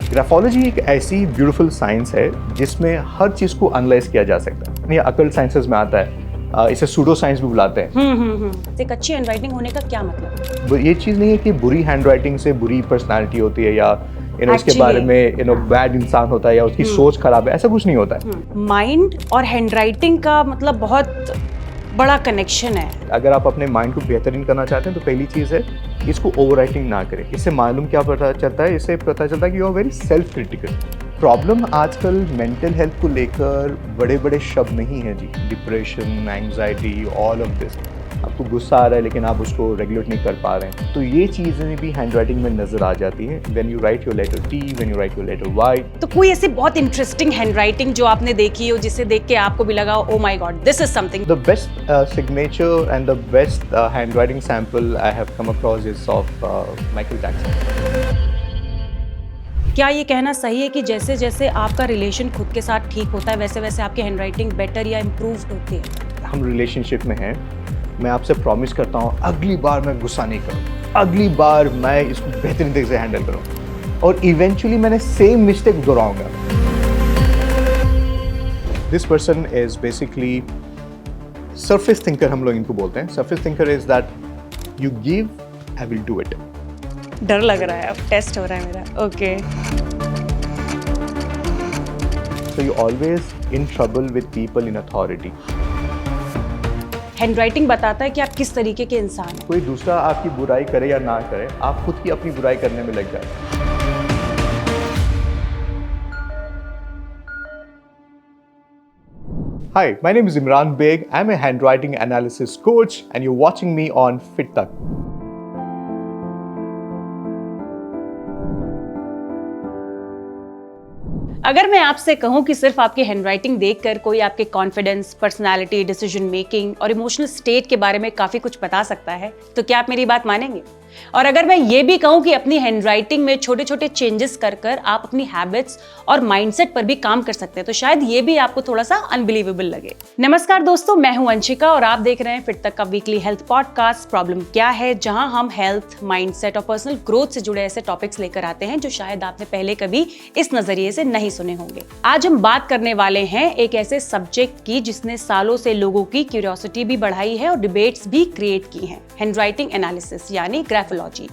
Graphology एक ऐसी beautiful science है जिसमें हर चीज़ को एनालाइज किया जा सकता है। ये अकल्ट साइंसेस में आता है, इसे सूडो साइंस भी बुलाते हैं। एक अच्छी हैंडराइटिंग होने का क्या मतलब? ये चीज़ नहीं है कि बुरी हैंडराइटिंग से बुरी पर्सनालिटी होती है या इसके बारे में बैड इंसान होता है या उसकी सोच खराब है, ऐसा कुछ नहीं होता है। माइंड और हैंडराइटिंग का मतलब बहुत बड़ा कनेक्शन है। अगर आप अपने माइंड को बेहतरीन करना चाहते हैं तो पहली चीज़ है इसको ओवर राइटिंग ना करें। इससे मालूम क्या पता चलता है, इससे पता चलता है कि you are very self critical. Problem आजकल मेंटल हेल्थ को लेकर बड़े बड़े शब्द नहीं हैं जी, depression, anxiety, all of this. आपको गुस्सा आ रहा है लेकिन आप उसको रेगुलेट नहीं कर पा रहे हैं, तो ये चीज़ें भी हैंडराइटिंग में नजर आ जाती हैं। When you write your letter T, when you write your letter Y. तो कोई ऐसी बहुत इंटरेस्टिंग हैंडराइटिंग जो आपने देखी हो जिसे देख के आपको भी लगा oh my god this is something? The best signature and the best handwriting sample I have come across is of Michael Jackson. क्या ये कहना सही है कि जैसे जैसे आपका रिलेशन खुद के साथ ठीक होता है वैसे वैसे आपकी हैंडराइटिंग बेटर या इम्प्रूव्ड होती है? हम रिलेशनशिप में हैं, मैं आपसे प्रॉमिस करता हूँ अगली बार मैं गुस्सा नहीं करूँ, अगली बार मैं इसको बेहतरीन तरीके से हैंडल करूँ और इवेंचुअली मैंने सेम मिस्टेक दोहराऊंगा। This person is basically surface thinker, हम लोग इनको बोलते हैं। Surface thinker is that you give, I will do it. डर लग रहा है, अब टेस्ट हो रहा है मेरा। Okay. So you always in trouble with people in authority. Handwriting बताता है कि आप किस तरीके के इंसान हैं। कोई दूसरा आपकी बुराई करे या ना करे, आप खुद की अपनी बुराई करने में लग जाए। Hi, my name is Imran Beg. I'm a handwriting analysis coach and you're watching me on FitTak. अगर मैं आपसे कहूं कि सिर्फ आपकी हैंडराइटिंग देखकर कोई आपके कॉन्फिडेंस, पर्सनालिटी, डिसीजन मेकिंग और इमोशनल स्टेट के बारे में काफी कुछ बता सकता है, तो क्या आप मेरी बात मानेंगे? और अगर मैं ये भी कहूं कि अपनी हैंडराइटिंग में छोटे छोटे चेंजेस कर कर आप अपनी हैबिट्स और माइंडसेट पर भी काम कर सकते हैं, तो शायद ये भी आपको थोड़ा सा अनबिलीवेबल लगे। नमस्कार दोस्तों, मैं हूं अंशिका और आप देख रहे हैं फिट तक का वीकली हेल्थ पॉडकास्ट प्रॉब्लम क्या है, जहां हम हेल्थ, माइंडसेट और पर्सनल ग्रोथ से जुड़े ऐसे टॉपिक्स लेकर आते हैं जो शायद आपने पहले कभी इस नजरिए से नहीं सुने होंगे। आज हम बात करने वाले हैं एक ऐसे सब्जेक्ट की जिसने सालों से लोगों की क्यूरियोसिटी भी बढ़ाई है और डिबेट्स भी क्रिएट की हैं, हैंडराइटिंग एनालिसिस यानी ग्राफोलॉजी।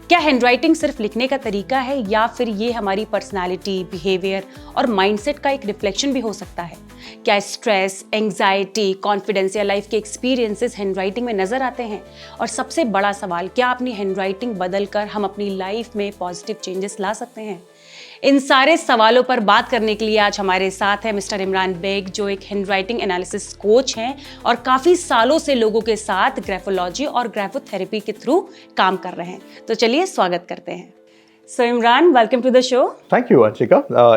क्या हैंडराइटिंग सिर्फ लिखने का तरीका है या फिर ये हमारी पर्सनालिटी, बिहेवियर और माइंडसेट का एक रिफ्लेक्शन भी हो सकता है? क्या स्ट्रेस, एंग्जाइटी, कॉन्फिडेंस या लाइफ के एक्सपीरियंसेस हैंडराइटिंग में नजर आते हैं? और सबसे बड़ा सवाल, क्या अपनी हैंडराइटिंग बदलकर हम अपनी लाइफ में पॉजिटिव चेंजेस ला सकते हैं? इन सारे सवालों पर बात करने के लिए आज हमारे साथ है मिस्टर इमरान बेग, जो एक हैंडराइटिंग एनालिसिस कोच हैं और काफ़ी सालों से लोगों के साथ ग्राफोलॉजी और ग्राफोथेरेपी के थ्रू काम कर रहे हैं। तो चलिए स्वागत करते हैं। So Imran, welcome to the show. Thank you, Anshika.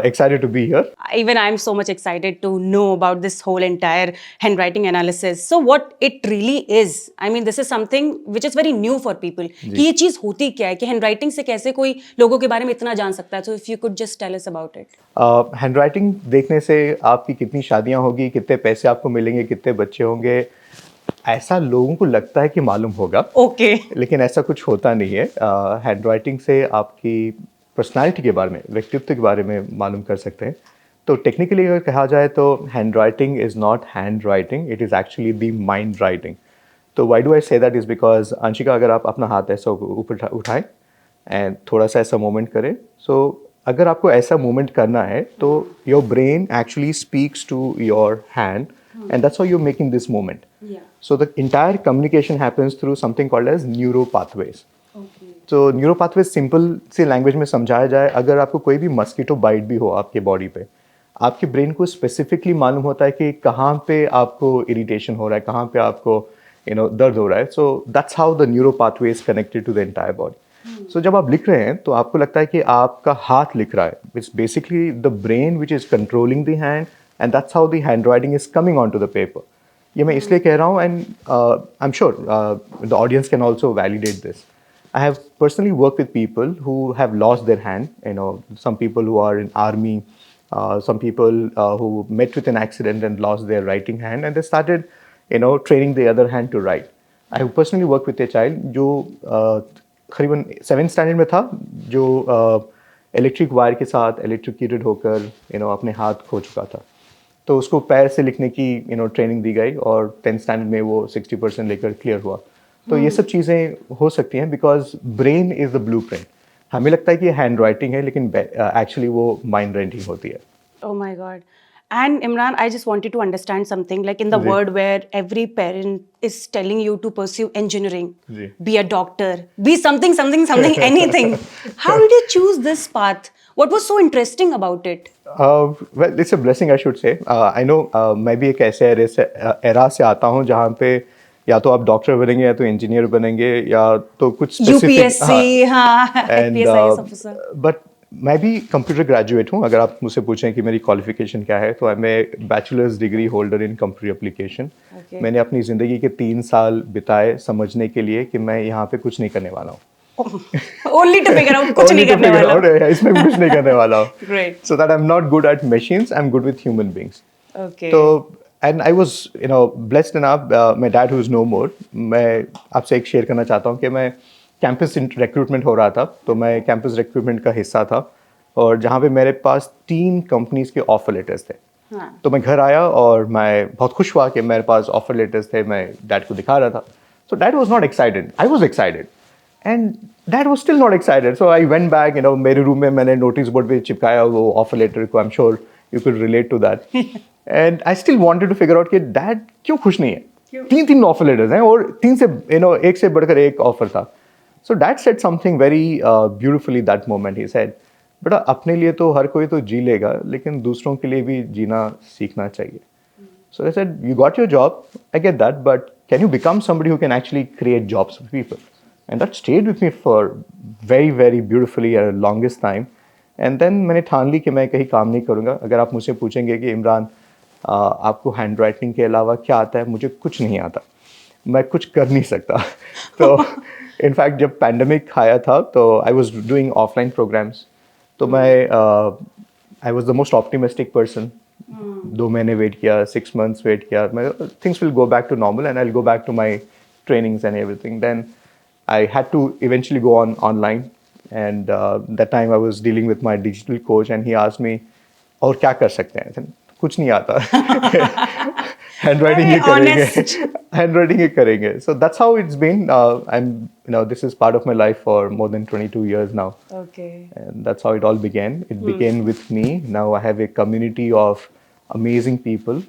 Excited to be here. Even I'm so much excited to know about this whole entire handwriting analysis. So what it really is, I mean, this is something which is very new for people. कि ये चीज़ होती क्या है, कि handwriting से कैसे कोई लोगों के बारे में इतना जान सकता है? So if you could just tell us about it. Handwriting देखने से आपकी कितनी शादियाँ होगी, कितने पैसे आपको मिलेंगे, कितने बच्चे होंगे, ऐसा लोगों को लगता है कि मालूम होगा। ओके। लेकिन ऐसा कुछ होता नहीं है। हैंडराइटिंग से आपकी पर्सनालिटी के बारे में, व्यक्तित्व के बारे में मालूम कर सकते हैं। तो टेक्निकली अगर कहा जाए तो handwriting is not hand writing, it is actually the mind writing. तो why do I say that is because Anshika, अगर आप अपना हाथ ऐसा ऊपर उठाएं एंड थोड़ा सा ऐसा मूवमेंट करें, सो अगर आपको ऐसा मूवमेंट करना है तो your brain actually speaks to your hand and that's how you're making this movement. Yeah. So the entire communication happens through something called as neuro pathways. Okay. So neuro pathways simple C language में समझाया जाए, अगर आपको कोई भी mosquito bite भी हो आपके बॉडी पे, आपके ब्रेन को स्पेसिफिकली मालूम होता है कि कहाँ पे आपको इरिटेशन हो रहा है, कहाँ पे आपको दर्द हो रहा है। So that's how the neuro pathways connected to the entire body. So जब आप लिख रहे हैं तो आपको लगता है कि आपका हाथ लिख रहा है, it's basically the brain which is controlling the hand and that's how the handwriting is coming onto the paper. ये मैं इसलिए कह रहा हूँ and I'm sure the audience can also validate this. I have personally worked with people who have lost their hand, some people who are in army, some people who met with an accident and lost their writing hand and they started, training the other hand to write. I have personally worked with a child जो करीबन 7th standard में था, जो electric wire के साथ electrocuted होकर अपने हाथ खो चुका था। तो उसको पैर से लिखने की ट्रेनिंग दी गई और 10th स्टैंडर्ड में वो 60% लेकर क्लियर हुआ। तो ये सब चीज़ें हो सकती हैं because brain is the blueprint. हमें लगता है कि हैंड राइटिंग है, लेकिन एक्चुअली वो माइंड राइटिंग होती है। Oh my God. And Imran, I just wanted to understand something like in the ji. world where every parent is telling you to pursue engineering, ji. be a doctor, be something, anything. How did you choose this path? What was so interesting about it? Well, it's a blessing, I should say. I know मैं भी एक ऐसे era से आता हूँ जहाँ पे या तो आप डॉक्टर बनेंगे या तो इंजीनियर बनेंगे या तो कुछ स्पेसिफिक। UPSC, हाँ, and IPS, IAS officer. But मैं भी कंप्यूटर ग्रेजुएट हूँ। अगर आप मुझसे पूछें कि मेरी क्वालिफिकेशन क्या है, तो I am a bachelors degree holder in computer application. Okay. मैंने अपनी ज़िंदगी के 3 साल बिताए समझने के लिए कि मैं यहाँ पे कुछ नहीं करने वाला हूँ। Only to figure out कुछ Only नहीं to करने figure वाला. out, इसमें कुछ नहीं करने वाला हूँ। Great. So that I'm not good at machines, I'm good with human beings. Okay. तो and I was blessed enough. My dad who is no more, मैं आपसे एक शेयर करना चाहता हूँ कि मैं कैंपस रिक्रूटमेंट हो रहा था, तो मैं कैंपस रिक्रूटमेंट का हिस्सा था और जहाँ पे मेरे पास 3 कंपनीज के ऑफर लेटर्स थे। हाँ. तो मैं घर आया और मैं बहुत खुश हुआ कि मेरे पास ऑफर लेटर्स थे। मैं डैड को दिखा रहा था। So dad was not excited, I was excited and dad was still not excited. So I went back, मेरे रूम में मैंने नोटिस बोर्ड पे चिपकाया वो ऑफर लेटर को। I am sure you could relate to that. And I still wanted to figure out कि dad क्यों खुश नहीं है। 3 ऑफर लेटर्स हैं और 3 से एक से बढ़कर एक ऑफर था। So dad said something very beautifully that moment. He said, बेटा अपने लिए तो हर कोई तो जी लेगा, लेकिन दूसरों के लिए भी जीना सीखना चाहिए। So I said, you got your job, I get that, but can you become somebody who can actually create jobs for people? And that stayed with me for very, very beautifully at the longest time. And then मैंने ठान ली कि मैं कहीं काम नहीं करूँगा। अगर आप मुझसे पूछेंगे कि इमरान आपको हैंड राइटिंग के अलावा क्या आता है, मुझे कुछ नहीं आता, मैं कुछ कर नहीं सकता। तो इनफैक्ट जब पैंडमिक आया था तो I was doing offline programs. तो मैं I was the most optimistic person. 2 महीने वेट किया, 6 months वेट किया, मैं things will go back to normal and I will go back to my trainings and everything. Then I had to eventually go on online and that time I was dealing with my digital coach and he asked me, और क्या कर सकते हैं? कुछ नहीं आता। Hand writing ही करेंगे, हैंड राइटिंग ही करेंगे। So that's how it's been. I am this is part of my life for more than 22 years now. Okay. And that's how it all began. It began with me. Now I have a community of amazing people,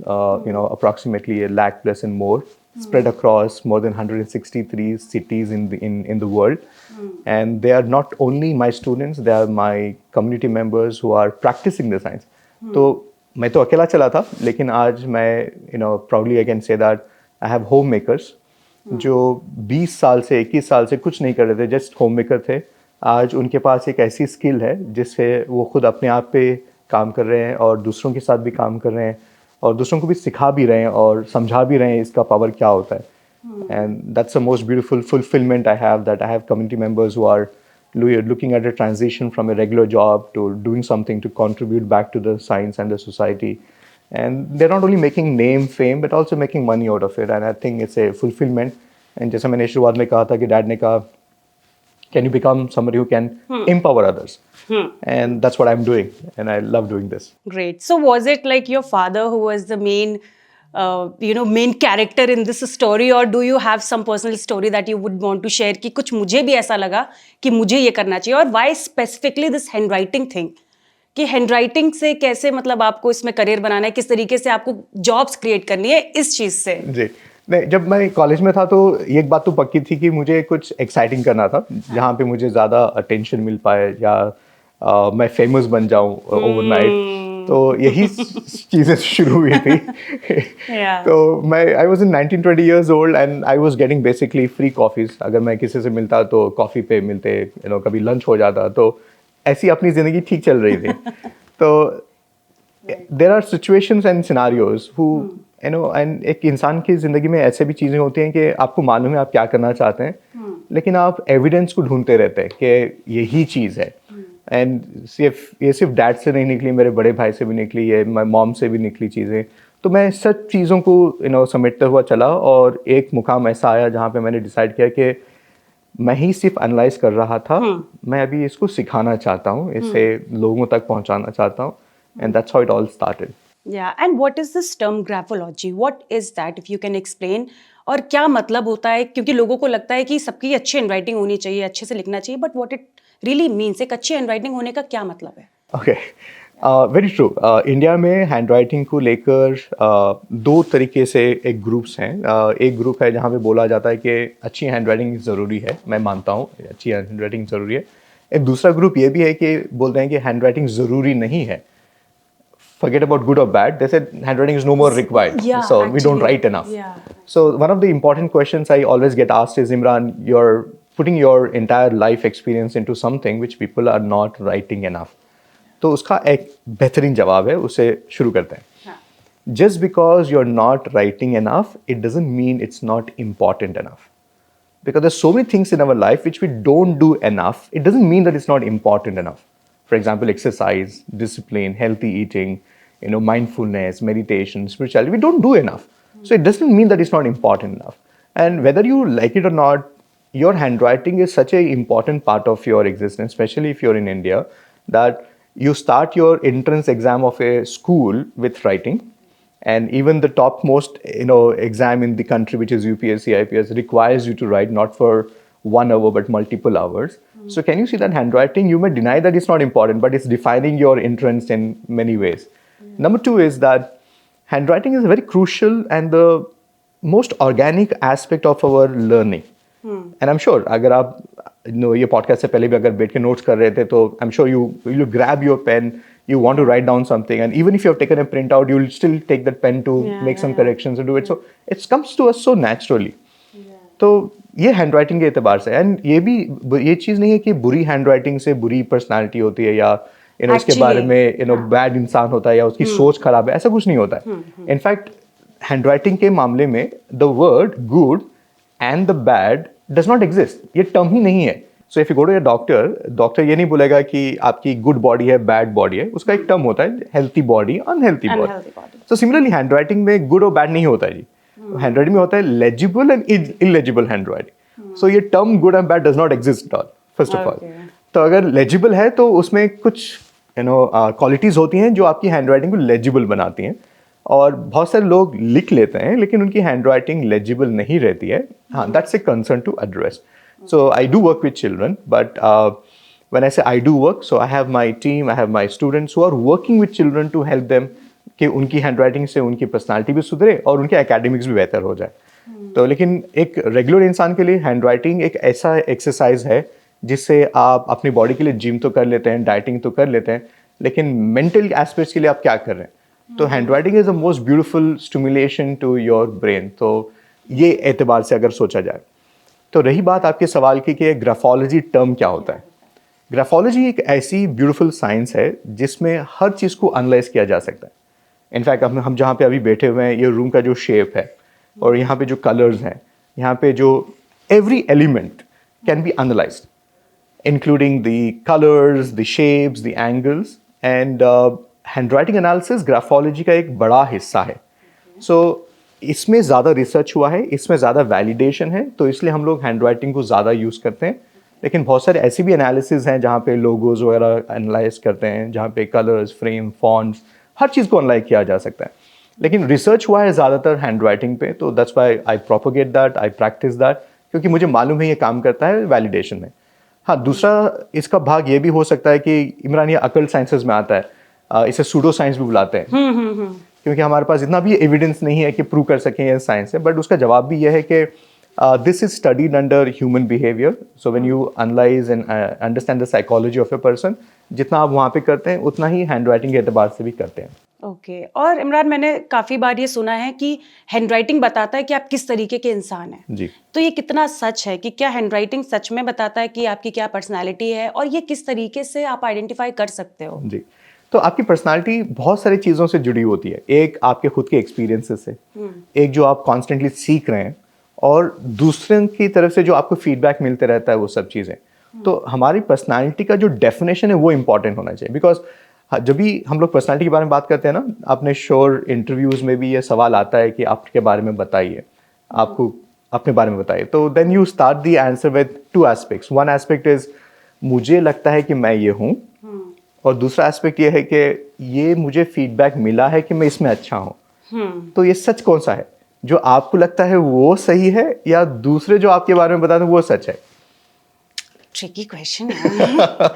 approximately 1 lakh plus and more, spread across more than 163 cities in the world. And they are not only my students, they are my community members who are practicing the science. तो मैं तो अकेला चला था, लेकिन आज मैं proudly I can say that I have homemakers जो 20 साल से 21 साल से कुछ नहीं कर रहे थे, जस्ट होममेकर थे। आज उनके पास एक ऐसी स्किल है जिससे वो खुद अपने आप पे काम कर रहे हैं और दूसरों के साथ भी काम कर रहे हैं और दूसरों को भी सिखा भी रहे हैं और समझा भी रहे हैं इसका पावर क्या होता है। And that's the most beautiful fulfilment I have, that I have community members who are looking at a transition from a regular job to doing something to contribute back to the science and the society. And they're not only making name, fame, but also making money out of it. And I think it's a fulfillment. And जैसा मैंने शुरुआत में कहा था कि dad ने कहा, can you become somebody who can empower others? And that's what I'm doing. And I love doing this. Great. So was it like your father who was the main main character in this story, or do you have some personal story that you would want to share कि कुछ मुझे भी ऐसा लगा कि मुझे ये करना चाहिए? और why specifically this handwriting thing? कि हैंडराइटिंग से कैसे मतलब आपको इसमें करियर बनाना है, किस तरीके से आपको जॉब्स क्रिएट करनी है इस चीज़ से? जी नहीं, जब मैं कॉलेज में था तो एक बात तो पक्की थी कि मुझे कुछ एक्साइटिंग करना था जहाँ पे मुझे ज़्यादा अटेंशन मिल पाए या मैं फेमस बन जाऊँ ओवरनाइट। तो यही चीज़ें शुरू हुई थी। तो मैं I was in 19-20 years old and I was getting basically free coffees. अगर मैं किसी से मिलता तो कॉफ़ी पे मिलते, कभी लंच हो जाता, तो ऐसी अपनी ज़िंदगी ठीक चल रही थी। तो there are situations and scenarios who and एक इंसान की ज़िंदगी में ऐसे भी चीज़ें होती हैं कि आपको मालूम है आप क्या करना चाहते हैं, लेकिन आप एविडेंस को ढूंढते रहते हैं कि यही चीज़ है। एंड सिर्फ डैड से नहीं निकली, मेरे बड़े भाई से भी निकली है, माई मॉम से भी निकली चीज़ें। तो मैं सब चीज़ों को समेटते हुआ चला और एक मुकाम ऐसा आया जहाँ पे मैंने डिसाइड किया कि मैं ही सिर्फ एनालाइज कर रहा था, मैं अभी इसको सिखाना चाहता हूँ, इसे लोगों तक पहुँचाना चाहता हूँ, and that's how it all started. Yeah, and what is this term graphology? What is that, if you can explain? और क्या मतलब होता है, क्योंकि लोगों को लगता है कि सबकी अच्छी हैंडराइटिंग होनी चाहिए, अच्छे से लिखना चाहिए, but what it really means, एक अच्छी हैंडराइटिंग होने का क्या मतलब है? Okay, very true. इंडिया में हैंडराइटिंग को लेकर दो तरीके से एक ग्रुप्स हैं। एक ग्रुप है जहाँ पे बोला जाता है कि अच्छी हैंडराइटिंग ज़रूरी है, मैं मानता हूँ अच्छी हैंडराइटिंग ज़रूरी है। एक दूसरा ग्रुप ये भी है कि बोलते हैं कि हैंडराइटिंग ज़रूरी नहीं है, forget about good or bad, they said handwriting is no more required. Yeah, So we don't actually, write enough. yeah. So one of the important questions I always get asked is, Imran, you're putting your entire life experience into something which people are not writing enough. तो उसका एक बेहतरीन जवाब है, उसे शुरू करते हैं. हाँ. Just because you're not writing enough, it doesn't mean it's not important enough. Because there's so many things in our life which we don't do enough, it doesn't mean that it's not important enough. For example, exercise, discipline, healthy eating, mindfulness, meditation, spirituality, we don't do enough. So it doesn't mean that it's not important enough. And whether you like it or not, your handwriting is such an important part of your existence, especially if you're in India, that you start your entrance exam of a school with writing. And even the topmost, exam in the country, which is UPSC, IPS, requires you to write not for 1 hour, but multiple hours. So can you see that handwriting, you may deny that it's not important, but it's defining your entrance in many ways. Number two is that handwriting is very crucial and the most organic aspect of our learning. And I'm sure, अगर आप ये podcast से पहले भी अगर बैठ के notes कर रहे थे, तो I'm sure you grab your pen, you want to write down something, and even if you have taken a printout, you'll still take that pen to make some corrections and do it. So it comes to us so naturally. तो ये handwriting के एतबार से, and ये चीज़ नहीं है कि बुरी हैंडराइटिंग से बुरी पर्सनालिटी होती है या इसके बारे में बैड इंसान होता है या उसकी सोच खराब है, ऐसा कुछ नहीं होता है. इनफैक्ट हैंडराइटिंग के मामले में the word good and the bad does not exist, ये टर्म ही नहीं है. So if you go to doctor ये नहीं बोलेगा कि आपकी गुड बॉडी है, बैड बॉडी है, उसका एक टर्म होता है healthy body, unhealthy body. So similarly handwriting में गुड और बैड नहीं होता है जी. हैंडराइटिंग में होता है legible and illegible handwriting. So ये term good and bad does not exist at all, first of all. तो अगर लेजिबल है तो उसमें कुछ क्वालिटीज होती हैं जो आपकी हैंडराइटिंग को लेजिबल बनाती हैं. और बहुत सारे लोग लिख लेते हैं लेकिन उनकी हैंडराइटिंग लेजिबल नहीं रहती है. हाँ, that's a concern to address. So I do work with children, but when I say I do work, so I have my team, I have my students who are working with children to help them कि उनकी handwriting से उनकी personality भी सुधरे और उनके academics भी बेहतर हो जाए. तो लेकिन एक रेगुलर इंसान के लिए हैंडराइटिंग एक ऐसा एक्सरसाइज है जिससे आप अपनी बॉडी के लिए जिम तो कर लेते हैं, डाइटिंग तो कर लेते हैं, लेकिन मेंटल एस्पेक्ट्स के लिए आप क्या कर रहे हैं. तो handwriting is the most beautiful stimulation to your brain. तो ये एतबार से अगर सोचा जाए. तो रही बात आपके सवाल की कि ग्राफोलॉजी टर्म क्या होता है. ग्राफोलॉजी एक ऐसी ब्यूटीफुल साइंस है जिसमें हर चीज़ को एनालाइज किया जा सकता है. इनफैक्ट हम जहाँ पे अभी बैठे हुए हैं, ये रूम का जो शेप है और यहाँ पे जो कलर्स हैं, यहाँ पे जो every element can be analysed, including the colours, the shapes, the angles. And handwriting analysis graphology का एक बड़ा हिस्सा है. सो इसमें ज़्यादा रिसर्च हुआ है, इसमें ज़्यादा वैलिडेशन है, तो इसलिए हम लोग हैंडराइटिंग को ज़्यादा यूज़ करते हैं. लेकिन बहुत सारे ऐसे भी एनालिसिस हैं जहाँ पे लोगोज वगैरह एनालाइज करते हैं, जहाँ पे कलर्स, फ्रेम, फॉन्ट्स, हर चीज़ को एनालाइज किया जा सकता है. लेकिन रिसर्च हुआ है ज़्यादातर हैंडराइटिंग पे, तो that's why I propagate that, I practice that, क्योंकि मुझे मालूम है ये काम करता है वैलिडेशन में. हाँ, दूसरा इसका भाग ये भी हो सकता है कि इमरान ये अकल्ट साइंसेज में आता है, इसे सूडो साइंस भी बुलाते हैं, क्योंकि हमारे पास इतना भी एविडेंस नहीं है कि प्रूव कर सकें ये साइंस है. बट उसका जवाब भी यह है कि this is studied under human behavior. So when you analyze and understand the psychology of a person, जितना आप वहाँ पे करते हैं उतना ही हैंडराइटिंग के एतबार से भी करते हैं. ओके. और इमरान, मैंने काफ़ी बार ये सुना है कि हैंडराइटिंग बताता है कि आप किस तरीके के इंसान हैं. जी. तो ये कितना सच है कि क्या हैंडराइटिंग सच में बताता है कि आपकी क्या पर्सनैलिटी है, और ये किस तरीके से आप आइडेंटिफाई कर सकते हो? जी. तो आपकी पर्सनालिटी बहुत सारी चीज़ों से जुड़ी होती है. एक आपके खुद के एक्सपीरियंसेस से, एक जो आप कॉन्स्टेंटली सीख रहे हैं, और दूसरे की तरफ से जो आपको फीडबैक मिलते रहता है, वो सब चीज़ें. तो हमारी पर्सनालिटी का जो डेफिनेशन है वो इंपॉर्टेंट होना चाहिए. बिकॉज जब भी हम लोग पर्सनालिटी के बारे में बात करते हैं ना, आपने श्योर इंटरव्यूज़ में भी ये सवाल आता है कि आपके बारे में बताइए, आपको अपने बारे में बताइए, तो then you start the answer with two aspects. One aspect is मुझे लगता है कि मैं ये हूँ, और दूसरा एस्पेक्ट ये है कि ये मुझे फीडबैक मिला है कि मैं इसमें अच्छा हूँ. तो ये सच कौन सा है? जो आपको लगता है वो सही है, या दूसरे जो आपके बारे में बताते हैं वो सच है? ट्रिकी क्वेश्चन है.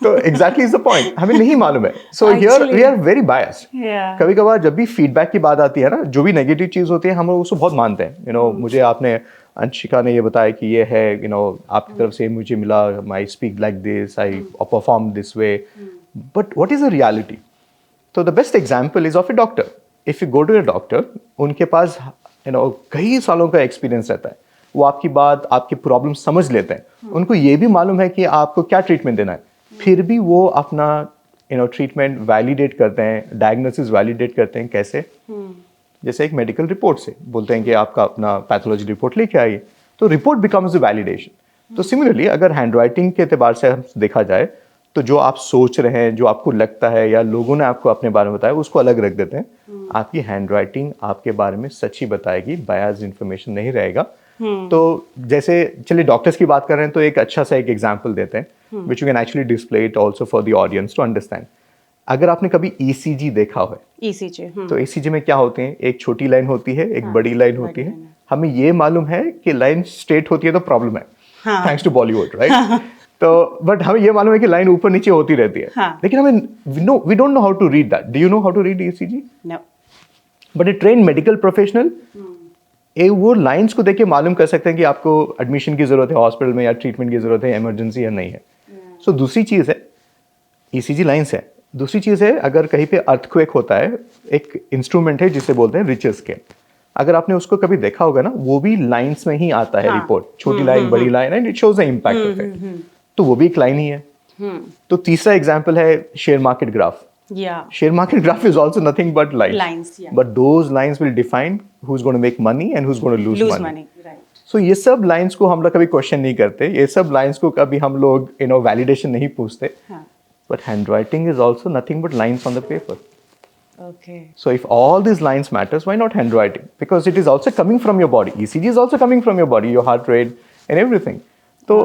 तो एग्जैक्टली इज द पॉइंट, हमें नहीं मालूम है. So here we are very biased. Yeah. कभी कभार जब भी फीडबैक की बात आती है ना, जो भी नेगेटिव चीज होती है हम लोग उसको बहुत मानते हैं. मुझे आपने, अंशिका ने ये बताया कि ये है, आपकी तरफ से मुझे मिला, I speak like this, I perform this way, but what is the reality? तो the best example is of a doctor. If you go to a doctor, उनके पास कई सालों का एक्सपीरियंस रहता है. वो आपकी बात, आपकी प्रॉब्लम समझ लेते हैं. उनको ये भी मालूम है कि आपको क्या ट्रीटमेंट देना है. फिर भी वो अपना ट्रीटमेंट वैलिडेट करते हैं, डायग्नोसिस वैलिडेट करते हैं. कैसे? जैसे एक मेडिकल रिपोर्ट से बोलते हैं कि आपका अपना पैथोलॉजी रिपोर्ट लेके आइए, तो रिपोर्ट बिकम्स द वैलिडेशन. तो सिमिलरली अगर हैंडराइटिंग के एतबार से हम देखा जाए, तो जो आप सोच रहे हैं, जो आपको लगता है, या लोगों ने आपको अपने बारे में बताया, उसको अलग रख देते हैं. आपकी हैंडराइटिंग आपके बारे में सच ही बताएगी, बायस्ड इन्फॉर्मेशन नहीं रहेगा. तो जैसे चलिए डॉक्टर्स की बात कर रहे हैं, तो एक अच्छा सा एक एग्जांपल देते हैं, which you can actually display it also for the audience to understand. अगर आपने कभी ईसीजी देखा हो, ईसीजी, तो ईसीजी में क्या होते हैं? एक छोटी लाइन होती है, एक बड़ी लाइन होती है. हमें ये मालूम है कि लाइन स्ट्रेट होती है तो प्रॉब्लम है, थैंक्स टू बॉलीवुड, राइट? तो बट हमें ये मालूम है कि लाइन ऊपर नीचे होती रहती है. लेकिन हमें we don't know how to read that. Do you know how to read ECG? No. But a train medical professional वो लाइंस को देख के मालूम कर सकते हैं कि आपको एडमिशन की जरूरत है हॉस्पिटल में, या ट्रीटमेंट की जरूरत है, इमरजेंसी या नहीं है. सो दूसरी चीज है, ईसीजी लाइंस है. दूसरी चीज है, अगर कहीं पे अर्थक्वेक होता है, एक इंस्ट्रूमेंट है जिसे बोलते हैं रिचर स्केल. अगर आपने उसको कभी देखा होगा ना, वो भी लाइंस में ही आता है. रिपोर्ट छोटी लाइन, बड़ी line, and it shows the impact of it. तो वो भी एक लाइन ही है. तो तीसरा एग्जाम्पल है share market graph. Share market graph is also nothing but lines. Yeah. But those lines will define who's going to make money and who's going to lose money. Right. So ये सब lines को हम लोग कभी question नहीं करते, ये सब lines को कभी हम लोग validation नहीं पूछते. But handwriting is also nothing but lines on the paper. Okay. So if all these lines matters, why not handwriting? Because it is also coming from your body. ECG is also coming from your body, your heart rate and everything. So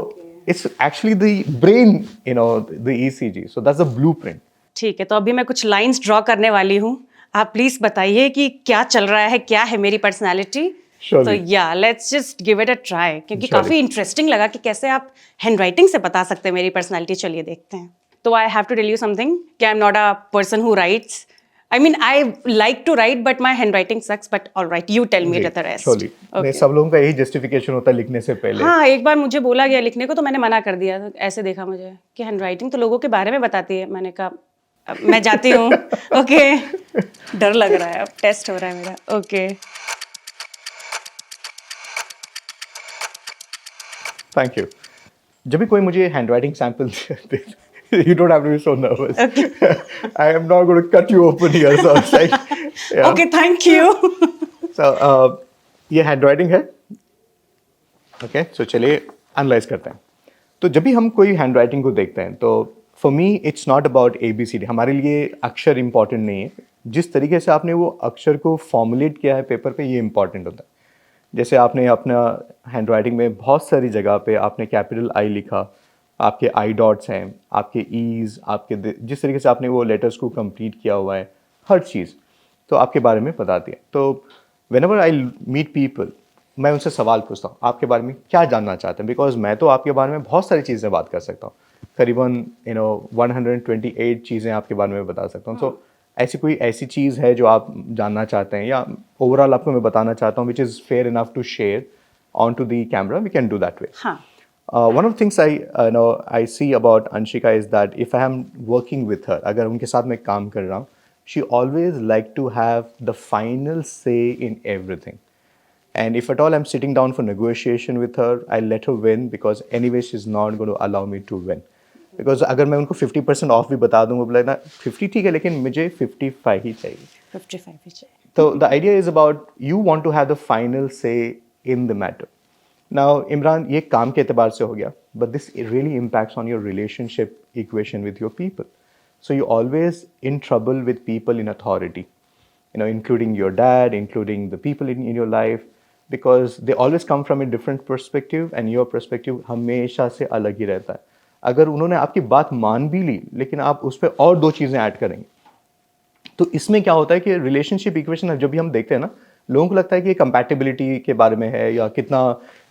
it's actually the brain, the ECG. So that's the blueprint. ठीक है, तो अभी मैं कुछ lines draw करने वाली हूँ. आप प्लीज बताइए कि क्या चल रहा है, क्या है मेरी पर्सनालिटी. तो या let's just give it a try, क्योंकि काफी इंटरेस्टिंग लगा कि कैसे आप हैंडराइटिंग से बता सकते हैं मेरी पर्सनालिटी. चलिए देखते हैं. तो I have to tell you something कि I am not a person who writes. I mean I like to write, but my handwriting sucks. But alright, you tell me the rest. नहीं, सब लोगों का यही जस्टिफिकेशन होता है लिखने से पहले. हाँ, एक बार मुझे बोला गया लिखने को, तो मैंने मना कर दिया. ऐसे देखा मुझे कि हैंडराइटिंग तो लोगों के बारे में बताती है. मैंने कहा मैं जाती हूँ. ओके. डर लग रहा है, अब टेस्ट हो रहा है मेरा. ओके. Thank you. जब भी कोई मुझे handwriting sample they, you don't have to be so nervous. Okay. I am not going to cut you open here. So it's like, yeah. Okay, thank you. So ये handwriting है. Okay, सो चलिए analyse करते हैं. तो जब भी हम कोई हैंडराइटिंग को देखते हैं, तो for me it's not about ABCD. हमारे लिए अक्षर इंपॉर्टेंट नहीं है. जिस तरीके से आपने वो अक्षर को फॉर्मुलेट किया है पेपर पे, ये इंपॉर्टेंट होता है. जैसे आपने अपना हैंडराइटिंग में बहुत सारी जगह पे आपने कैपिटल I लिखा, आपके आई डॉट्स हैं, आपके ईज, आपके जिस तरीके से आपने वो लेटर्स को कंप्लीट किया हुआ है, हर चीज़ तो आपके बारे में बताती है. तो व्हेनेवर आई मीट पीपल, मैं उनसे सवाल पूछता हूँ, आपके बारे में क्या जानना चाहते हैं. बिकॉज मैं तो आपके बारे में बहुत सारी चीज़ें बात कर सकता हूँ. करीबन 128 चीज़ें आपके बारे में बता सकता हूँ. सो ऐसी कोई ऐसी चीज़ है जो आप जानना चाहते हैं, या ओवरऑल आपको मैं बताना चाहता हूँ, which is fair enough to share on to the camera, we can do that way. One of the things I see about Anshika is that if I am working with her, अगर उनके साथ मैं काम कर रहा हूँ, she always like to have the final say in everything. And if at all I'm sitting down for negotiation with her, I let her win, because anyway she's not going to allow me to win. Because अगर मैं उनको 50% of भी बता दूँ, वो बोले ना 50 ठीक है, लेकिन मुझे 55 ही चाहिए. 55 ही चाहिए. So the idea is about you want to have the final say in the matter. Now, Imran, ये काम के एतबार से हो गया, but this really impacts on your relationship equation with your people. So you're always in trouble with people in authority, including your dad, including the people in your life. Because they always come from a different perspective and your perspective हमेशा से अलग ही रहता है. अगर उन्होंने आपकी बात मान भी ली लेकिन आप उस पर और दो चीज़ें ऐड करेंगे, तो इसमें क्या होता है कि रिलेशनशिप इक्वेशन जब भी हम देखते हैं ना, लोगों को लगता है कि ये कंपैटिबिलिटी के बारे में है या कितना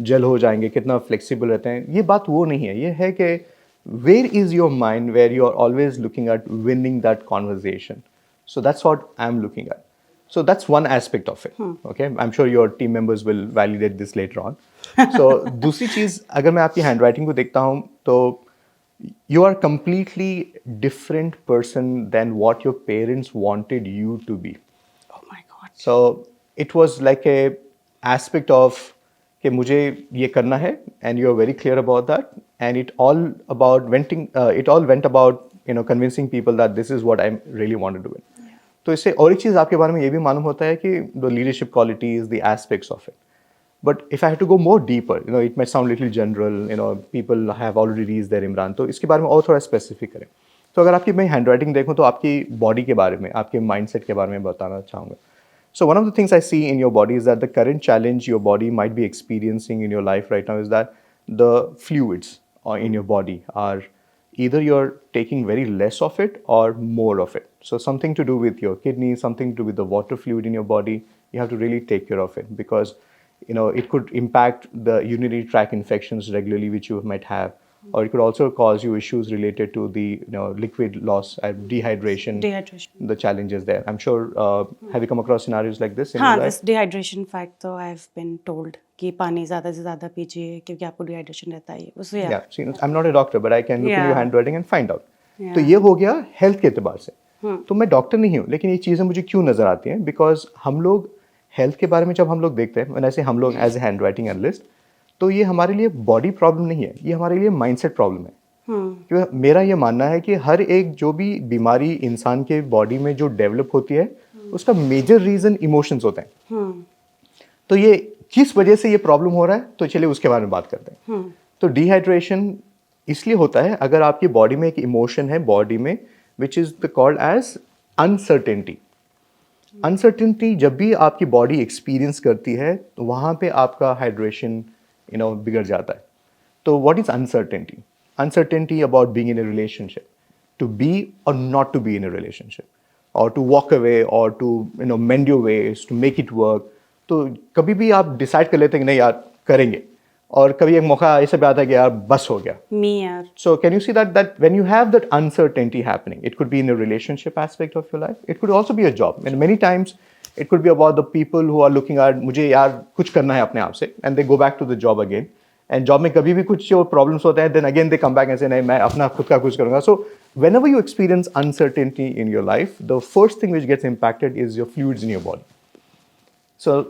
जल हो जाएंगे, कितना फ्लेक्सिबल रहते हैं. ये बात वो नहीं है. ये है कि where is your mind where you are always looking at winning that conversation. So that's what I am looking at. So that's one aspect of it. Okay, I'm sure your team members will validate this later on. So दूसरी चीज़, अगर मैं आपकी handwriting को देखता हूँ तो you are completely different person than what your parents wanted you to be. Oh my God. So it was like a aspect of कि मुझे ये करना है and you are very clear about that, and it all went about convincing people that this is what I really want to do it. तो इससे और एक चीज़ आपके बारे में ये भी मालूम होता है कि the leadership qualities, the aspects of it. But if I have to go more deeper, it might sound little general, people have already reached there Imran, तो इसके बारे में और थोड़ा स्पेसिफिक करें. तो अगर आपकी मैं हैंडराइटिंग देखूँ तो आपकी बॉडी के बारे में, आपके माइंडसेट के बारे में बताना चाहूँगा. So one of the things I see in your body is that the current challenge your body might be experiencing in your life right now is that the fluids in your body are either you're taking very less of it or more of it. So something to do with your kidneys, something to do with the water fluid in your body. You have to really take care of it because it could impact the urinary tract infections regularly which you might have, or it could also cause you issues related to the liquid loss and dehydration. The challenges there. I'm sure. Have you come across scenarios like this in your life? this dehydration fact तो I've been told कि पानी ज़्यादा से ज़्यादा पीजिए क्योंकि आपको dehydration रहता है. उससे Yeah. See, I'm not a doctor, but I can look at your handwriting and find out. Yeah. तो ये हो गया हेल्थ के एतबार से. तो मैं डॉक्टर नहीं हूँ, लेकिन ये चीज़ें मुझे क्यों नज़र आती हैं? बिकॉज हम लोग हेल्थ के बारे में जब हम लोग देखते हैं, वैसे हम लोग as a hand writing analyst, तो ये हमारे लिए बॉडी प्रॉब्लम नहीं है, ये हमारे लिए माइंडसेट प्रॉब्लम है. क्योंकि मेरा ये मानना है कि हर एक जो भी बीमारी इंसान के बॉडी में जो डेवलप होती है, उसका मेजर रीज़न इमोशंस होते हैं. तो ये किस वजह से ये प्रॉब्लम हो रहा है, तो चलिए उसके बारे में बात करते हैं. तो डिहाइड्रेशन इसलिए होता है अगर आपकी बॉडी में एक इमोशन है बॉडी में which is the called as uncertainty. Uncertainty जब भी आपकी बॉडी एक्सपीरियंस करती है तो वहाँ पे आपका हाइड्रेशन बिगड़ जाता है. तो what is uncertainty? Uncertainty about being in a relationship, to be or not to be in a relationship, or to walk away, or to mend your ways, to make it work. तो कभी भी आप decide कर लेते हैं कि नहीं यार करेंगे, और कभी एक मौका ऐसे भी आता है कि यार बस हो गया. Me यार. So can you see that when you have that uncertainty happening, it could be in a relationship aspect of your life, it could also be a job, and many times it could be about the people who are looking at मुझे यार कुछ करना है अपने आप से, and they go back to the job again. And job में कभी भी कुछ जो प्रॉब्लम्स होते हैं, then again they come back and से नहीं मैं अपना खुद का कुछ करूँगा. So whenever you experience uncertainty in your life, the first thing which gets impacted is your fluids in your body. So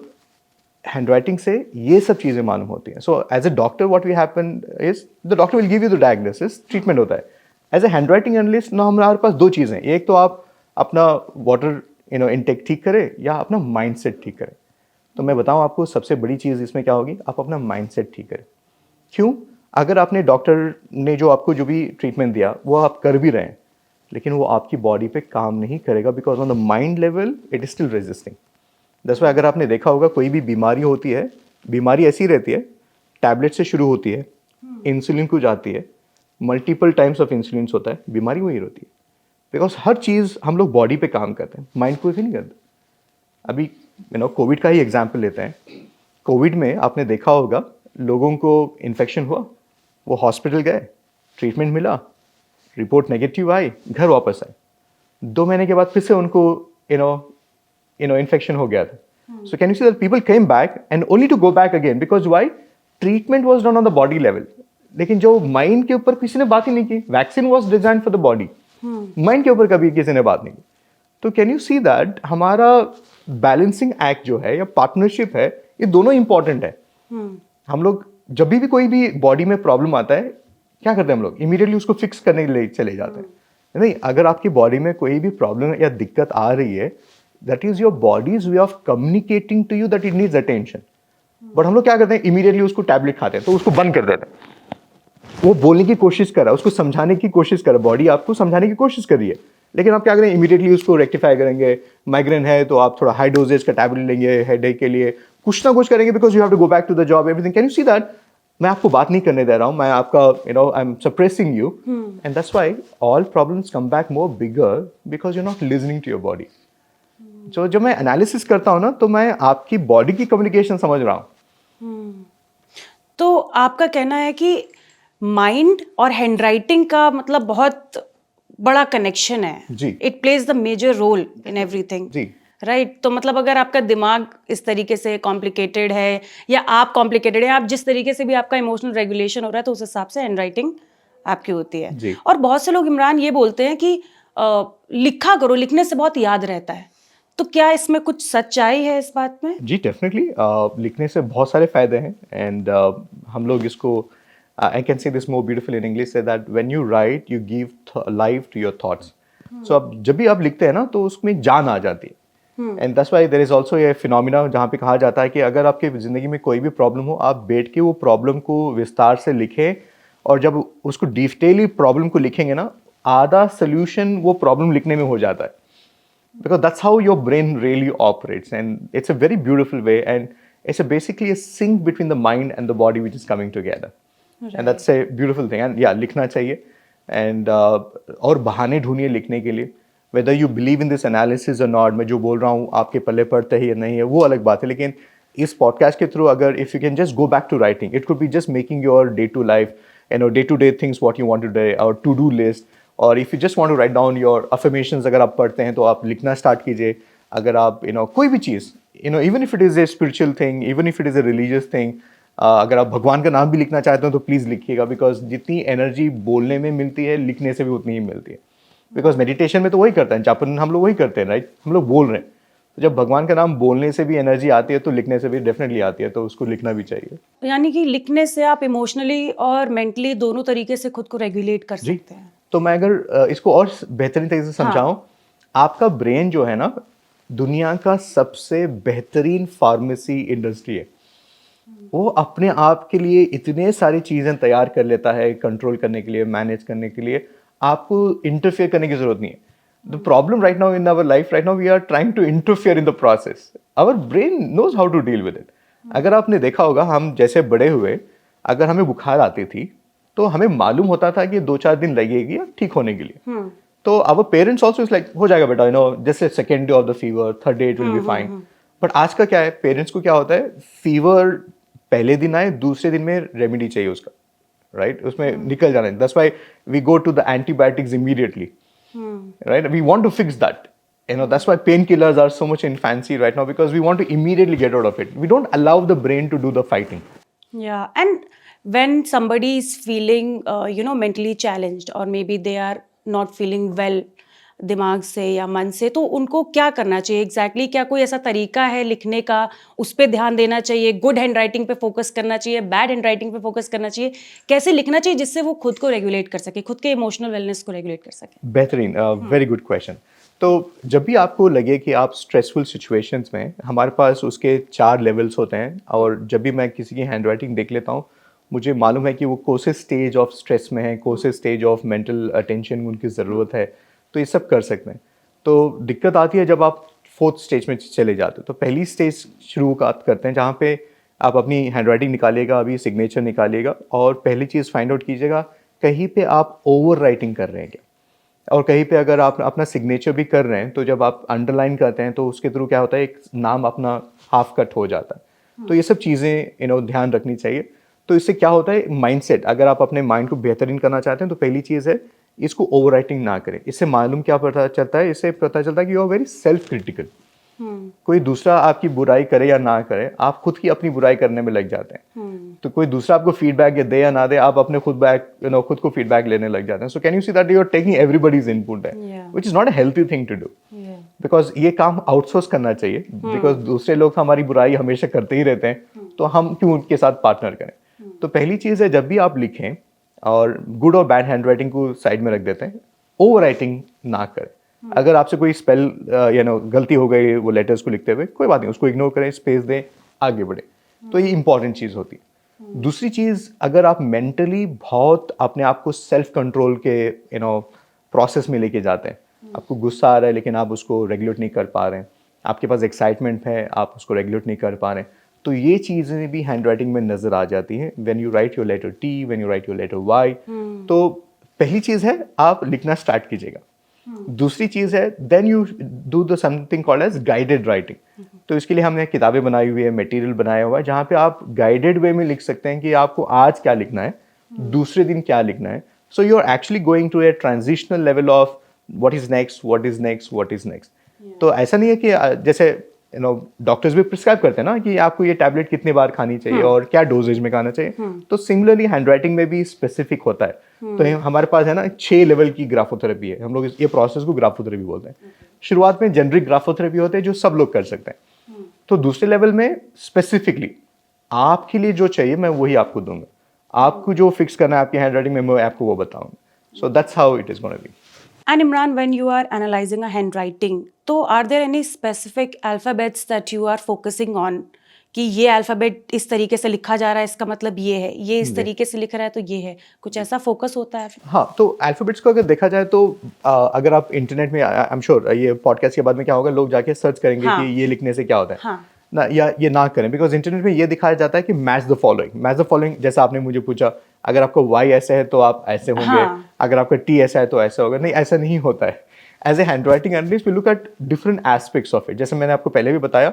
handwriting से ये सब चीज़ें मालूम होती हैं. So as a doctor what we happen is the doctor will give you the diagnosis, treatment होता है. As a hand writing analyst ना हमारे पास दो चीज़ें, एक तो आप अपना वाटर इनटेक ठीक करें या अपना माइंड सेट ठीक करें. तो मैं बताऊँ आपको सबसे बड़ी चीज़ इसमें क्या होगी, आप अपना माइंड सेट ठीक करें. क्यों? अगर आपने डॉक्टर ने जो आपको जो भी ट्रीटमेंट दिया वो आप कर भी रहे हैं, लेकिन वो आपकी बॉडी पे काम नहीं करेगा because on the mind level it is still resisting. That's why अगर आपने देखा होगा कोई भी बीमारी होती है, बीमारी ऐसी रहती है, टैबलेट से शुरू होती है, इंसुलिन को जाती है, मल्टीपल टाइम्स ऑफ इंसुलिन होता है, बीमारी वही होती है. बिकॉज हर चीज़ हम लोग बॉडी पे काम करते हैं, माइंड को भी नहीं करते. अभी कोविड का ही एग्जाम्पल लेते हैं. कोविड में आपने देखा होगा लोगों को इन्फेक्शन हुआ, वो हॉस्पिटल गए, ट्रीटमेंट मिला, रिपोर्ट नेगेटिव आई, घर वापस आए. 2 महीने के बाद फिर से उनको इन्फेक्शन हो गया था. So can you see that people came back and only to go back again because why? Treatment was done on the body level, लेकिन जो माइंड के ऊपर किसी ने बात ही नहीं की. Vaccine was design for the body, mind के ऊपर कभी किसी ने बात नहीं की. तो कैन यू सी दैट हमारा बैलेंसिंग एक्ट जो है या पार्टनरशिप है, ये दोनों इंपॉर्टेंट है. हम लोग जब भी कोई भी बॉडी में प्रॉब्लम आता है, क्या करते हैं हम लोग? इमीडिएटली उसको फिक्स करने के लिए चले जाते हैं. नहीं, अगर आपकी बॉडी में कोई भी प्रॉब्लम या दिक्कत आ रही है, that is your body's way of communicating to you that it needs attention. But हम लोग क्या करते हैं, इमीडिएटली उसको टैबलेट खाते हैं, तो उसको बंद कर देते हैं. वो बोलने की कोशिश कर रहा है, उसको समझाने की कोशिश कर रहा है, बॉडी आपको समझाने की कोशिश कर रही है, लेकिन आप क्या करें, इमीडिएटली उसको रेक्टिफाई करेंगे। माइग्रेन है तो आप थोड़ा हाई डोजेज का टैबलेट लेंगे हेडेक के लिए, कुछ ना कुछ करेंगे, because you have to go back to the job everything. Can you see that? मैं आपको बात नहीं करने दे रहा हूँ, मैं आपका I am suppressing you, and that's why all problems come back more bigger, because you are not listening to your body. जो जब मैं एनालिसिस करता हूँ ना, तो मैं आपकी बॉडी की कम्युनिकेशन समझ रहा हूँ। तो आपका कहना है कि माइंड और हैंडराइटिंग का मतलब बहुत बड़ा कनेक्शन है जी। It plays the major role in everything जी। राइट। तो मतलब अगर आपका दिमाग इस तरीके से कॉम्प्लिकेटेड है या आप कॉम्प्लिकेटेड है, आप जिस तरीके से भी आपका इमोशनल रेगुलेशन हो रहा है, तो उस हिसाब से हैंडराइटिंग आपकी होती है। जी। और बहुत से लोग इमरान ये बोलते हैं कि लिखा करो, लिखने से बहुत याद रहता है। तो क्या इसमें कुछ सच्चाई है इस बात में? जी डेफिनेटली, लिखने से बहुत सारे फायदे हैं, एंड हम लोग इसको I can say this more beautiful in English, say that when you write you give life to your thoughts. So अब जब भी आप लिखते हैं ना, तो उसमें जान आ जाती है, and that's why there is also ये फिनोमिना जहाँ पे कहा जाता है कि अगर आपकी ज़िंदगी में कोई भी प्रॉब्लम हो, आप बैठ के वो प्रॉब्लम को विस्तार से लिखें, और जब उसको डिटेली प्रॉब्लम को लिखेंगे ना, आधा सोल्यूशन वो प्रॉब्लम लिखने में हो जाता है, because that's how your brain really operates, and it's a very beautiful way, and it's basically a sync between the mind and the body which is coming together. Right. And that's a beautiful thing, and yeah, लिखना चाहिए, and और बहाने ढूंढिए लिखने के लिए, whether you believe in this analysis or not। मैं जो बोल रहा हूँ आपके पल्ले पड़ता है या नहीं है वो अलग बात है, लेकिन इस पॉडकास्ट के थ्रू अगर if you can just go back to writing, it could be just making your day to life, day to day things what you want to do, or to do list, और if you just want to write down your affirmations, अगर आप पढ़ते हैं तो आप लिखना start कीजिए। अगर आप कोई भी चीज़, even if it is a spiritual thing, even if it is a religious thing, अगर आप भगवान का नाम भी लिखना चाहते हो तो प्लीज़ लिखिएगा, बिकॉज जितनी एनर्जी बोलने में मिलती है, लिखने से भी उतनी ही मिलती है। बिकॉज मेडिटेशन में तो वही करते हैं, जापन हम लोग वही करते हैं, राइट, हम लोग बोल रहे हैं। तो जब भगवान का नाम बोलने से भी एनर्जी आती है, तो लिखने से भी डेफिनेटली आती है, तो उसको लिखना भी चाहिए। यानी कि लिखने से आप इमोशनली और मेंटली दोनों तरीके से खुद को रेगुलेट कर सकते हैं। तो मैं अगर इसको और बेहतरीन तरीके से समझाऊं, आपका ब्रेन जो है ना, दुनिया का सबसे बेहतरीन फार्मेसी इंडस्ट्री है। वो अपने आप के लिए इतने सारी चीज़ें तैयार कर लेता है, कंट्रोल करने के लिए, मैनेज करने के लिए। आपको इंटरफेयर करने की ज़रूरत नहीं है। The problem right now in our life, right now we are trying to interfere in the process. Our brain knows how to deal with it. अगर आपने देखा होगा, हम जैसे बड़े हुए, अगर हमें बुखार आती थी तो हमें मालूम होता था कि 2-4 दिन लगेगी ठीक होने के लिए। तो our parents also is like, हो जाएगा बेटा, जैसे second day of the fever, third day it will be fine. But आज का क्या है, पेरेंट्स को क्या होता है, फीवर पहले दिन आए, दूसरे दिन में रेमेडी चाहिए उसका, राइट, उसमें निकल जाना है। That's why we go to the antibiotics immediately, right, we want to fix that. That's why painkillers are so much in fancy right now, because we want to immediately get out of it. We don't allow the brain to do the fighting. Yeah, and when somebody is feeling, mentally challenged, or maybe they are not feeling well, दिमाग से या मन से, तो उनको क्या करना चाहिए एग्जैक्टली? क्या कोई ऐसा तरीका है लिखने का, उस पर ध्यान देना चाहिए? गुड हैंड राइटिंग पे फोकस करना चाहिए, बैड हैंड राइटिंग पे फोकस करना चाहिए? कैसे लिखना चाहिए जिससे वो खुद को रेगुलेट कर सके, खुद के इमोशनल वेलनेस को रेगुलेट कर सके? बेहतरीन, वेरी गुड क्वेश्चन। तो जब भी आपको लगे कि आप स्ट्रेसफुल सिचुएशंस में, हमारे पास उसके 4 लेवल्स होते हैं, और जब भी मैं किसी की हैंड राइटिंग देख लेता हूँ, मुझे मालूम है कि वो कौन से स्टेज ऑफ स्ट्रेस में है, कौन से स्टेज ऑफ मेंटल अटेंशन उनकी ज़रूरत है, तो ये सब कर सकते हैं। तो दिक्कत आती है जब आप 4th स्टेज में चले जाते हो। तो पहली स्टेज शुरुआत करते हैं, जहाँ पे आप अपनी हैंड राइटिंग निकालिएगा, अभी सिग्नेचर निकालिएगा, और पहली चीज़ फाइंड आउट कीजिएगा कहीं पे आप ओवर राइटिंग कर रहे हैं क्या, और कहीं पे अगर आप अपना सिग्नेचर भी कर रहे हैं, तो जब आप अंडरलाइन करते हैं तो उसके थ्रू क्या होता है, एक नाम अपना हाफ कट हो जाता है। तो ये सब चीज़ें ध्यान रखनी चाहिए। तो इससे क्या होता है, माइंडसेट, अगर आप अपने माइंड को बेहतरीन करना चाहते हैं, तो पहली चीज़ है, इसको ओवर राइटिंग ना करें। इससे मालूम क्या पता चलता है, इससे पता चलता है कि you are very self critical. कोई दूसरा आपकी बुराई करे या ना करे, आप खुद की अपनी बुराई करने में लग जाते हैं। तो कोई दूसरा आपको फीडबैक दे या ना दे, आप अपने खुद को फीडबैक लेने लग जाते हैं। So can you see that you are taking everybody's input है, which is not a healthy thing to do, because ये काम आउटसोर्स करना चाहिए, बिकॉज दूसरे लोग हमारी बुराई हमेशा करते ही रहते हैं, तो हम क्यों उनके साथ पार्टनर करें। तो पहली चीज़ है, जब भी आप लिखें, और गुड और बैड हैंड राइटिंग को साइड में रख देते हैं, ओवर राइटिंग ना करें। अगर आपसे कोई स्पेल गलती हो गई वो लेटर्स को लिखते हुए, कोई बात नहीं, उसको इग्नोर करें, स्पेस दें, आगे बढ़े। तो ये इंपॉर्टेंट चीज़ होती है। दूसरी चीज़, अगर आप मेंटली बहुत अपने आप को सेल्फ कंट्रोल के प्रोसेस में लेके जाते हैं, आपको गुस्सा आ रहा है लेकिन आप उसको रेगुलेट नहीं कर पा रहे हैं, आपके पास एक्साइटमेंट है आप उसको रेगुलेट नहीं कर पा रहे हैं, तो ये चीज़ें भी हैंड राइटिंग में नज़र आ जाती हैं। When you write your letter T, when you write your letter Y, तो पहली चीज़ है आप लिखना स्टार्ट कीजिएगा। दूसरी चीज़ है then you do the something called as guided writing. तो इसके लिए हमने किताबें बनाई हुई है, मटेरियल बनाया हुआ है, जहाँ पे आप गाइडेड वे में लिख सकते हैं कि आपको आज क्या लिखना है, दूसरे दिन क्या लिखना है। So you are actually going to a transitional level of what is next, what is next, what is next. तो ऐसा नहीं है कि जैसे डॉक्टर्स भी प्रिस्क्राइब करते हैं ना कि आपको ये टैबलेट कितने बार खानी चाहिए और क्या डोजेज में खाना चाहिए, तो सिमिलरली हैंड राइटिंग में भी स्पेसिफिक होता है। तो हमारे पास है ना 6 लेवल की ग्राफोथेरेपी है, हम लोग ये प्रोसेस को ग्राफोथेरेपी बोलते हैं। शुरुआत में जेनरिक ग्राफोथेरेपी होते हैं जो सब लोग कर सकते हैं। तो दूसरे लेवल में स्पेसिफिकली आपके लिए जो चाहिए मैं वही आपको दूंगा, आपको जो फिक्स करना है आपकी हैंड राइटिंग में मैं आपको वो बताऊंगा। सो that's how it is gonna be. And Imran, when you are analyzing a handwriting, तो are there any specific alphabets that you are focusing on? कि ये अल्फ़ाबेट इस तरीके से लिखा जा रहा है, इसका मतलब ये है, ये इस तरीके से लिख रहा है तो ये है, कुछ ऐसा फोकस होता है? हाँ, तो अल्फ़ाबेट्स को अगर देखा जाए तो अगर आप इंटरनेट में आई एम श्योर ये पॉडकास्ट के बाद में क्या होगा, लोग जाके सर्च करेंगे हाँ, कि ये लिखने से क्या होता है। हाँ, ना, या ये ना करें, बिकॉज इंटरनेट में ये दिखाया जाता है कि match the following, match the following. जैसा आपने मुझे पूछा, अगर आपका वाई ऐसे है तो आप ऐसे होंगे, हाँ, अगर आपका टी ऐसा है तो ऐसा होगा। नहीं, ऐसा नहीं होता है। As a hand writing analyst we look at different aspects of it. जैसे मैंने आपको पहले भी बताया,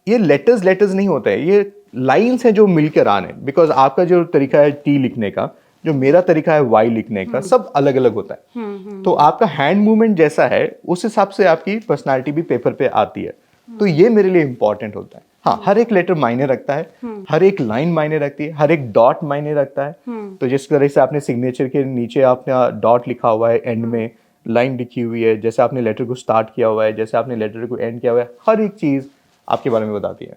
ये लेटर्स नहीं होते हैं, ये लाइन्स हैं जो मिलकर आने। बिकॉज आपका जो तरीका है टी लिखने का, जो मेरा तरीका है वाई लिखने का, सब अलग अलग होता है। तो आपका हैंड मूवमेंट जैसा है उस हिसाब से आपकी पर्सनालिटी भी पेपर पे आती है। तो ये मेरे लिए इंपॉर्टेंट होता है। हाँ, हर एक लेटर मायने रखता है, हर एक लाइन मायने रखती है, हर एक डॉट मायने रखता है। तो जिस तरह से आपने सिग्नेचर के नीचे आपने डॉट लिखा हुआ है, एंड में लाइन लिखी हुई है, जैसे आपने लेटर को स्टार्ट किया हुआ है, जैसे आपने लेटर को एंड किया हुआ है, हर एक चीज़ आपके बारे में बताती है।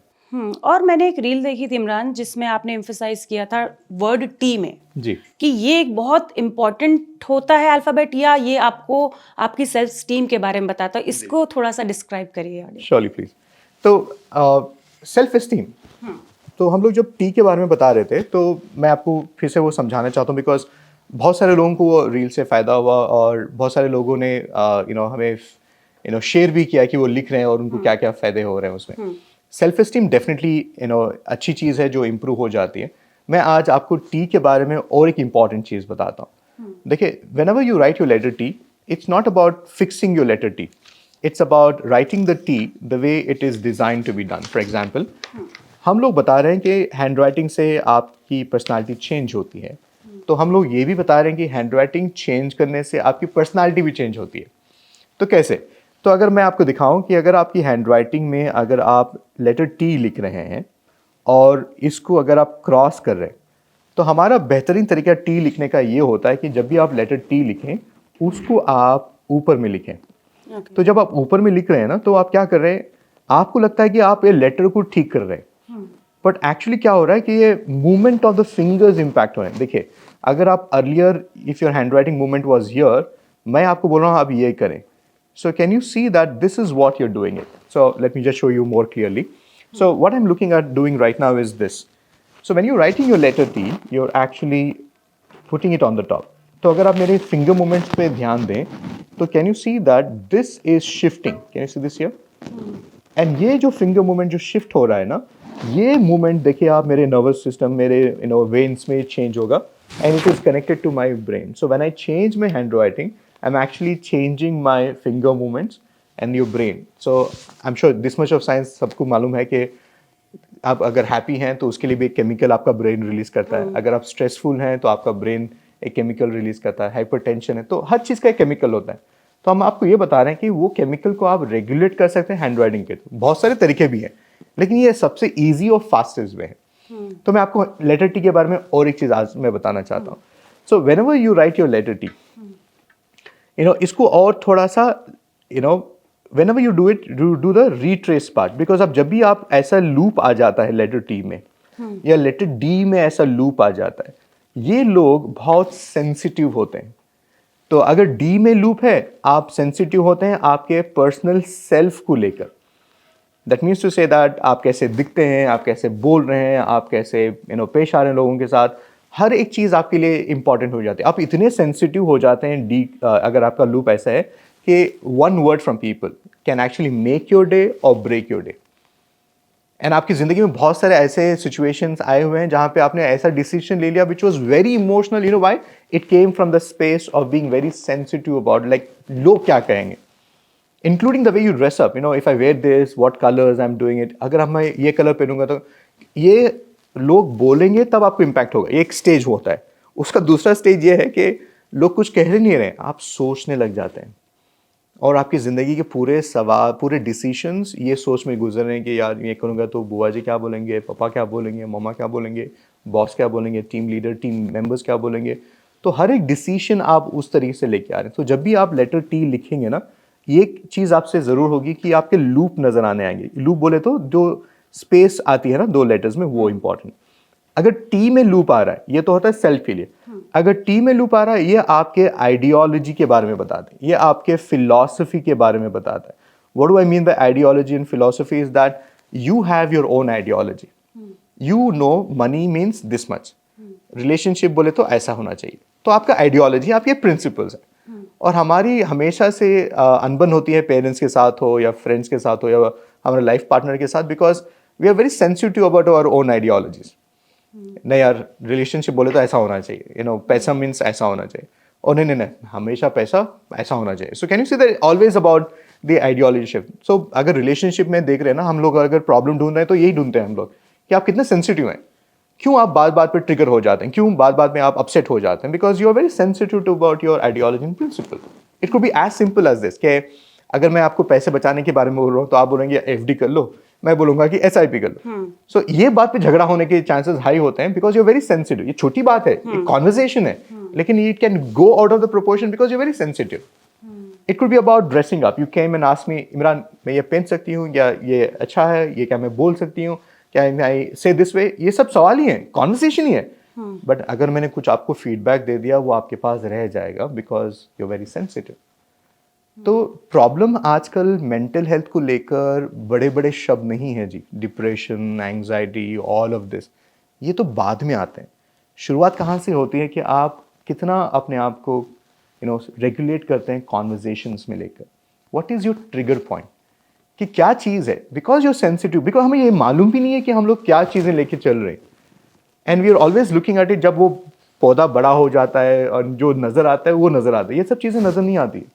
और मैंने एक रील देखी थी इमरान, जिसमें आपने एम्फसाइज किया था वर्ड टी में जी, कि ये एक बहुत इम्पोर्टेंट होता है अल्फ़ाबेट, या ये आपको आपकी सेल्फ स्टीम के बारे में बताता है। इसको थोड़ा सा डिस्क्राइब करिए। Surely please. तो सेल्फ एस्टीम, तो हम लोग जब टी के बारे में बता रहे थे तो मैं आपको फिर से वो समझाना चाहता हूँ, बिकॉज बहुत सारे लोगों को वो रील से फ़ायदा हुआ और बहुत सारे लोगों ने हमें शेयर भी किया कि वो लिख रहे हैं और उनको क्या क्या फ़ायदे हो रहे हैं उसमें। सेल्फ एस्टीम डेफिनेटली अच्छी चीज़ है जो इम्प्रूव हो जाती है। मैं आज आपको टी के बारे में और एक इम्पॉर्टेंट चीज़ बताता हूँ। देखिए, whenever you write your letter T, it's not about fixing your letter T, it's about writing the T the way it is designed to be done. For example, हम लोग बता रहे हैं कि हैंड राइटिंग से आपकी personality change होती है, तो हम लोग ये भी बता रहे हैं कि हैंड राइटिंग चेंज करने से आपकी पर्सनालिटी भी चेंज होती है। तो कैसे? तो अगर मैं आपको दिखाऊं कि अगर आपकी हैंड राइटिंग में अगर आप लेटर टी लिख रहे हैं और इसको अगर आप क्रॉस कर रहे हैं, तो हमारा बेहतरीन तरीका टी लिखने का ये होता है कि जब भी आप लेटर टी लिखें उसको आप ऊपर में लिखें। तो जब आप ऊपर में लिख रहे हैं ना, तो आप क्या कर रहे हैं, आपको लगता है कि आप ये लेटर को ठीक कर रहे हैं, बट एक्चुअली क्या हो रहा है कि ये movement of the fingers impact हो रहे हैं। देखिए, अगर आप earlier if your hand writing movement was here, मैं आपको बोल रहा हूँ आप ये करें। So can you see that this is what you are doing it. So let me just show you more clearly. So what I am looking at doing right now is this. So when you writing your letter T, you are actually putting it on the top. तो अगर आप मेरे finger movements पे ध्यान दें तो can you see that this is shifting, can you see this here, and ये जो फिंगर मूवमेंट जो शिफ्ट हो रहा है ना, ये मूवमेंट देखिए आप मेरे नर्वस सिस्टम, मेरे वेन्स में चेंज होगा and it is connected to my brain. So when I change my hand writing, I am actually changing my finger movements and your brain. So I am sure this much of science सबको मालूम है कि आप अगर happy हैं तो उसके लिए भी एक केमिकल आपका ब्रेन रिलीज करता है, अगर आप स्ट्रेसफुल हैं तो आपका ब्रेन एक केमिकल रिलीज करता है, हाइपरटेंशन है तो हर चीज़ का एक केमिकल होता है। तो हम आपको ये बता रहे हैं कि वो केमिकल को आप रेगुलेट कर सकते हैं हैंड राइटिंग के। बहुत सारे तरीके भी हैं, लेकिन ये सबसे ईजी और फास्टेस्ट वे है। तो मैं आपको लेटर टी के बारे में और एक चीज़ आज मैं बताना चाहता हूँ। So whenever you write your letter T, इसको और थोड़ा सा whenever you do it, do the retrace part, because अब जब भी आप ऐसा लूप आ जाता है लेटर टी में या लेटर डी में ऐसा लूप आ जाता है, ये लोग बहुत सेंसिटिव होते हैं। तो अगर डी में लूप है, आप सेंसिटिव होते हैं आपके पर्सनल सेल्फ को लेकर। That means to say that आप कैसे दिखते हैं, आप कैसे बोल रहे हैं, आप कैसे पेश आ रहे हैं लोगों के साथ, हर एक चीज़ आपके लिए इंपॉर्टेंट हो जाती है। आप इतने सेंसिटिव हो जाते हैं डी, अगर आपका लूप ऐसा है कि one word from people can actually make your day or break your day. And आपकी ज़िंदगी में बहुत सारे ऐसे सिचुएशंस आए हुए हैं जहाँ पे आपने ऐसा डिसीजन ले लिया which was very emotional, you know why it came from the space of being very sensitive about like लोग क्या कहेंगे, including the way you dress up, you know if I wear this what colours I am doing it, अगर हम मैं ये colour पहनूंगा तो ये लोग बोलेंगे तब आपको इम्पैक्ट होगा। ये एक स्टेज होता है। उसका दूसरा स्टेज ये है कि लोग कुछ कह नहीं रहे, आप सोचने लग जाते हैं और आपकी ज़िंदगी के पूरे सवाल, पूरे डिसीशंस ये सोच में गुजर रहे हैं कि यार ये करूँगा तो बुआ जी क्या बोलेंगे, पापा क्या बोलेंगे, मम्मा क्या बोलेंगे, बॉस क्या बोलेंगे, टीम लीडर, टीम मेंबर्स क्या बोलेंगे। तो हर एक डिसीशन आप उस तरीके से लेके आ रहे हैं। तो जब भी आप लेटर टी लिखेंगे ना, ये चीज़ आपसे ज़रूर होगी कि आपके लूप नज़र आने आएंगे। लूप बोले तो जो स्पेस आती है ना 2 लेटर्स में, वो इंपॉर्टेंट। अगर टी में लूप आ रहा है, ये तो होता है सेल्फ के लिए। अगर टी में लूप आ रहा है, ये आपके आइडियोलॉजी के बारे में बताते हैं, ये आपके फिलॉसफी के बारे में बताता है। What do I mean by ideology and philosophy is that you have your own ideology. You know money means this much, relationship बोले तो ऐसा होना चाहिए। तो आपका आइडियोलॉजी, आपके प्रिंसिपल्स है। और हमारी हमेशा से अनबन होती है पेरेंट्स के साथ हो या फ्रेंड्स के साथ हो या हमारे लाइफ पार्टनर के साथ, because we are very sensitive about our own ideologies. नहीं यार, रिलेशनशिप बोले तो ऐसा होना चाहिए, यू नो पैसा मीन्स ऐसा होना चाहिए, और नहीं नहीं नहीं हमेशा पैसा ऐसा होना चाहिए। So can you see that always about the ideology shift. So अगर रिलेशनशिप में देख रहे हैं ना, हम लोग अगर प्रॉब्लम ढूंढ रहे हैं तो यही ढूंढते हैं हम लोग कि आप कितने सेंसिटिव हैं, क्यों आप बात बात पे ट्रिगर हो जाते हैं, क्यों बात बात में आप अपसेट हो जाते हैं, because you are very sensitive to about your ideology and principle. It could be as simple as this कि अगर मैं आपको पैसे बचाने के बारे में बोल रहा हूँ तो आप बोलेंगे एफडी कर लो, मैं बोलूंगा कि एसआईपी कर लो। सो ये बात पे झगड़ा होने के चांसेस हाई होते हैं because you are very sensitive. ये छोटी बात है, एक कॉन्वर्सेशन है, लेकिन it can go out of the proportion because you are very sensitive. It could be about dressing up. You came and asked me, Imran मैं ये पहन सकती हूँ, या ये अच्छा है, ये क्या मैं बोल सकती हूँ, क्या आई से दिस वे, ये सब सवाल ही है, कॉन्वर्सेशन ही है। बट अगर मैंने कुछ आपको फीडबैक दे दिया, वो आपके पास रह जाएगा because you are very sensitive. तो प्रॉब्लम आजकल मेंटल हेल्थ को लेकर बड़े बड़े शब्द नहीं है जी, depression, anxiety, all of this, ये तो बाद में आते हैं। शुरुआत कहाँ से होती है कि आप कितना अपने आप को रेगुलेट करते हैं कॉन्वर्जेशंस में लेकर। What is your trigger point, कि क्या चीज़ है, बिकॉज यूर सेंसिटिव, बिकॉज हमें ये मालूम भी नहीं है कि हम लोग क्या चीज़ें लेके चल रहे हैं, and we are always looking at it. जब वो पौधा बड़ा हो जाता है और जो नज़र आता है वो नज़र आता है, ये सब चीज़ें नज़र नहीं आती।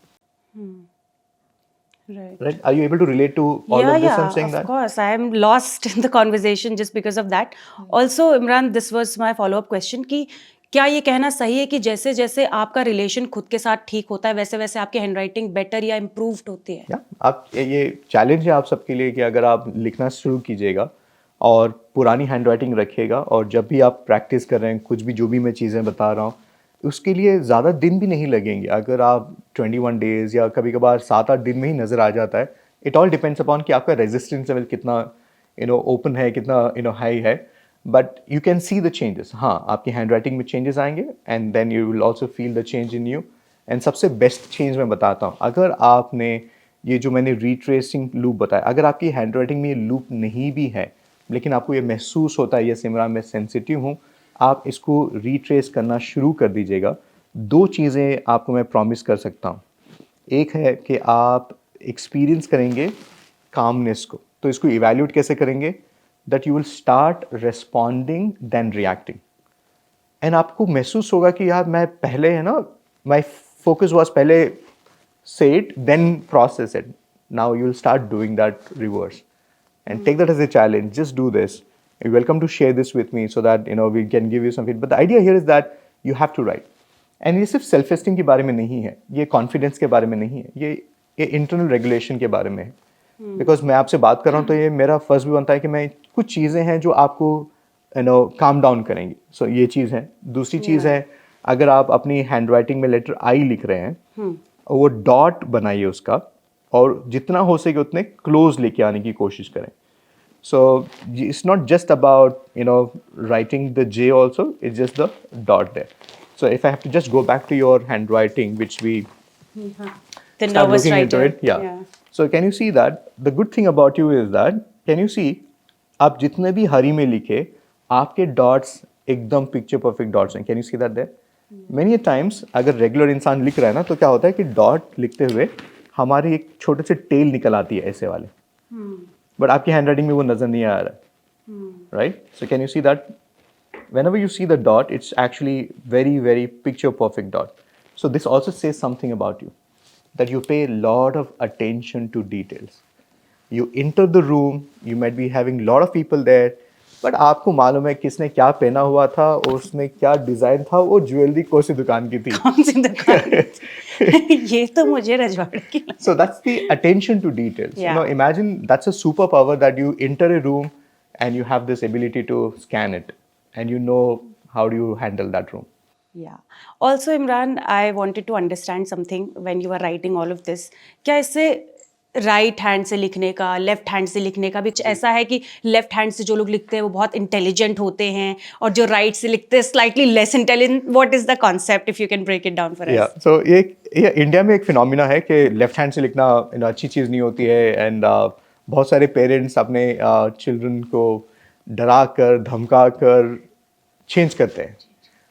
Right? Are you able to relate to all of this? I'm saying of that. course. I am lost in the conversation just because of that. Also, Imran, this was my follow-up question कि क्या ये कहना सही है कि जैसे जैसे आपका रिलेशन खुद के साथ ठीक होता है, वैसे वैसे आपकी हैंडराइटिंग बेटर या इम्प्रूव्ड होती है? आप ये चैलेंज है आप सबके लिए कि अगर आप लिखना शुरू कीजिएगा और पुरानी हैंडराइटिंग रखिएगा, और जब भी आप प्रैक्टिस कर रहे हैं, कुछ भी जो भी मैं चीज़ें बता रहा हूँ, उसके लिए ज़्यादा दिन भी नहीं लगेंगे। अगर आप 21 डेज़ या कभी कभार 7-8 दिन में ही नज़र आ जाता है। इट ऑल डिपेंड्स अपॉन कि आपका रेजिस्टेंस लेवल कितना ओपन है, कितना हाई है, but you can see the changes. हाँ, आपकी हैंड राइटिंग में चेंजेस आएंगे and then you will also feel the change in you. And सबसे बेस्ट चेंज मैं बताता हूँ, अगर आपने ये जो मैंने रिट्रेसिंग लूप बताया, अगर आपकी हैंड राइटिंग में ये लूप नहीं भी है, लेकिन आपको ये महसूस होता है, ये सिमरान मैं सेंसिटिव हूँ, आप इसको रिट्रेस करना शुरू कर दीजिएगा। 2 चीज़ें आपको मैं प्रॉमिस कर सकता हूँ। एक है कि आप एक्सपीरियंस करेंगे कामनेस को, तो इसको इवैल्यूएट कैसे करेंगे, that you will start responding then reacting. And आपको महसूस होगा कि यार मैं पहले है ना, माई फोकस वॉज पहले से it then process it, now you will start doing that reverse and take that as a challenge. Just do this. You're welcome to share this with me so that we can give you some feedback. But the idea here is that you have to write. And ये सिर्फ self esteem के बारे में नहीं है, ये confidence के बारे में नहीं है, ये इंटरनल रेगुलेशन के बारे में है। बिकॉज मैं आपसे बात कर रहा हूँ तो ये मेरा फर्स्ट भी बनता है कि मैं कुछ चीज़ें हैं जो आपको काम डाउन करेंगे। सो ये चीज़ है। दूसरी चीज़ है, अगर आप अपनी हैंड राइटिंग में लेटर आई लिख रहे हैं, वो डॉट बनाइए उसका, और जितना हो सके उतने क्लोज लेके आने की कोशिश करें। So it's not just about writing the J also, it's just the dot there. So if I have to just go back to your hand writing which we start looking into it, yeah. So can you see that the good thing about you is that can you see आप जितने भी हरी में लिखे, आपके dots एकदम picture perfect dots हैं। Can you see that there? Many times अगर regular इंसान लिख रहा है ना, तो क्या होता है कि डॉट लिखते हुए हमारी एक छोटे से टेल निकल आती है ऐसे वाले, बट आपकी हैंड राइटिंग में वो नजर नहीं आ रहा है, right? So can you see that whenever you see the dot, it's actually very, very picture perfect dot. So this also says something about you, that you pay a lot of attention to details. You enter the room, you might be having a lot of people there, but आपको मालूम है किसने क्या पहना हुआ था और उसमें क्या डिजाइन था, वो ज्वेलरी कौन सी दुकान की थी? कौन सी दुकान? ये तो मुझे रजवाड़े की लगी। So that's the attention to details. Yeah. You know, imagine that's a superpower, that you enter a room and you have this ability to scan it, and you know how do you handle that room. Yeah. Also, Imran, I wanted to understand something when you were writing all of this. क्या इससे right hand से लिखने का, left hand से लिखने का भी कुछ ऐसा है कि लेफ्ट हैंड से जो लोग लिखते हैं वो बहुत इंटेलिजेंट होते हैं और जो राइट से लिखते हैं slightly less intelligent? What is the concept, if you can break it down for या अस? सो ये इंडिया में एक फिनोमिना है कि लेफ्ट हैंड से लिखना अच्छी चीज़ नहीं होती है, एंड बहुत सारे पेरेंट्स अपने चिल्ड्रन को डरा कर धमका कर चेंज करते हैं।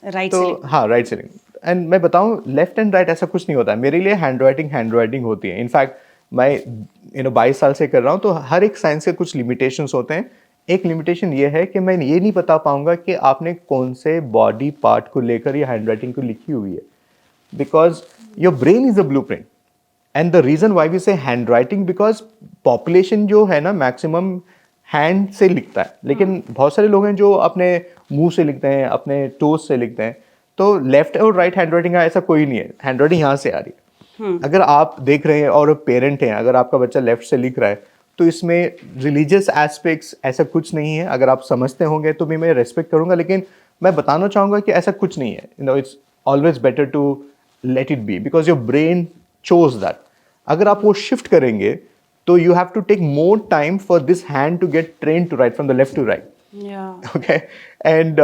राइट तो से हाँ, राइट से लिखना। एंड मैं बताऊँ, लेफ्ट एंड राइट ऐसा कुछ नहीं होता है। मेरे लिए हैंड राइटिंग होती है। इनफैक्ट मैं 22 साल से कर रहा हूँ, तो हर एक साइंस के कुछ लिमिटेशंस होते हैं। एक लिमिटेशन ये है कि मैं ये नहीं बता पाऊंगा कि आपने कौन से बॉडी पार्ट को लेकर ये हैंड राइटिंग को लिखी हुई है, because your brain is a blueprint. And the reason why we say hand writing, because population जो है ना मैक्सिमम हैंड से लिखता है, लेकिन बहुत सारे लोग हैं जो अपने मुंह से लिखते हैं, अपने टोज से लिखते हैं। तो लेफ्ट और राइट हैंड राइटिंग का ऐसा कोई नहीं है, हैंड राइटिंग यहाँ से आ रही है। अगर आप देख रहे हैं और पेरेंट हैं, अगर आपका बच्चा लेफ्ट से लिख रहा है, तो इसमें रिलीजियस एस्पेक्ट्स ऐसा कुछ नहीं है। अगर आप समझते होंगे तो भी मैं रेस्पेक्ट करूंगा, लेकिन मैं बताना चाहूँगा कि ऐसा कुछ नहीं है। It's always better to let it be, because your brain chose that. अगर आप वो शिफ्ट करेंगे तो you have to take more time for this hand to get train to write from the left to right. Okay, and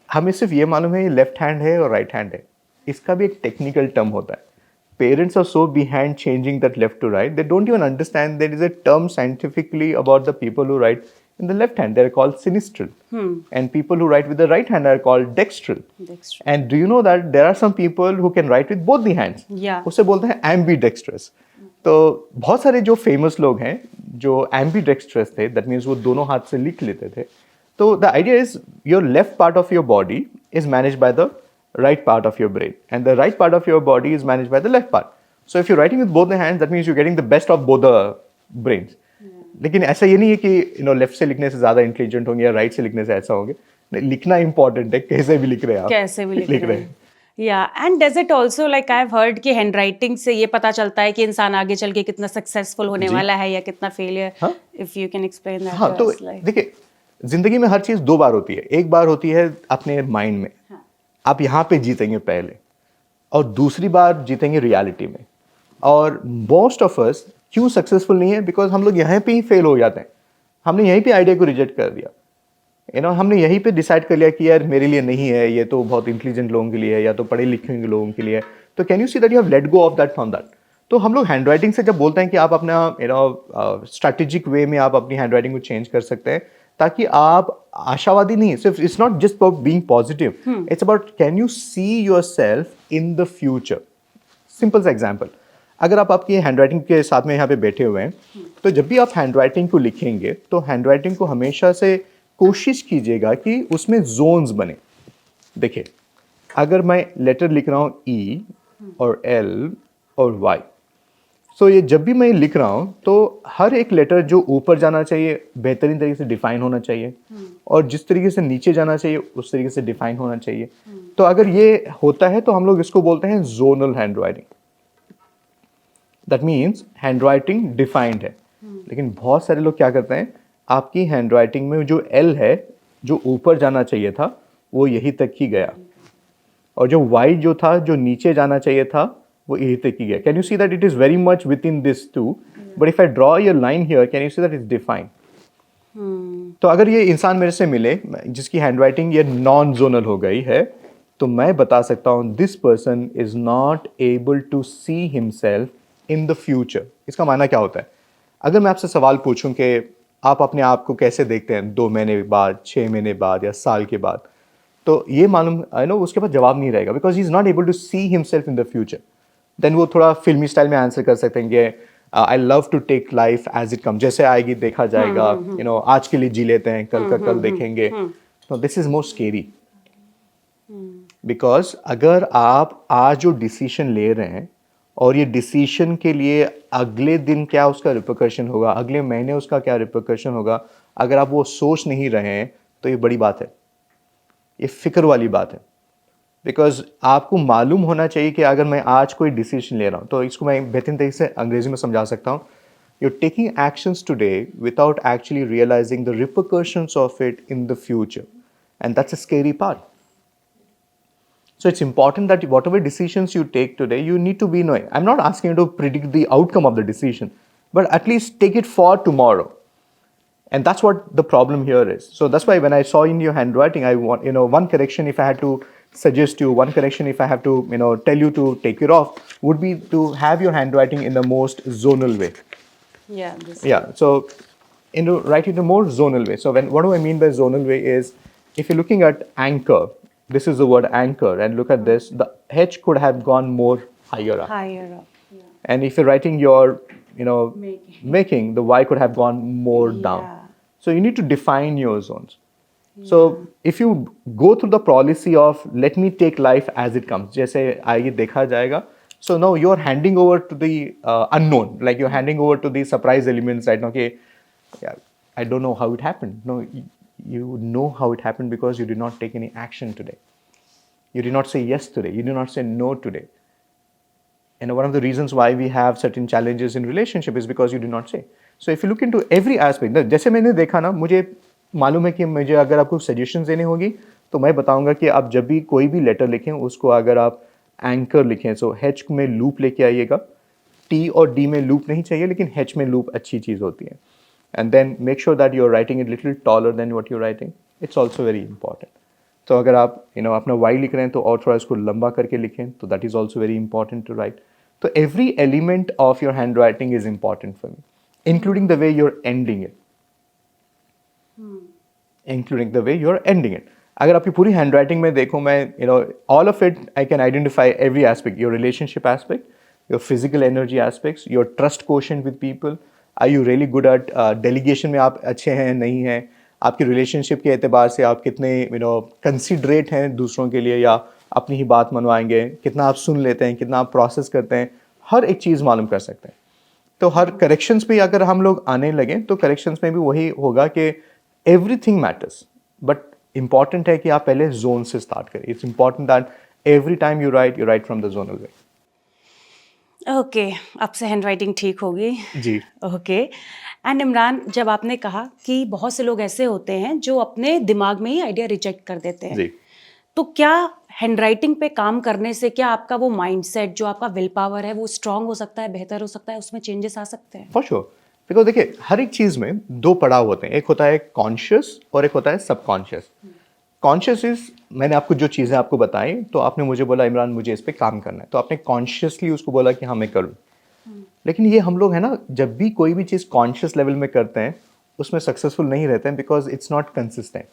हमें सिर्फ ये मालूम है ये लेफ्ट हैंड है और राइट हैंड है। इसका भी एक टेक्निकल टर्म होता है। Parents are so behind changing that left to right, they don't even understand there is a term scientifically about the people who write in the left hand. They're called sinistral. And people who write with the right hand are called dextral. And do you know that there are some people who can write with both the hands? Yeah. उसे बोलते हैं ambidextrous. तो बहुत सारे जो famous लोग हैं जो ambidextrous थे, that means वो दोनों हाथ से लिख लेते थे। तो the idea is your left part of your body is managed by the right part of your brain, and the right part of your body is managed by the left part. So if you're writing with both the hands, that means you're getting the best of both the brains. लेकिन ऐसा ये नहीं है कि left से लिखने से ज्यादा इंटेलिजेंट होंगे या राइट से लिखने से ऐसा होंगे। लिखना इंपॉर्टेंट है, कैसे भी लिख रहे हैं आप, कैसे भी लिख रहे हैं। या and does it also, like I have heard कि हैंड राइटिंग से ये पता चलता है कि इंसान आगे चल के कितना सक्सेसफुल होने वाला है या कितना failure? If you can explain that. हाँ, तो देखिए, जिंदगी में हर चीज दो बार होती है। एक बार होती है अपने माइंड में, आप यहाँ पे जीतेंगे पहले, और दूसरी बार जीतेंगे रियलिटी में। और मोस्ट ऑफ अस क्यों सक्सेसफुल नहीं है, बिकॉज हम लोग यहाँ पे ही फेल हो जाते हैं। हमने यहीं पे आइडिया को रिजेक्ट कर दिया। हमने यहीं पे डिसाइड कर लिया कि यार मेरे लिए नहीं है, ये तो बहुत इंटेलिजेंट लोगों के लिए है या तो पढ़े लिखे हुए लोगों के लिए है। तो can you see that you have let go of that from that. तो हम लोग हैंड राइटिंग से जब बोलते हैं कि आप अपना स्ट्रैटेजिक वे में आप अपनी हैंड राइटिंग को चेंज कर सकते हैं, ताकि आप आशावादी नहीं, सिर्फ it's not just about being positive, it's about can you see yourself in the future. Simple सा एग्जांपल, अगर आप आपकी हैंड राइटिंग के साथ में यहाँ पे बैठे हुए हैं, तो जब भी आप हैंड राइटिंग को लिखेंगे तो हैंड राइटिंग को हमेशा से कोशिश कीजिएगा कि उसमें जोन्स बने। देखिए, अगर मैं लेटर लिख रहा हूँ ई और एल और वाई, सो ये जब भी मैं लिख रहा हूँ तो हर एक लेटर जो ऊपर जाना चाहिए बेहतरीन तरीके से डिफाइन होना चाहिए, और जिस तरीके से नीचे जाना चाहिए उस तरीके से डिफाइन होना चाहिए। तो अगर ये होता है तो हम लोग इसको बोलते हैं zonal hand writing. That means hand writing defined है। लेकिन बहुत सारे लोग क्या करते हैं, आपकी हैंड राइटिंग में जो एल है, जो ऊपर जाना चाहिए था वो यहीं तक ही गया, और जो वाई जो था, जो नीचे जाना चाहिए था, वो यहीं तक ही गया। Can you see that it is very much within this two, but if I draw your line here, can you see that is defined. तो अगर ये इंसान मेरे से मिले जिसकी हैंड राइटिंग ये नॉन जोनल हो गई है, तो मैं बता सकता हूँ this person is not able to see himself in the future. इसका मायना क्या होता है? अगर मैं आपसे सवाल पूछूं कि आप अपने आप को कैसे देखते हैं 2 महीने बाद, 6 महीने बाद या साल के बाद, तो ये मालूम उसके पास जवाब नहीं रहेगा, because he is not able to see himself in the future. Then वो थोड़ा फिल्मी स्टाइल में आंसर कर सकते हैं कि I love to take life as it come, जैसे आएगी देखा जाएगा, आज के लिए जी लेते हैं, कल का कल देखेंगे. तो this is more scary, because अगर आप आज जो डिसीजन ले रहे हैं और ये डिसीजन के लिए अगले दिन क्या उसका रिपरकशन होगा, अगले महीने उसका क्या रिपरकशन होगा, अगर आप वो सोच नहीं रहे हैं तो ये बड़ी बात है, ये फिक्र वाली बात है. बिकॉज आपको मालूम होना चाहिए कि अगर मैं आज कोई डिसीजन ले रहा हूँ, तो इसको मैं बेहतरीन तरीके से अंग्रेजी में समझा सकता हूँ. You're taking actions today without actually realizing the repercussions of it in the future. And that's a scary part. So it's important that whatever decisions you take today, you need to be knowing. I'm not asking you to predict the outcome of the decision, but at least take it for tomorrow. And that's what the problem here is. So that's why when I saw in your handwriting, I want, one correction if I had to suggest you, one correction if I have to, tell you to take it off, would be to have your handwriting in the most zonal way. Yeah. So write it in a more zonal way. So what do I mean by zonal way is, if you're looking at anchor, this is the word anchor, and look at this, the H could have gone more higher up. Yeah. And if you're writing your, making, the Y could have gone more down. Yeah. So you need to define your zones. So if you go through the policy of let me take life as it comes, जैसे आगे देखा जाएगा. So now you're handing over to the unknown, like you're handing over to the surprise elements right now. Okay, yeah, I don't know how it happened. No, you know how it happened because you did not take any action today. You did not say yes today. You did not say no today. And one of the reasons why we have certain challenges in relationship is because you did not say. So if you look into every aspect, जैसे मैंने देखा ना, मुझे मालूम है कि मुझे अगर आपको सजेशंस देने होगी तो मैं बताऊंगा कि आप जब भी कोई भी लेटर लिखें उसको अगर आप एंकर लिखें, सो H में लूप लेके आइएगा. T और D में लूप नहीं चाहिए, लेकिन H में लूप अच्छी चीज़ होती है. And then make sure that you are writing it little taller than what you writing. It's also very important. तो अगर आप अपना Y लिख रहे हैं तो और थोड़ा इसको लंबा करके लिखें, तो that is also very important to write. तो every element of your hand writing is important for me, including the way you're ending it. Including the way you're ending it. अगर आपकी पूरी हैंड राइटिंग में देखो, मैं all of it I can identify every aspect, your relationship aspect, your physical energy aspects, your trust quotient with people, are you really good at delegation में आप अच्छे हैं नहीं हैं, आपकी रिलेशनशिप के एतबार से आप कितने कंसिडरेट हैं दूसरों के लिए, या अपनी ही बात मनवाएंगे, कितना आप सुन लेते हैं, कितना आप प्रोसेस करते हैं, हर एक चीज़ मालूम कर सकते हैं. तो हर करेक्शंस पे अगर हम लोग आने लगें तो करेक्शंस में भी वही होगा कि एवरीथिंग मैटर्स, बट इंपॉर्टेंट है कि आप पहले जोन से स्टार्ट करें. It's important that every time you right from the zonal way. Okay, अब से हैंड राइटिंग ठीक होगी जी. ओके. एंड इमरान, जब आपने कहा कि बहुत से लोग ऐसे होते हैं जो अपने दिमाग में ही आइडिया रिजेक्ट कर देते हैं, जी. तो क्या हैंड राइटिंग पे काम करने से क्या आपका वो माइंडसेट, जो आपका विल पावर है, वो स्ट्रांग हो सकता है, बेहतर हो सकता है, उसमें चेंजेस आ सकते हैं? For sure. बिकॉज देखिए, हर एक चीज़ में दो पड़ाव होते हैं. एक होता है कॉन्शियस और एक होता है सबकॉन्शियस. कॉन्शियस इज, मैंने आपको जो चीज़ें आपको बताई तो आपने मुझे बोला इमरान मुझे इस पर काम करना है, तो आपने कॉन्शियसली उसको बोला कि हाँ मैं करूँ. लेकिन ये हम लोग है ना, जब भी कोई भी चीज़ कॉन्शियस लेवल में करते हैं उसमें सक्सेसफुल नहीं रहते हैं, बिकॉज इट्स नॉट कंसिस्टेंट.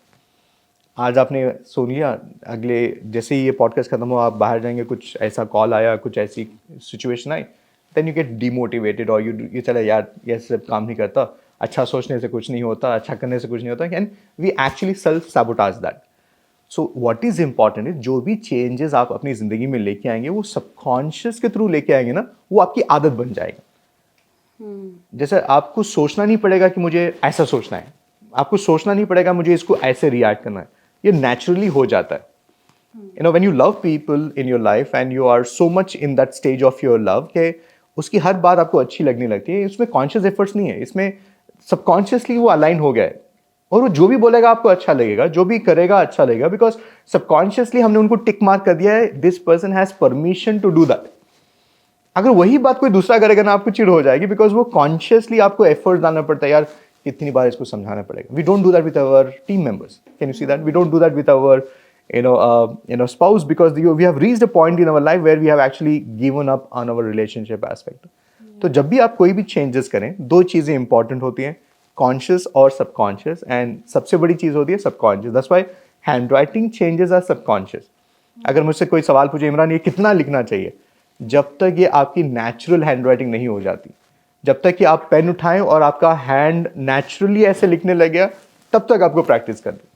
आज आपने सुन लिया, अगले जैसे ही ये पॉडकास्ट खत्म हो आप बाहर जाएंगे, कुछ ऐसा कॉल आया, कुछ ऐसी सिचुएशन आई, देन यू गेट डीमोटिवेटेड और ये चला यार ये सब काम नहीं करता, अच्छा सोचने से कुछ नहीं होता, अच्छा करने से कुछ नहीं होता, and we actually self sabotage that. So what is important is, जो भी चेंजेस आप अपनी ज़िंदगी में लेके आएंगे वो सबकॉन्शियस के थ्रू लेके आएंगे ना, वो आपकी आदत बन जाएगा. जैसे आपको सोचना नहीं पड़ेगा कि मुझे ऐसा सोचना है, आपको सोचना नहीं पड़ेगा मुझे इसको ऐसे रिएक्ट करना है, ये नेचुरली हो जाता है. When you love people in your life and you are so much in that stage of your love के उसकी हर बात आपको अच्छी लगने लगती है. इसमें कॉन्शियस एफर्ट्स नहीं है, इसमें सबकॉन्शियसली वो अलाइन हो गया है, और वो जो भी बोलेगा आपको अच्छा लगेगा, जो भी करेगा अच्छा लगेगा, बिकॉज सबकॉन्शियसली हमने उनको टिक मार्क कर दिया है, this person has permission to do that. अगर वही बात कोई दूसरा करेगा ना, आपको चिढ़ हो जाएगी, बिकॉज वो कॉन्शियसली आपको एफर्ट डालना पड़ता है, यार कितनी बार इसको समझाना पड़ेगा. We don't do that with our team members. Can you see that? We don't do that with our spouse, because we have reached a point in our life where we have actually given up on our relationship aspect. तो जब भी आप कोई भी changes करें, दो चीज़ें important होती हैं, कॉन्शियस और सबकॉन्शियस, एंड सबसे बड़ी चीज़ होती है subconscious. That's why hand writing changes are subconscious. अगर मुझसे कोई सवाल पूछे इमरान ये कितना लिखना चाहिए, जब तक ये आपकी नेचुरल हैंड राइटिंग नहीं हो जाती, जब तक कि आप पेन उठाएं और आपका हैंड नेचुरली ऐसे लिखने लग गया, तब तक आपको प्रैक्टिस करनी।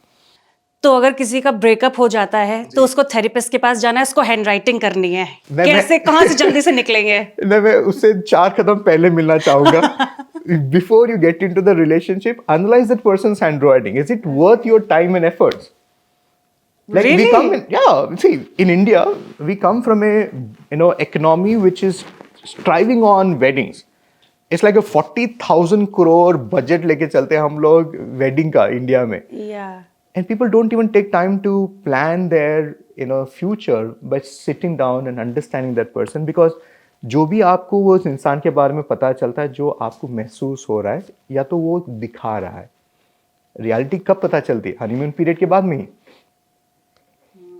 तो अगर किसी का ब्रेकअप हो जाता है तो उसको थेरेपिस्ट के पास जाना है, उसको हैंड राइटिंग करनी है, कैसे कहाँ से जल्दी से निकलेंगे? मैं उससे 4 कदम पहले मिलना चाहूंगा। Before you get into the relationship, analyse that persons handwriting, is it worth your time and efforts? Like we Really? come in, yeah, see, in India we come from a economy which is striving on weddings. It's like a 40,000 crore budget लेके चलते हैं हम लोग wedding का India में, Yeah. and people don't even take time to plan their future by sitting down and understanding that person, because जो भी आपको वो उस इंसान के बारे में पता चलता है, जो आपको महसूस हो रहा है, या तो वो दिखा रहा है। रियलिटी कब पता चलती है? हनीमून पीरियड के बाद में ही।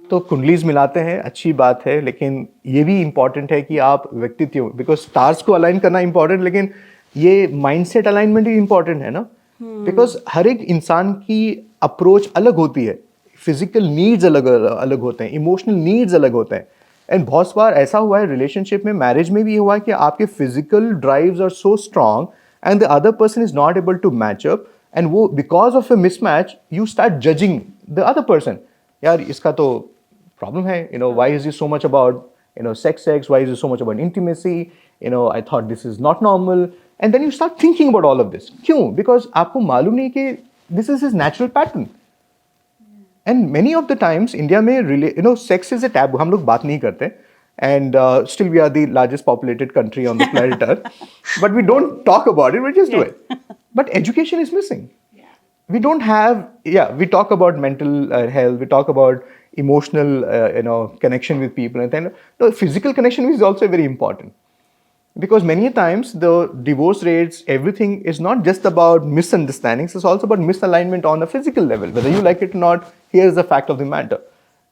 तो कुंडलीज मिलाते हैं, अच्छी बात है, लेकिन ये भी इंपॉर्टेंट है कि आप व्यक्तित्व, बिकॉज स्टार्स को अलाइन करना इंपॉर्टेंट, लेकिन ये माइंडसेट अलाइनमेंट भी इंपॉर्टेंट है ना, बिकॉज हर एक इंसान की अप्रोच अलग होती है, फिजिकल नीड्स अलग अलग होते हैं, इमोशनल नीड्स अलग होते हैं। एंड बहुत बार ऐसा हुआ है रिलेशनशिप में, मैरिज में भी हुआ है कि आपके physical drives are so strong and the other person is not able to match up, and वो because of a mismatch you start judging the other person. यार इसका तो problem hai, why is he so much about sex, why is he so much about intimacy, I thought this is not normal, and then you start thinking about all of this. Kyun? Because aapko malum nahi ki this is his natural pattern. And many of the times India mein sex is a taboo, hum log baat nahi karte, and still we are the largest populated country on the planet Earth, but we don't talk about it, we just do it. But education is missing. We don't have, we talk about mental health, we talk about emotional connection with people, and then no, physical connection is also very important, because many times the divorce rates, everything is not just about misunderstandings, it's also about misalignment on a physical level, whether you like it or not. Here's the fact of the matter,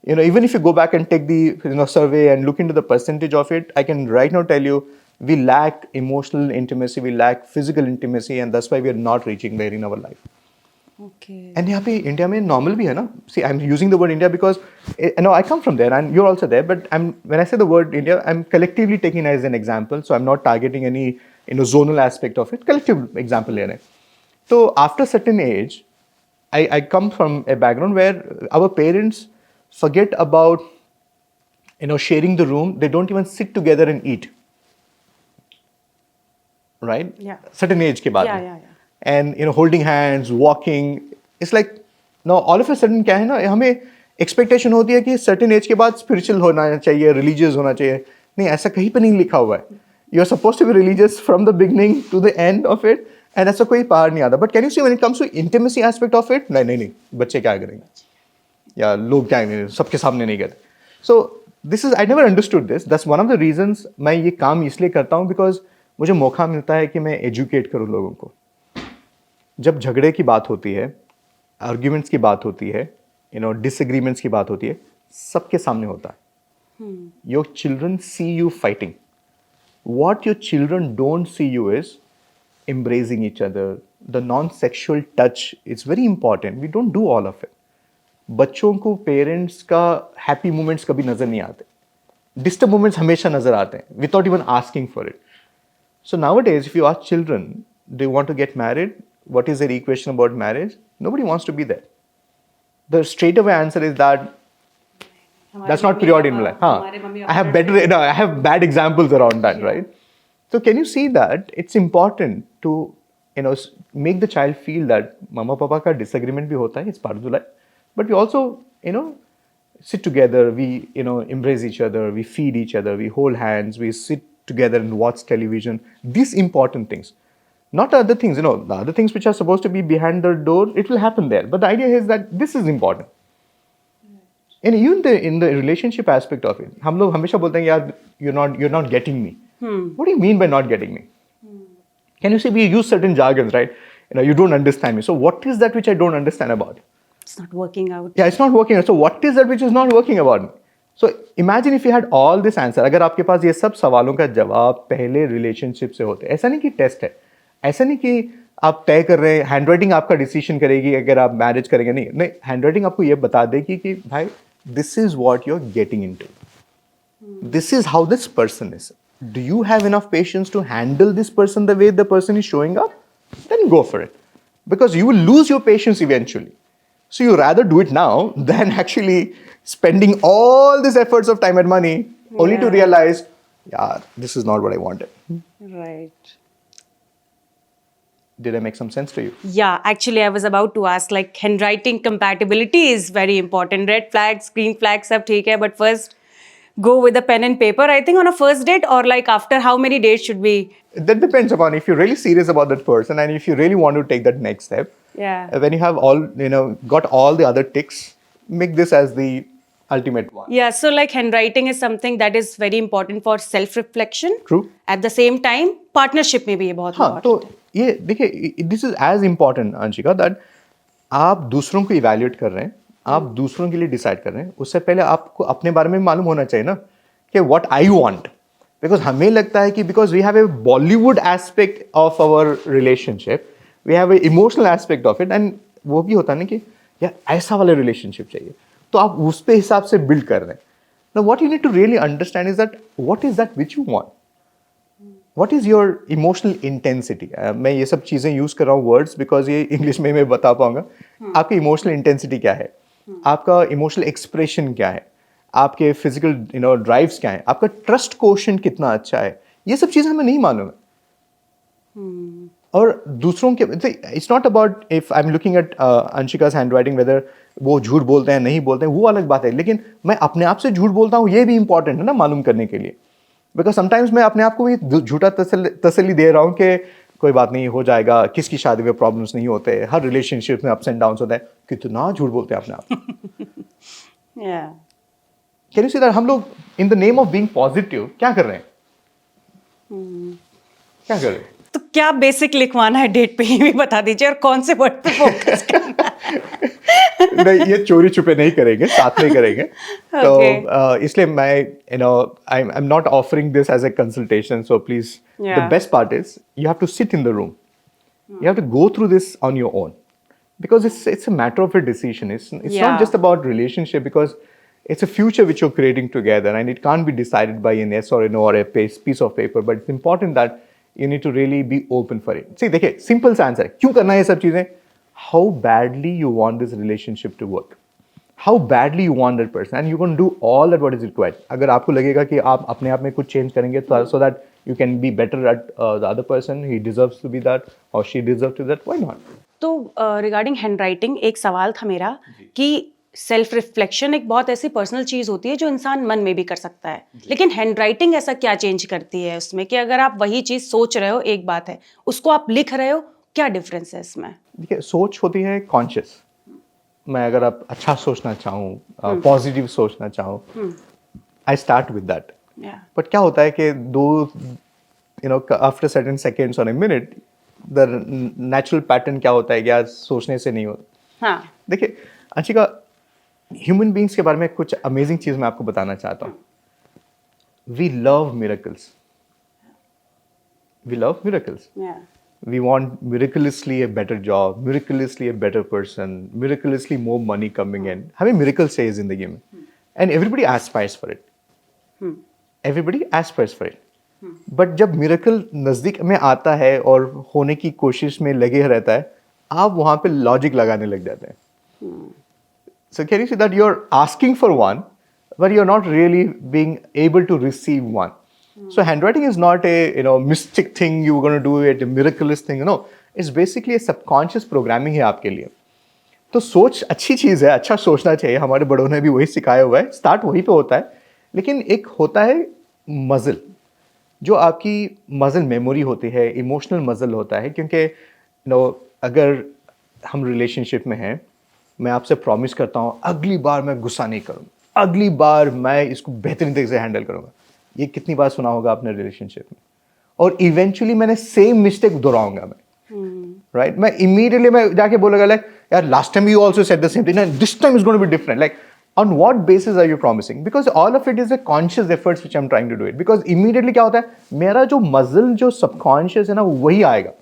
even if you go back and take the survey and look into the percentage of it, I can right now tell you we lack emotional intimacy, we lack physical intimacy, and that's why we are not reaching there in our life. Okay. And यहाँ पे India में normal भी है ना. See, I'm using the word India because I come from there and you're also there. But when I say the word India, I'm collectively taking it as an example. So I'm not targeting any zonal aspect of it. Collective example ले रहे हैं. So after certain age, I come from a background where our parents forget about sharing the room. They don't even sit together and eat. Right? Yeah. Certain age के बाद. Yeah. And holding hands, walking, it's like now all of a sudden क्या है ना, हमें expectation होती है कि certain age के बाद spiritual होना चाहिए, religious होना चाहिए. नहीं, ऐसा कहीं पर नहीं लिखा हुआ है. You are supposed to be religious from the beginning to the end of it, and ऐसा कोई पार नहीं आता. But can you see when it comes to intimacy aspect of it? नहीं, बच्चे क्या करेंगे, या लोग क्या करेंगे, सबके सामने नहीं करते. So this is, I never understood this. That's one of the reasons मैं ये काम इसलिए करता हूँ, because मुझे मौका मिलता है कि मैं educate करूँ लोगों को. जब झगड़े की बात होती है, आर्ग्यूमेंट्स की बात होती है, डिसएग्रीमेंट्स की बात होती है, सबके सामने होता है. Your children see you fighting. What your children don't see you is embracing each other, the non-sexual touch, it's very important. We don't do all of it. बच्चों को पेरेंट्स का हैप्पी मोमेंट्स कभी नजर नहीं आते, डिस्टर्ब मोमेंट्स हमेशा नजर आते हैं, without even asking for it. So nowadays if you ask children, do you want to get married? What is their equation about marriage? Nobody wants to be there. The straight away answer is that that's not period in my life. I have bad examples around that, right? So can you see that it's important to make the child feel that mama papa ka disagreement bhi hota hai, it's part of the life, but we also sit together, we embrace each other, we feed each other, we hold hands, we sit together and watch television. These important things. Not other things, the other things which are supposed to be behind the door, it will happen there. But the idea is that this is important. And even in the relationship aspect of it, हम लोग हमेशा बोलते हैं यार you're not getting me. What do you mean by not getting me? Can you see, we use certain jargons, right? You don't understand me. So what is that which I don't understand about it? It's not working out. Yeah, it's not working out. So what is that which is not working about me? So imagine if you had all this answer. अगर आपके पास ये सब सवालों का जवाब पहले relationship से होते, ऐसा नहीं कि टेस्ट है, ऐसा नहीं कि आप तय कर रहे हैं, हैंडराइटिंग आपका डिसीजन करेगी अगर आप मैरिज करेंगे, नहीं, हैंडराइटिंग आपको ये बता देगी कि भाई this is what you are getting into. this is how this person is. Do you have enough patience to handle this person the way the person is showing up? Then go for it. Because you will lose your patience eventually. So you rather do it now than actually spending all these efforts of time and money only to Yeah. realize, yeah, this is not what I wanted. Right. Did I make some sense to you? Yeah, actually, I was about to ask, like, handwriting compatibility is very important. Red flags, green flags, sab theek hai, but first go with a pen and paper. I think on a first date, or like after how many days should we? That depends upon if you're really serious about that person and if you really want to take that next step. Yeah. When you have got all the other ticks, make this as the ultimate one. Yeah, so like handwriting is something that is very important for self-reflection. True. At the same time, partnership में भी ये बहुत हाँ तो important है. ये देखिए this is as important Anshika that आप दूसरों को इवैल्यूएट कर रहे हैं आप दूसरों के लिए डिसाइड कर रहे हैं उससे पहले आपको अपने बारे में मालूम होना चाहिए ना कि व्हाट आई वांट बिकॉज हमें लगता है कि because we have a Bollywood aspect of our relationship we have a emotional aspect of it and वो भी होता है ना कि यार ऐसा वाला रिलेशनशिप चाहिए तो आप उस पे हिसाब से बिल्ड कर रहे हैं now what you need to really understand is that what is that which you want What is your emotional intensity? मैं ये सब चीज़ें यूज़ कर रहा हूँ वर्ड्स बिकॉज ये इंग्लिश में मैं बता पाऊंगा आपकी इमोशनल इंटेंसिटी क्या है आपका इमोशनल एक्सप्रेशन क्या है आपके फिजिकल ड्राइव्स क्या है आपका ट्रस्ट क्वोशंट कितना अच्छा है ये सब चीज़ें हमें नहीं मालूम है और दूसरों के it's not about if I am looking at Anshika's handwriting whether वो झूठ बोलते हैं नहीं बोलते हैं वो अलग बात है लेकिन मैं अपने आप से झूठ बोलता हूँ ये भी इंपॉर्टेंट है ना मालूम करने के लिए बिकॉज समटाइम्स मैं अपने आप को भी झूठा तसल्ली दे रहा हूँ कि कोई बात नहीं हो जाएगा किसकी शादी में प्रॉब्लम्स नहीं होते हर रिलेशनशिप में अप्स एंड डाउन्स होता है कितना झूठ बोलते हैं अपने आप Yeah. Can you see that हम लोग in the name of being positive क्या कर रहे हैं क्या कर रहे हैं तो क्या बेसिक लिखवाना है डेट पे ये भी बता दीजिए और कौन से वर्ड पे फोकस करना है? नहीं ये चोरी छुपे नहीं करेंगे साथ में करेंगे तो Okay. इसलिए मैं I am not offering this as a consultation so please the Yeah. Best part is you have to sit in the room you have to go through this on your own because it's a matter of a decision it's Yeah. not just about relationship because it's a future which you're creating together and it can't be decided by an yes or a no or a piece of paper but it's important that you need to really be open for it see देखिए simple सा answer है क्यों करना है ये सब चीजें how badly you want this relationship to work how badly you want that person and you're going to do all that what is required अगर आपको लगेगा कि आप अपने आप में कुछ चेंज करेंगे तो so that you can be better at the other person he deserves to be that or she deserves to be that why not तो रिगार्डिंग हैंडराइटिंग एक सवाल था मेरा कि सेल्फ रिफ्लेक्शन एक बहुत ऐसी पर्सनल चीज होती है जो इंसान मन में भी कर सकता है लेकिन हैंडराइटिंग ऐसा क्या चेंज करती है उसमें कि अगर आप वही चीज सोच रहे हो एक बात है उसको आप लिख रहे हो क्या डिफरेंस है इसमें देखिए सोच होती है कॉन्शियस मैं अगर आप अच्छा सोचना चाहूँ पॉजिटिव सोचना चाहूँ आई स्टार्ट विद दैट या बट क्या होता है कि दो after certain seconds on a minute the natural pattern क्या होता है कि आज सोचने से नहीं होता हाँ देखिए अंशिका ह्यूमन बींग्स के बारे में कुछ अमेजिंग चीज मैं आपको बताना चाहता हूँ वी लव मिरेकल्स या we want miraculously a better job, miraculously a better person, miraculously more money coming in. हमें miracle चाहिए जिंदगी में, and everybody aspires for it. Everybody aspires for it. But जब miracle नजदीक में आता है और होने की कोशिश में लगे रहता है, आप वहाँ पे लॉजिक लगाने लग जाते हैं. So can you see that you're asking for one, but you're not really being able to receive one. So handwriting is not a mystic thing you're going to do it, a miraculous thing. It's basically a subconscious programming है आपके लिए. तो सोच अच्छी चीज़ है, अच्छा सोचना चाहिए. हमारे बड़ों ने भी वही सिखाया हुआ है. स्टार्ट वहीं पे होता है. लेकिन एक होता है मजल, जो आपकी मजल मेमोरी होती है, इमोशनल मजल होता है. क्योंकि अगर हम रिलेशनशिप में हैं, मैं आपसे प्रॉमिस करता हूँ अगली बार मैं गुस्सा नहीं करूँगा, अगली बार मैं इसको बेहतरीन तरीके से हैंडल करूँगा. ये कितनी बार सुना होगा आपने रिलेशनशिप में और इवेंचुअली मैंने सेम मिस्टेक दोहराऊंगा मैं राइट मैं इमीडिएटली मैं जाके बोलेगा लाइक यार last time you also said the same thing and this time is going to be different like on what basis are you promising because all of it is a conscious efforts which I am trying to do it because immediately क्या होता है मेरा जो मजल जो subconscious है ना वही आएगा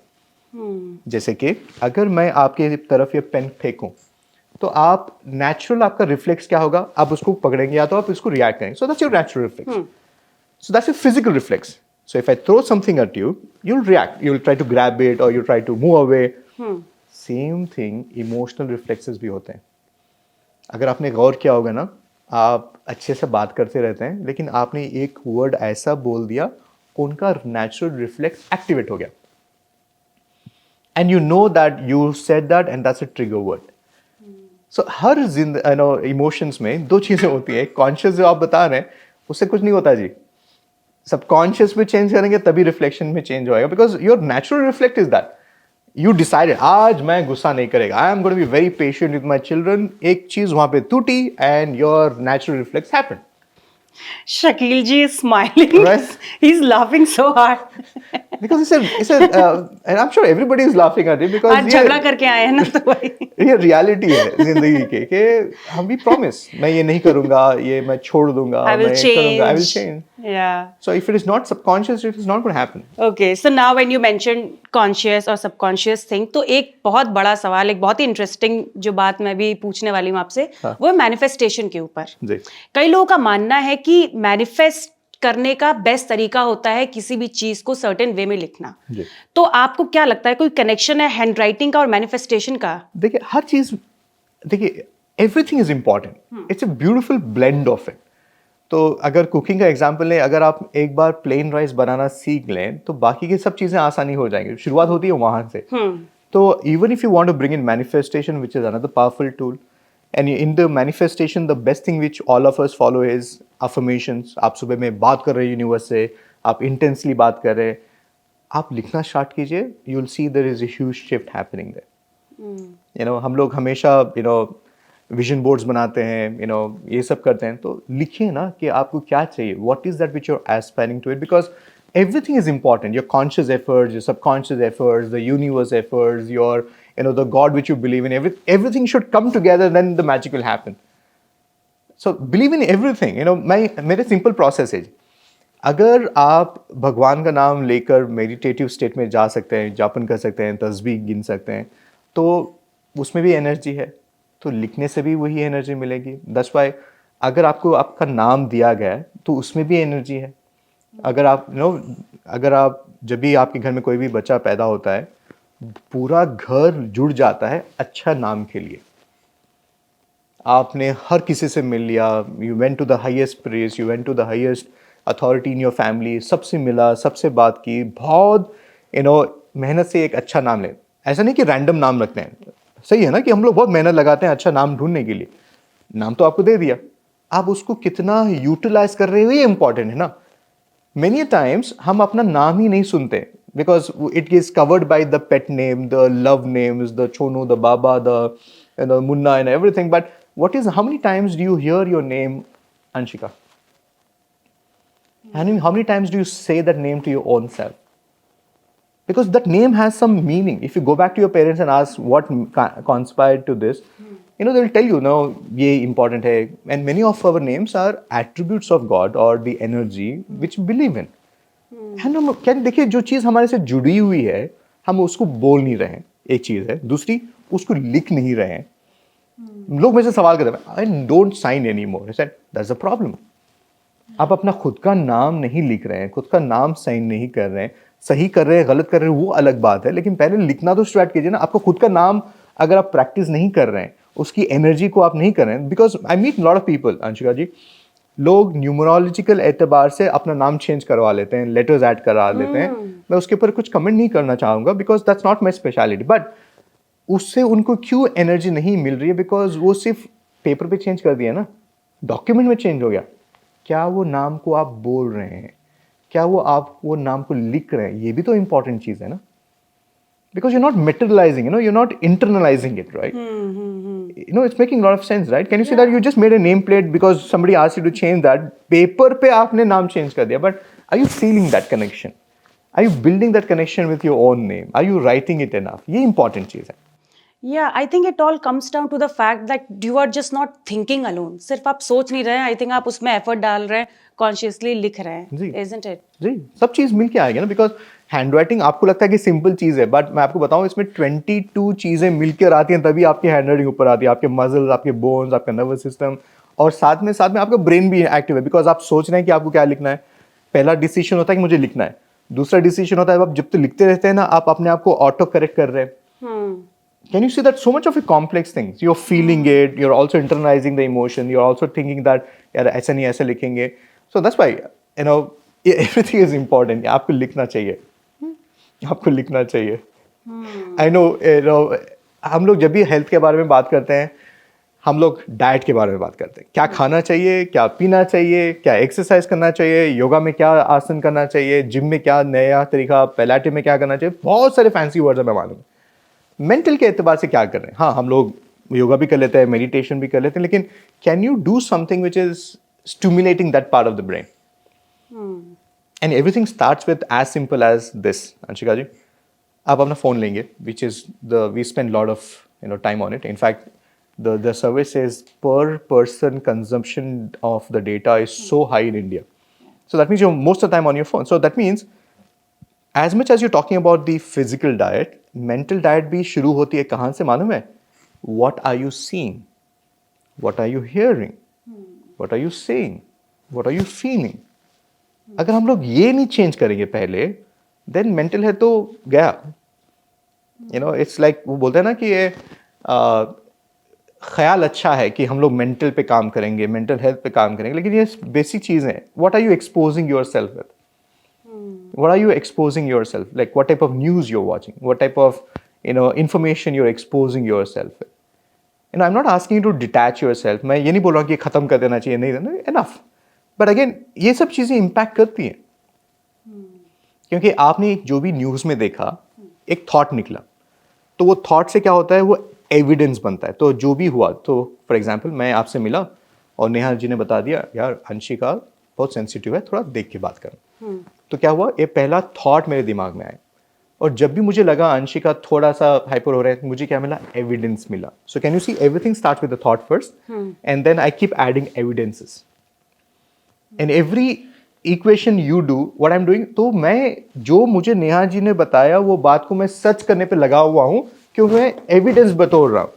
जैसे कि अगर मैं आपके तरफ ये पेन फेंकूं तो आप नेचुरल आपका रिफ्लेक्स क्या होगा, आप उसको पकड़ेंगे या तो आप इसको रिएक्ट करेंगे. So that's your natural reflex. So that's a physical reflex. So if I throw something at you, you'll react. You'll try to grab it or you'll try to move away. Same thing, emotional reflexes भी होते हैं. अगर आपने गौर किया होगा ना, आप अच्छे से बात करते रहते हैं, लेकिन आपने एक वर्ड ऐसा बोल दिया, उनका नेचुरल रिफ्लेक्स एक्टिवेट हो गया. And you know that you said that and that's a trigger word. So her emotions में दो चीज़ें होती हैं. कॉन्शियस जो आप बता रहे हैं, उससे कुछ नहीं होता जी. सबकॉन्शियस में चेंज करेंगे तभी रिफ्लेक्शन में चेंज होएगा. Because your natural reflect is that you decided आज मैं गुस्सा नहीं करेगा. I am going to be very patient with my children. एक चीज वहां पे टूटी and your natural reflex happened. Shakil ji is smiling. Right. He's laughing so hard. Because and I'm sure everybody is laughing at it because आज झगड़ा करके आए हैं ना तो भाई. ये रियलिटी है जिंदगी के कि हम भी प्रॉमिस मैं ये नहीं करूंगा, ये मैं छोड़ दूंगा, I will मैं ये करूंगा, I will change. change. Yeah. So if it is not subconscious, it is not going to happen. Okay, so now when you mentioned conscious और subconscious thing, तो एक बहुत बड़ा सवाल, एक बहुत ही इंटरेस्टिंग जो बात मैं भी पूछने वाली हूँ आपसे, वो है मैनिफेस्टेशन के ऊपर. जी. कई लोगों का मानना है कि मैनिफेस्ट करने का बेस्ट तरीका होता है किसी भी चीज को सर्टेन वे में लिखना. जी. तो आपको क्या लगता है, कोई कनेक्शन है हैंड राइटिंग का और मैनिफेस्टेशन का? देखिए हर चीज, देखिए everything is important. It's a beautiful blend of it. तो अगर कुकिंग का एग्जांपल लें, अगर आप एक बार प्लेन राइस बनाना सीख लें तो बाकी की सब चीजें आसानी हो जाएंगी. शुरुआत होती है वहां से. तो even if you want to bring in manifestation which is another powerful tool. And in the manifestation the best thing which all of us follow is affirmations. आप सुबह में बात कर रहे हैं यूनिवर्स से, आप इंटेंसली बात कर रहे हैं, आप लिखना स्टार्ट कीजिए, you will see there is a huge shift happening there. हम लोग हमेशा विजन बोर्ड्स बनाते हैं, ये सब करते हैं. तो लिखिए ना कि आपको क्या चाहिए, what is that which you are aspiring to it. Because everything is important. Your conscious efforts, your subconscious efforts, the universe efforts, your the God which you believe in, everything should come together, then the magic will happen. So believe in everything. मेरे simple process है. अगर आप भगवान का नाम लेकर meditative state में जा सकते हैं, जापन कर सकते हैं, तस्बीह गिन सकते हैं, तो उसमें भी एनर्जी है. तो लिखने से भी वही एनर्जी मिलेगी. दैट्स व्हाई अगर आपको आपका नाम दिया गया है तो उसमें भी एनर्जी है. अगर आप जब भी आपके घर में कोई भी बच्चा पैदा होता है, पूरा घर जुड़ जाता है अच्छा नाम के लिए. आपने हर किसी से मिल लिया, you went to the highest place, you went to the highest authority in your family, सबसे मिला, सबसे बात की, बहुत मेहनत से एक अच्छा नाम ले. ऐसा नहीं कि रैंडम नाम रखते हैं. सही है ना कि हम लोग बहुत मेहनत लगाते हैं अच्छा नाम ढूंढने के लिए. नाम तो आपको दे दिया, आप उसको कितना यूटिलाइज कर रहे हो ये इंपॉर्टेंट है ना. Many times हम अपना नाम ही नहीं सुनते because it is covered by the pet name, the love names, the Chonu, the Baba, the Munna and everything. But how many times do you hear your name, Anshika? And how many times do you say that name to your own self? Because that name has some meaning. If you go back to your parents and ask what conspired to this, they will tell you, no, ये important है. And many of our names are attributes of God or the energy which we believe in. And हम क्या देखिए, जो चीज़ हमारे से जुड़ी हुई है हम उसको बोल नहीं रहे हैं, एक चीज़ है. दूसरी, उसको लिख नहीं रहे हैं. लोग मेरे से सवाल करते हैं, I don't sign any more. That's a problem. आप अपना खुद का नाम नहीं लिख रहे हैं, खुद का नाम साइन नहीं कर रहे हैं. सही कर रहे हैं, गलत कर रहे हैं, वो अलग बात है, लेकिन पहले लिखना तो स्टार्ट कीजिए ना. आपको खुद का नाम अगर आप प्रैक्टिस नहीं कर रहे हैं, उसकी एनर्जी को आप नहीं कर रहे हैं. Because I meet lot of people, Anshika ji, लोग न्यूमरोलॉजिकल एतबार से अपना नाम चेंज करवा लेते हैं, लेटर्स ऐड करा लेते हैं. मैं उसके ऊपर कुछ कमेंट नहीं करना चाहूँगा because that's not my speciality. But उससे उनको क्यों एनर्जी नहीं मिल रही है? बिकॉज वो सिर्फ पेपर पे चेंज कर दिया ना, डॉक्यूमेंट में चेंज हो गया. क्या वो नाम को आप बोल रहे हैं? क्या आप वो नाम को लिख रहे हैं? ये भी तो इंपॉर्टेंट चीज़ है ना. Because you're not materializing, you're not internalizing it, right? It's making a lot of sense, right? Can you see that you just made a nameplate because somebody asked you to change that? Paper पे आपने नाम change कर दिया, but are you feeling that connection? Are you building that connection with your own name? Are you writing it enough? ये important चीज़ है. Yeah, I think it all comes down to the fact that you are just not thinking alone. सिर्फ आप सोच नहीं रहे हैं, I think आप उसमें effort डाल रहे हैं, consciously लिख रहे हैं, जी. isn't it? जी, सब चीज़ मिल के आएगी ना. बिकॉज हैंड राइटिंग आपको लगता है कि सिंपल चीज़ है, बट मैं आपको बताऊं इसमें 22 चीज़ें मिलकर आती हैं तभी आपकी हैंड राइटिंग ऊपर आती है। आपके मसल्स, आपके बोन्स, आपका नर्वस सिस्टम, और साथ में आपका ब्रेन भी एक्टिव है, बिकॉज आप सोच रहे हैं कि आपको क्या लिखना है। पहला डिसीजन होता है कि मुझे लिखना है, दूसरा डिसीजन होता है आप जब तक लिखते रहते हैं ना, आप अपने आप को ऑटो करेक्ट कर रहे हैं। Can you see that so much of a complex things? You're feeling it, you're also internalizing the emotion, you're also thinking that यार ऐसा नहीं ऐसा लिखेंगे. So that's why everything is important. आपको लिखना चाहिए, आपको लिखना चाहिए. I know हम लोग जब भी हेल्थ के बारे में बात करते हैं, हम लोग डाइट के बारे में बात करते हैं, क्या खाना चाहिए, क्या पीना चाहिए, क्या एक्सरसाइज करना चाहिए, योगा में क्या आसन करना चाहिए, जिम में क्या नया तरीका, पिलाटेस में क्या करना चाहिए, बहुत सारे फैंसी वर्ड्स हमें मालूम है. मेंटल के एतबार से क्या कर रहे हैं? हाँ, हम लोग योगा भी कर लेते हैं, मेडिटेशन भी कर लेते हैं, लेकिन can you do something which is stimulating that part of the brain? And everything starts with as simple as this. Anshika ji, आप अपना फोन लेंगे, which is we spend lot of time on it. In fact the survey says per person consumption of the data is so high in India. So that means you're most of the time on your phone. So that means as much as you're talking about the physical diet, mental diet भी शुरू होती है कहाँ से मालूम है? What are you seeing? What are you hearing? What are you saying? What are you feeling? अगर हम लोग ये नहीं चेंज करेंगे पहले, then mental है तो गया. It's like वो बोलते हैं ना कि ये ख्याल अच्छा है कि हम लोग मेंटल पे काम करेंगे, मेंटल हेल्थ पे काम करेंगे, लेकिन ये बेसिक चीज़ें हैं. What are you exposing your self with? What are you exposing yourself? Like what type of news you're watching? What type of information you're exposing yourself with? I'm not asking you to detach yourself. मैं ये नहीं बोल रहा हूँ कि ख़त्म कर देना चाहिए, नहीं, enough. But again, ये सब चीज़ें इम्पैक्ट करती हैं, क्योंकि आपने जो भी न्यूज़ में देखा, एक थॉट निकला, तो वो थॉट से क्या होता है, वो एविडेंस बनता है. तो जो भी हुआ, तो फॉर एग्जाम्पल मैं आपसे मिला और नेहा जी ने बता दिया यार अंशिका बहुत सेंसिटिव है, थोड़ा देख के बात करो. तो क्या हुआ, ये पहला थॉट मेरे दिमाग में आया, और जब भी मुझे लगा अंशिका थोड़ा सा हाइपर हो रहा है, मुझे क्या मिला, एविडेंस मिला. So can you see, everything start with the thought first, and then I keep adding evidences. And every equation you do what I am doing. तो मैं जो मुझे नेहा जी ने बताया वो बात को मैं सच करने पे लगा हुआ हूं, क्योंकि मैं एविडेंस बतौर रहा हूं.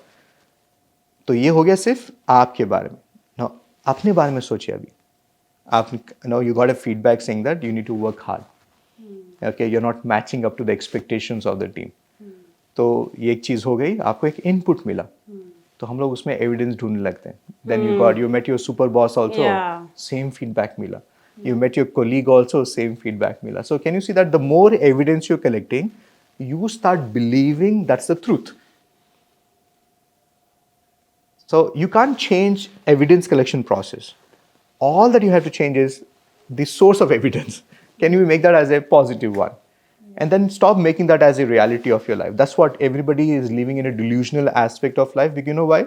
तो ये हो गया सिर्फ आपके बारे में. ना अपने बारे में सोचिए. अभी आप you got a feedback saying that you need to work hard. Okay, you're not matching up to the expectations of the team. तो ये एक चीज़ हो गई, आपको एक इनपुट मिला, तो हम लोग उसमें एविडेंस ढूंढने लगते हैं. Then you met your super boss also, same feedback मिला. You met your colleague also, same feedback मिला. So can you see that the more evidence you're collecting, you start believing that's the truth. So you can't change evidence collection process. All that you have to change is the source of evidence. Can you make that as a positive one? And then stop making that as a reality of your life. That's what everybody is living in, a delusional aspect of life. Because you know why?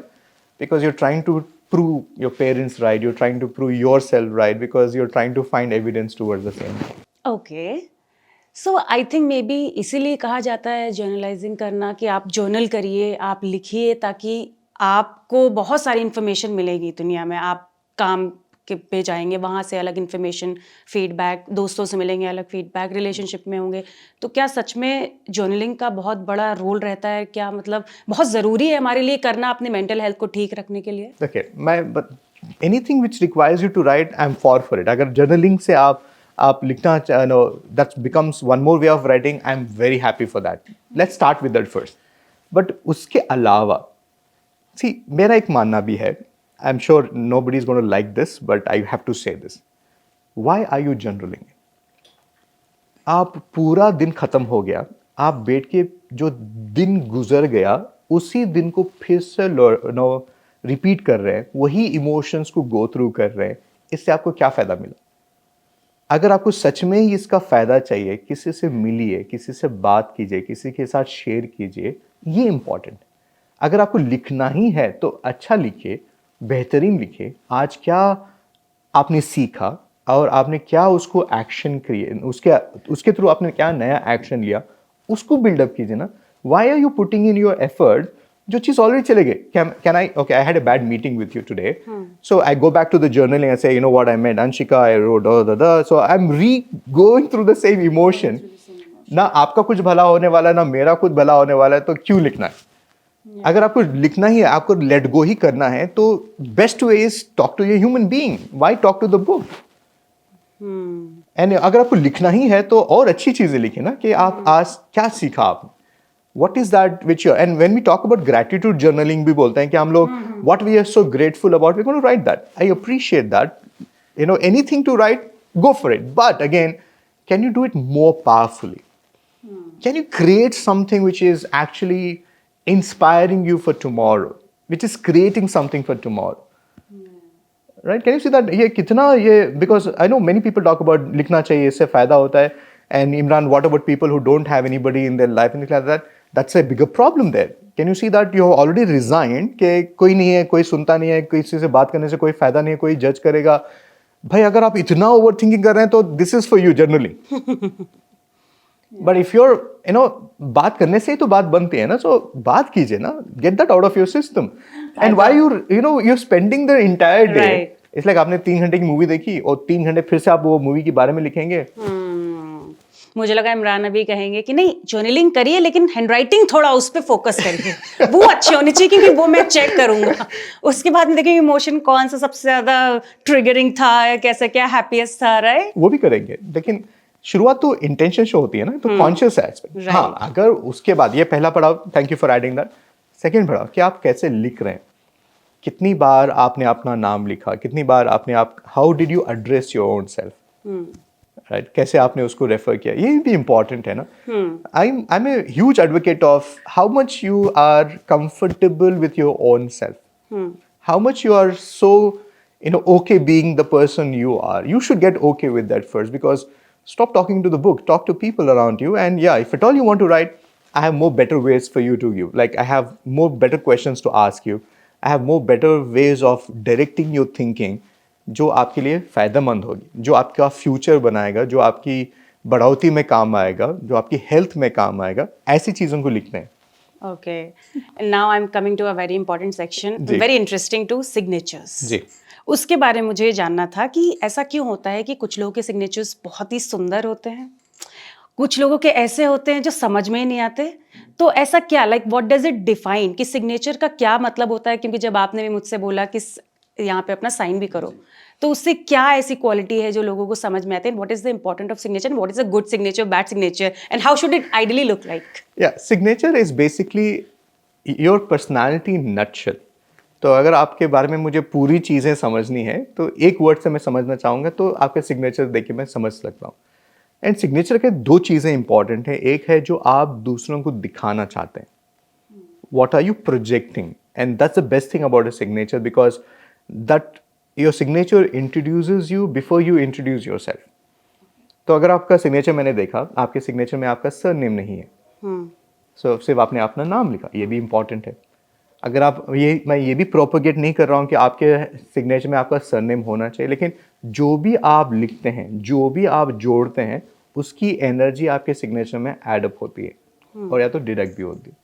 Because you're trying to prove your parents right. You're trying to prove yourself right, because you're trying to find evidence towards the same. Okay. So I think maybe इसीलिए कहा जाता है journalising करना, कि आप journal करिए, आप लिखिए, ताकि आपको बहुत सारी इन्फॉर्मेशन मिलेगी दुनिया में. आप काम के पे जाएंगे, वहाँ से अलग इन्फॉर्मेशन, फीडबैक, दोस्तों से मिलेंगे अलग फीडबैक, रिलेशनशिप में होंगे. तो क्या सच में जर्नलिंग का बहुत बड़ा रोल रहता है? क्या मतलब बहुत ज़रूरी है हमारे लिए करना अपने मेंटल हेल्थ को ठीक रखने के लिए? देखिए, anything which requires you to write, I am for it. अगर जर्नलिंग से आप लिखना, that becomes one more way of writing, I am very happy for that. Let's start with that first. But उसके अलावा मेरा एक मानना भी है, I'm sure nobody is going to like this, but I have to say this. Why are you journaling? आप पूरा दिन खत्म हो गया, आप बैठ के जो दिन गुजर गया उसी दिन को फिर से रिपीट कर रहे हैं, वही इमोशंस को गो थ्रू कर रहे हैं. इससे आपको क्या फ़ायदा मिला? अगर आपको सच में ही इसका फ़ायदा चाहिए, किसी से मिलिए, किसी से बात कीजिए, किसी के साथ शेयर कीजिए, ये इम्पॉर्टेंट. अगर आपको लिखना ही है तो अच्छा लिखिए, बेहतरीन लिखे. आज क्या आपने सीखा और आपने क्या उसको एक्शन किए, उसके थ्रू आपने क्या नया एक्शन लिया, उसको बिल्डअप कीजिए ना. Why are you putting in your effort जो चीज़ ऑलरेडी चले गए? Can I, okay, I had a bad meeting with you today, so I go back to the journaling and say, you know what I meant, Anshika, I wrote so I am re going through the same emotion. ना आपका कुछ भला होने वाला है ना मेरा कुछ भला होने वाला है, तो क्यों लिखना है? अगर आपको लिखना ही है, आपको लेट गो ही करना है, तो best way is talk to a human being, why talk to the book? And अगर आपको लिखना ही है तो और अच्छी चीजें लिखिए ना, कि आप आज क्या सीखा आपने, what is that which you, and when we talk about gratitude journaling भी बोलते हैं कि हम लोग what we are so grateful about, we're going to write that. I appreciate that, you know, anything to write, go for it, but again, can you do it more powerfully? Can you create something which is actually inspiring you for tomorrow, which is creating something for tomorrow? Right? Can you see that? ये कितना ये, because I know many people talk about लिखना चाहिए, इससे फायदा होता है, and Imran, what about people who don't have anybody in their life and things like that? That's a bigger problem there. Can you see that you have already resigned कि कोई नहीं है, कोई सुनता नहीं है, किसी से बात करने से कोई फायदा नहीं है, कोई जज करेगा? भाई अगर आप इतना ओवर थिंकिंग कर रहे हैं तो this is for you generally. But if your बात करने से ही तो बात बनती है ना, सो बात कीजिए ना, get that out of your system. And why you're spending the entire day, it's like आपने 3 घंटे की मूवी देखी और 3 घंटे फिर से आप वो मूवी के बारे में लिखेंगे. मुझे लगा इमरान अभी कहेंगे कि नहीं जर्नलिंग करिए लेकिन हैंडराइटिंग थोड़ा उस पर फोकस करिए, वो अच्छी होनी चाहिए क्योंकि वो मैं चेक करूंगा. उसके बाद में देखेंगे इमोशन कौन सा सबसे ज्यादा ट्रिगरिंग था, कैसे क्या हैप्पीएस्ट था, राइट? वो भी करेंगे, लेकिन शुरुआत तो इंटेंशन शो होती है ना, तो कॉन्शियस एस्पेक्ट. हाँ, अगर उसके बाद ये पहला पड़ाव, thank you for adding that. Second पड़ाव कि आप कैसे लिख रहे हैं, कितनी बार आपने अपना नाम लिखा, कितनी बार आपने how did you address your own self, right? कैसे आपने उसको रेफर किया, ये भी इंपॉर्टेंट है ना. I am a huge advocate of how much you are comfortable with your own self, how much you are so okay being the person you are. You should get okay with that first, because stop talking to the book, talk to people around you. And yeah, if at all you want to write, I have more better ways for you to give. Like I have more better questions to ask you. I have more better ways of directing your thinking, जो आपके लिए फ़ायदेमंद होगी, जो आपका future बनाएगा, जो आपकी बढ़ोतरी में काम आएगा, जो आपकी हेल्थ में काम आएगा. ऐसी चीज़ों को लिखते हैं. Okay. And now I'm coming to a very important section, very interesting to signatures. जी. उसके बारे में मुझे जानना था कि ऐसा क्यों होता है कि कुछ लोगों के सिग्नेचर्स बहुत ही सुंदर होते हैं, कुछ लोगों के ऐसे होते हैं जो समझ में ही नहीं आते. तो ऐसा क्या, like what does it define कि सिग्नेचर का क्या मतलब होता है? क्योंकि जब आपने भी मुझसे बोला कि यहाँ पे अपना साइन भी करो, तो उससे क्या ऐसी क्वालिटी है जो लोगों को समझ में आते हैं? What is the important of signature, what is a good signature, bad signature, and how should it ideally look like? या signature is basically your personality nutshell. तो अगर आपके बारे में मुझे पूरी चीज़ें समझनी है तो एक वर्ड से मैं समझना चाहूँगा, तो आपके सिग्नेचर देखिए मैं समझ सकता हूँ. एंड सिग्नेचर के 2 चीज़ें इंपॉर्टेंट हैं. एक है जो आप दूसरों को दिखाना चाहते हैं, what are you projecting, and that's the best thing about a signature, because that your signature introduces you before you introduce your self. तो अगर आपका सिग्नेचर मैंने देखा, आपके सिग्नेचर में आपका सरनेम नहीं है, सो सिर्फ आपने अपना नाम लिखा, ये भी इंपॉर्टेंट है. अगर आप मैं ये भी प्रोपोगेट नहीं कर रहा हूँ कि आपके सिग्नेचर में आपका सरनेम होना चाहिए, लेकिन जो भी आप लिखते हैं, जो भी आप जोड़ते हैं, उसकी एनर्जी आपके सिग्नेचर में एडअप होती है, और या तो डिडक्ट भी होती है.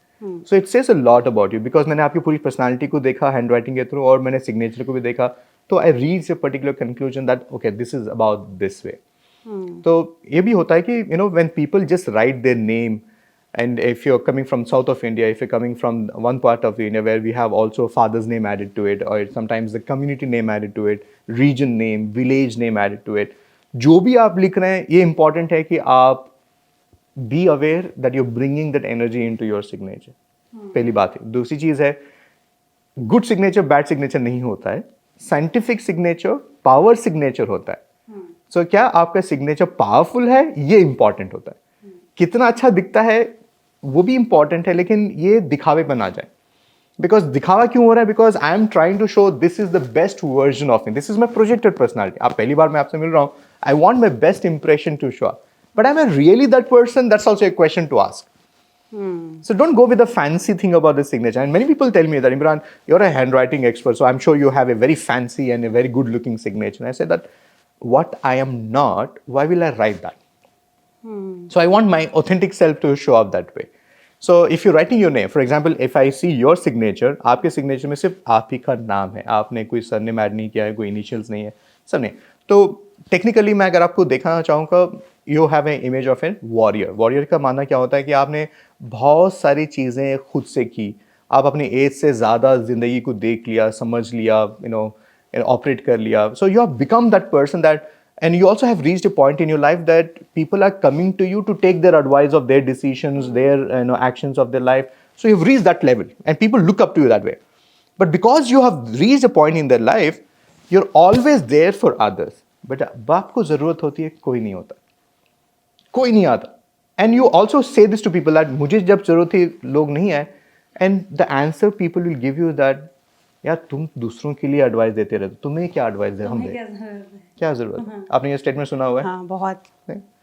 So it says a lot about you, because मैंने आपकी पूरी पर्सनालिटी को देखा हैंड राइटिंग के थ्रू, और मैंने सिग्नेचर को भी देखा, तो I reach a particular conclusion that okay this is about this way. तो ये भी होता है कि when people just right their name, and if you're coming from south of India, if you're coming from one part of India where we have also father's name added to it, or sometimes the community name added to it, region name, village name added to it, जो भी आप लिख रहे हैं, ये important है कि आप be aware that you're bringing that energy into your signature. पहली बात है. दूसरी चीज़ है, good signature bad signature नहीं होता है, scientific signature power signature होता है. So क्या आपका signature powerful है, ये important होता है. कितना अच्छा दिखता है वो भी इंपॉर्टेंट है, लेकिन ये दिखावे पर ना जाए. बिकॉज दिखावा क्यों हो रहा है? Because I am trying to show this is the best version of me, this is my projected personality. आप पहली बार मैं आपसे मिल रहा हूँ, I want my best impression to show, but I am really that person? That's also a question to ask. So don't go with the fancy thing about the signature. And many people tell me that, Imran, you're a handwriting expert, so I'm sure you have a very fancy and a very good looking signature. And I said that what I am not, why will I write that? So I want my authentic self to show up that way. So if you're writing your name, for example, if I see your signature, आपके signature में सिर्फ आप ही का नाम है, आपने कोई surname add नहीं किया है, कोई इनिशियल्स नहीं है, सब नहीं. तो टेक्निकली मैं अगर आपको दिखाना चाहूँगा, you have a image of an warrior. Warrior का मानना क्या होता है कि आपने बहुत सारी चीज़ें खुद से की, आप अपनी एज से ज़्यादा ज़िंदगी को देख लिया, समझ लिया, ऑपरेट कर लिया. So you have become that person that, and you also have reached a point in your life that people are coming to you to take their advice of their decisions, their actions of their life. So you've reached that level and people look up to you that way. But because you have reached a point in their life, you're always there for others. But बाप को ज़रूरत होती है, कोई नहीं होता, कोई नहीं आता. And you also say this to people that मुझे जब ज़रूरत थी लोग नहीं आए. And the answer people will give you that, यार तुम दूसरों के लिए एडवाइस देते रहते, तुम्हें क्या एडवाइस दे, हम क्या जरूरत है. आपने ये स्टेटमेंट सुना हुआ है? हाँ, बहुत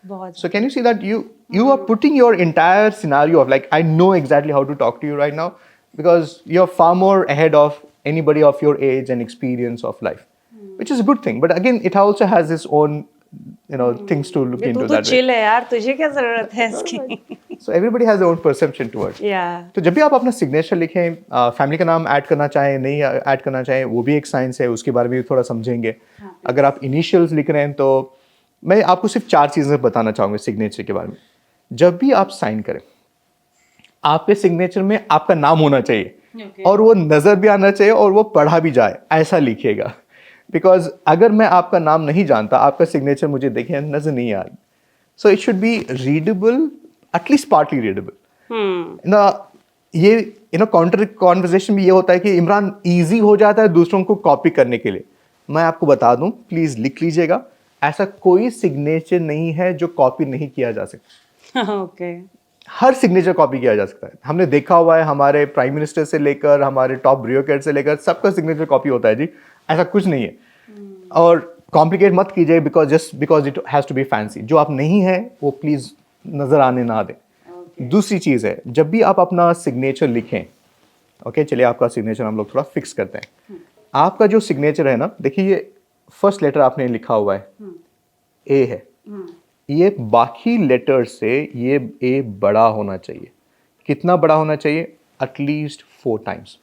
बहुत. So can you see that you are putting your entire scenario of like, I know exactly how to talk to you right now because you're far more ahead of anybody of your age and experience of life, which is a good thing. But again, it also has its own things to look into तू that way. Chill है यार, तुझे क्या जरूरत है इसकी. So everybody has their own perception towards. Yeah. तो जब भी आप अपना सिग्नेचर लिखें, फैमिली का नाम ऐड करना चाहें, नहीं ऐड करना चाहें, वो भी एक साइंस है, उसके बारे में भी थोड़ा समझेंगे. अगर आप इनिशियल्स लिख रहे हैं तो मैं आपको सिर्फ 4 चीज़ें बताना चाहूँगा सिग्नेचर के बारे में. जब भी आप साइन करें, आपके सिग्नेचर में आपका नाम होना चाहिए और वो नज़र भी आना चाहिए और वो पढ़ा भी जाए, ऐसा लिखिएगा. बिकॉज अगर मैं आपका नाम नहीं जानता, आपका सिग्नेचर मुझे देखे नजर नहीं आ रही. So it should be readable, at least partly readable. ये काउंटर कॉन्वर्जेशन में ये होता है कि इमरान इजी हो जाता है दूसरों को कॉपी करने के लिए. मैं आपको बता दूं, प्लीज लिख लीजिएगा, ऐसा कोई सिग्नेचर नहीं है जो कॉपी नहीं किया जा सकता. ओके. हर सिग्नेचर कॉपी किया जा सकता है. हमने देखा हुआ है, हमारे प्राइम मिनिस्टर से लेकर हमारे टॉप ब्यूरोक्रेट से लेकर सबका सिग्नेचर कॉपी होता है जी. ऐसा कुछ नहीं है. और कॉम्प्लिकेट मत कीजिए just because it has to be fancy. जो आप नहीं है वो प्लीज नजर आने ना दें. दूसरी चीज़ है, जब भी आप अपना सिग्नेचर लिखें, ओके चलिए आपका सिग्नेचर हम लोग थोड़ा फिक्स करते हैं. आपका जो सिग्नेचर है ना, देखिए ये फर्स्ट लेटर आपने लिखा हुआ है, ए है. ये बाकी लेटर से ये ए बड़ा होना चाहिए. कितना बड़ा होना चाहिए? At least 4 times.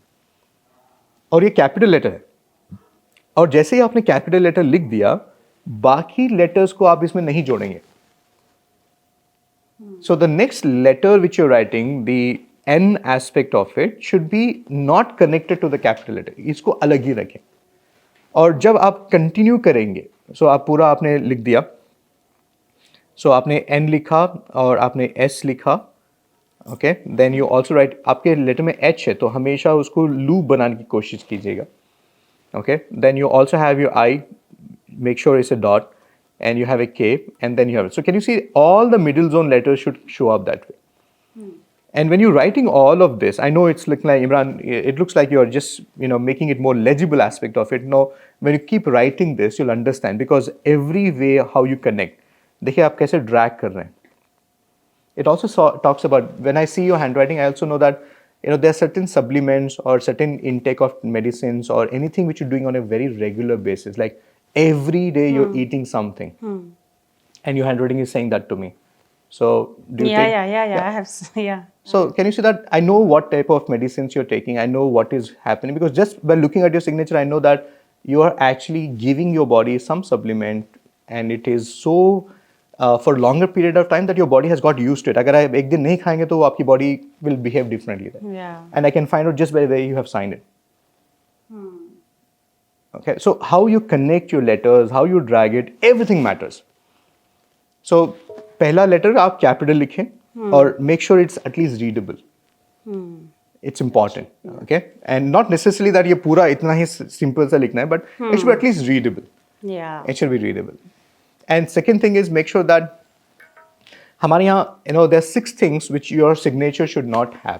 और ये कैपिटल लेटर है. और जैसे ही आपने कैपिटल लेटर लिख दिया, बाकी लेटर्स को आप इसमें नहीं जोड़ेंगे. So the next letter which you're writing, the N aspect of it should be not connected to the capital letter. इसको अलग ही रखें. और जब आप कंटिन्यू करेंगे, सो आप पूरा आपने लिख दिया, सो आपने N लिखा और आपने S लिखा, okay. Then you also write, आपके लेटर में H है तो हमेशा उसको लूप बनाने की कोशिश कीजिएगा, okay. Then you also have your I, make sure it's a dot, and you have a K, and then you have it. So can you see all the middle zone letters should show up that way. And when you're writing all of this, I know it's looking like, Imran, it looks like you're just, making it more legible aspect of it. No, when you keep writing this, you'll understand, because every way how you connect, देखिए आप कैसे drag कर रहे हैं. It also talks about, when I see your handwriting, I also know that, there are certain supplements or certain intake of medicines or anything which you're doing on a very regular basis, like every day you're eating something, and your handwriting is saying that to me. So do you think? Yeah. I have, yeah. So can you see that I know what type of medicines you're taking, I know what is happening, because just by looking at your signature, I know that you are actually giving your body some supplement, and it is so for longer period of time that your body has got used to it. अगर आप एक दिन नहीं खाएंगे तो आपकी body will behave differently then. Yeah. And I can find out just by the way you have signed it. Okay, so how you connect your letters, how you drag it, everything matters. So पहला letter आप capital लिखें और make sure it's at least readable. It's important, okay? And not necessarily that ये पूरा इतना ही simple सा लिखना है, but it should be at least readable. Yeah. It should be readable. And second thing is make sure that हमारे यहाँ, there are 6 things which your signature should not have,